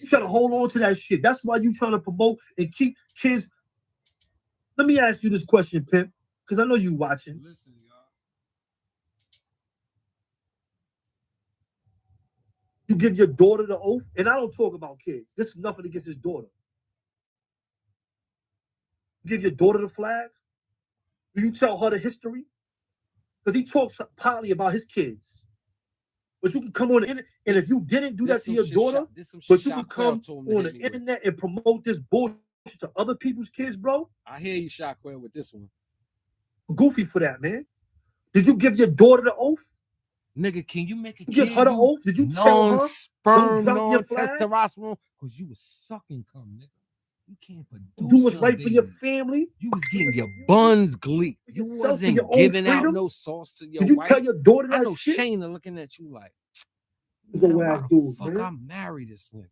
You trying to hold on to that shit. That's why you trying to promote and keep kids. Let me ask you this question, Pimp, because I know you watching. Listen, y'all. You give your daughter the oath, and I don't talk about kids. This is nothing against his daughter. You give your daughter the flag. Do you tell her the history? Because he talks partly about his kids. But you can come on the internet, and if you didn't do that to your daughter, but you can come on the internet and promote this bullshit to other people's kids, bro. I hear you, Shockwell, with this one. Goofy for that, man. Did you give your daughter the oath? Nigga, can you make a kid give her the oath? Did you tell her non-sperm, non-testosterone? Because you was sucking cum, nigga. You can't produce. Do what's right for your family. You was getting your buns gleeked. You wasn't giving out no sauce to your wife. Did you tell your daughter that I know shit? Shayna looking at you like, why the fuck I married this nigga?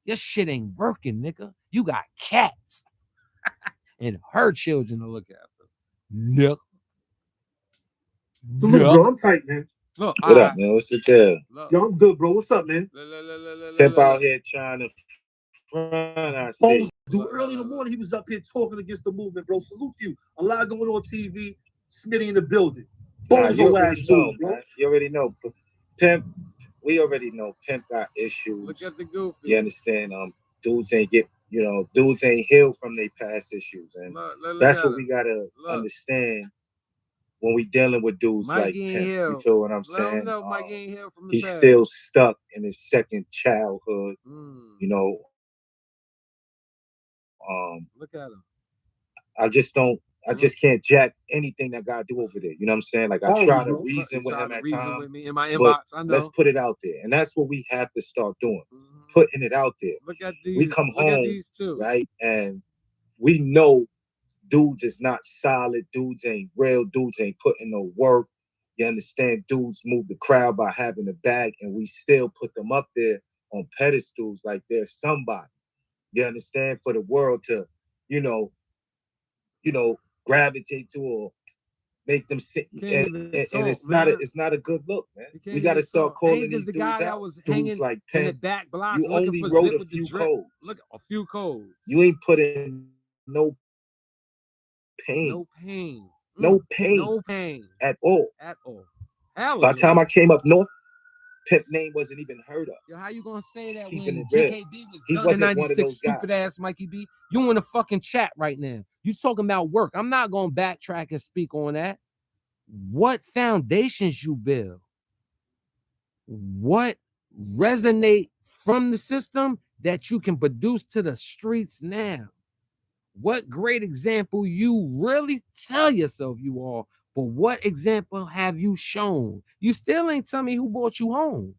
Your shit ain't working, nigga. You got cats. And her children to look after. Nigga. Look, bro, I'm tight, man. Look, what up, man? What's the deal? Yo, I'm good, bro. What's up, man? Pimp out here trying to front. I see. Dude, early in the morning, he was up here talking against the movement, bro. Salute you. A lot going on TV. Smitty in the building. You already know, dude, man. You already know. Pimp, we already know Pimp got issues. Look at the goofy. You understand? Dudes ain't dudes ain't healed from their past issues. And that's what we gotta understand. When we dealing with dudes Mikey like Pimp, you feel what I'm saying? Mikey ain't healed from he's still stuck in his second childhood. You know, look at him. I just can't jack anything that God do over there. You know what I'm saying? Like I try to reason with him at times. With me in my inbox, I know. Let's put it out there, and that's what we have to start doing. Putting it out there. Look at these. We come home, at these two. Right, and we know dudes is not solid. Dudes ain't real. Dudes ain't putting no work. You understand? Dudes move the crowd by having a bag, and we still put them up there on pedestals like they're somebody. You understand? For the world to, you know, gravitate to or make them sit. And it's not a good look, man. We got to start calling these the dudes guy that out. was Dudes hanging like in Penn. the back blocks You looking only for wrote zip a with the few drip. codes. Look, a few codes. You ain't put in no pain. No pain. No pain. No pain. At all. At all. Hell By the time I came up north, Pimp name wasn't even heard of. Yo, how you gonna say that Keeping when it real. GKB was He done in wasn't one of 96, those stupid guys. ass Mikey B? You in the fucking chat right now. You talking about work. I'm not gonna backtrack and speak on that. What foundations you build? What resonate from the system that you can produce to the streets now? What great example you really tell yourself you are, but what example have you shown? You still ain't tell me who brought you home.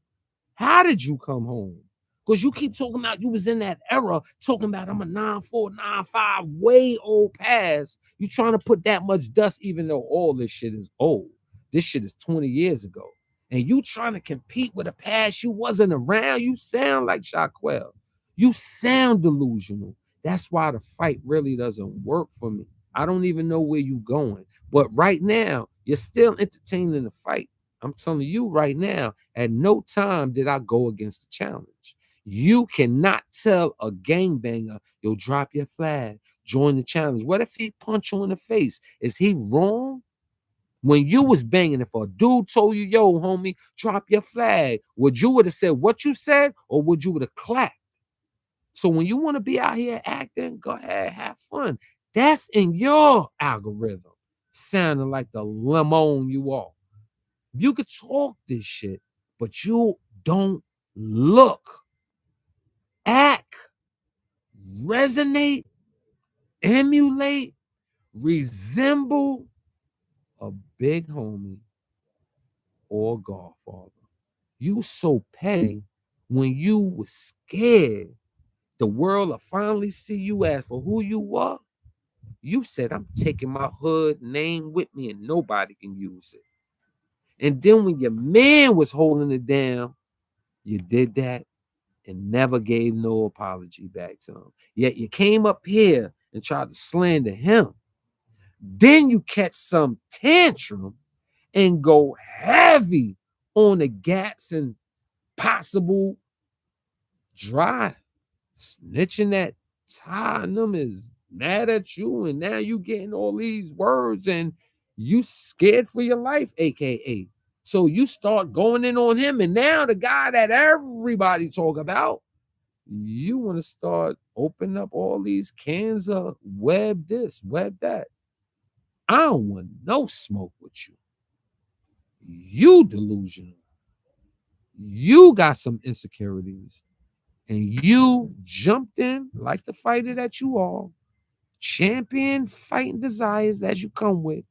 How did you come home? Because you keep talking about you was in that era, talking about I'm a 9'4", 9'5", way old past. You trying to put that much dust, even though all this shit is old. This shit is 20 years ago. And you trying to compete with a past you wasn't around. You sound like Shaquille. You sound delusional. That's why the fight really doesn't work for me. I don't even know where you going. But right now, you're still entertaining the fight. I'm telling you right now, at no time did I go against the challenge. You cannot tell a gangbanger, yo, drop your flag, join the challenge. What if he punch you in the face? Is he wrong? When you was banging, if a dude told you, yo, homie, drop your flag, would you would have said what you said, or would you would have clapped? So when you want to be out here acting, go ahead, have fun. That's in your algorithm, sounding like the lemon you are. You could talk this shit, but you don't look, act, resonate, emulate, resemble a big homie or godfather. You so petty when you was scared the world will finally see you as for who you are. You said, I'm taking my hood name with me and nobody can use it. And then when your man was holding it down, you did that and never gave no apology back to him. Yet you came up here and tried to slander him. Then you catch some tantrum and go heavy on the gats and possible dry. Snitching that Tottenham is mad at you, and now you getting all these words and you scared for your life, aka. So you start going in on him, and now the guy that everybody talk about, you want to start opening up all these cans of web this, web that. I don't want no smoke with you. You delusional. You got some insecurities. And you jumped in like the fighter that you are, champion fighting desires as you come with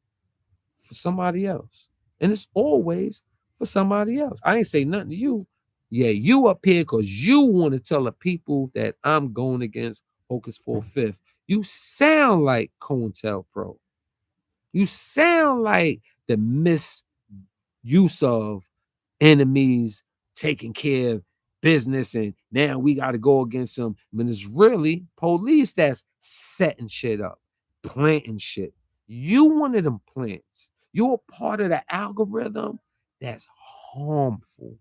for somebody else. And it's always for somebody else. I ain't say nothing to you. Yeah, you up here because you want to tell the people that I'm going against Hocus for Fifth. You sound like COINTELPRO. You sound like the misuse of enemies taking care of business, and now we got to go against them. But it's really police that's setting shit up, planting shit. You one of them plants. You're a part of the algorithm that's harmful.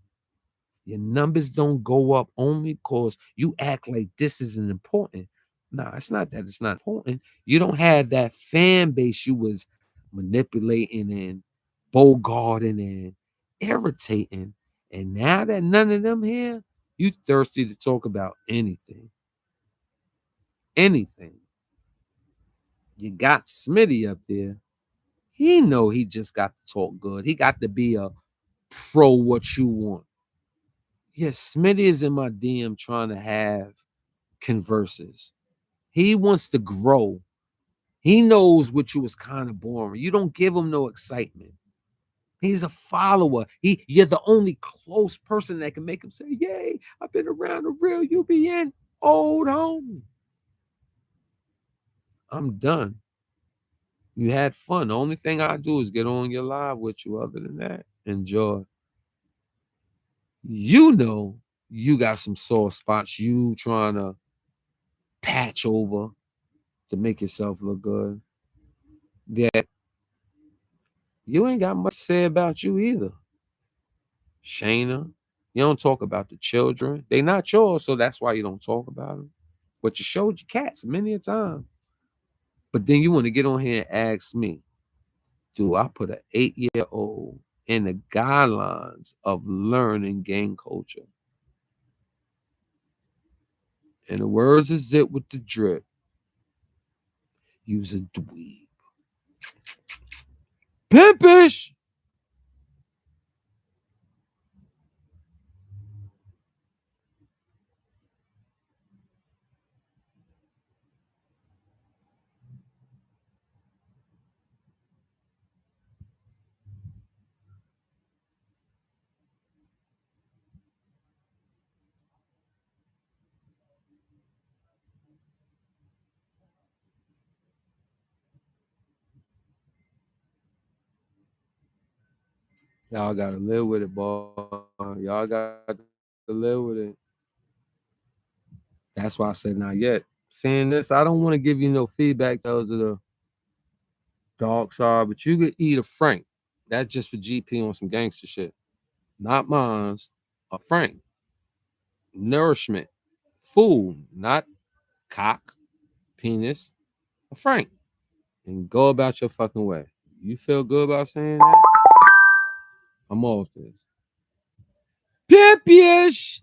Your numbers don't go up only because you act like this isn't important. No, it's not that it's not important. You don't have that fan base you was manipulating and bogarting and irritating. And now that none of them here, you thirsty to talk about anything. Anything. You got Smitty up there. He know he just got to talk good. He got to be a pro what you want. Yes, Smitty is in my DM trying to have converses. He wants to grow. He knows what you was kind of boring. You don't give him no excitement. He's a follower. You're the only close person that can make him say, yay, I've been around the real UBN, old homie. I'm done. You had fun. The only thing I do is get on your live with you. Other than that, enjoy. You know you got some sore spots you trying to patch over to make yourself look good. Yeah, you ain't got much to say about you either. Shayna, you don't talk about the children. They not yours, so that's why you don't talk about them. But you showed your cats many a time. But then you want to get on here and ask me, do I put an 8-year-old in the guidelines of learning gang culture? In the words of Zip with the drip, use a dweeb. Pimpish! Y'all gotta live with it, boy. Y'all got to live with it. That's why I said not yet. Seeing this, I don't want to give you no feedback those of the dog side, but you could eat a Frank. That's just for GP on some gangster shit. Not mine's, a Frank. Nourishment. Food, not cock, penis, a Frank. And go about your fucking way. You feel good about saying that? I'm off this. Pimpish!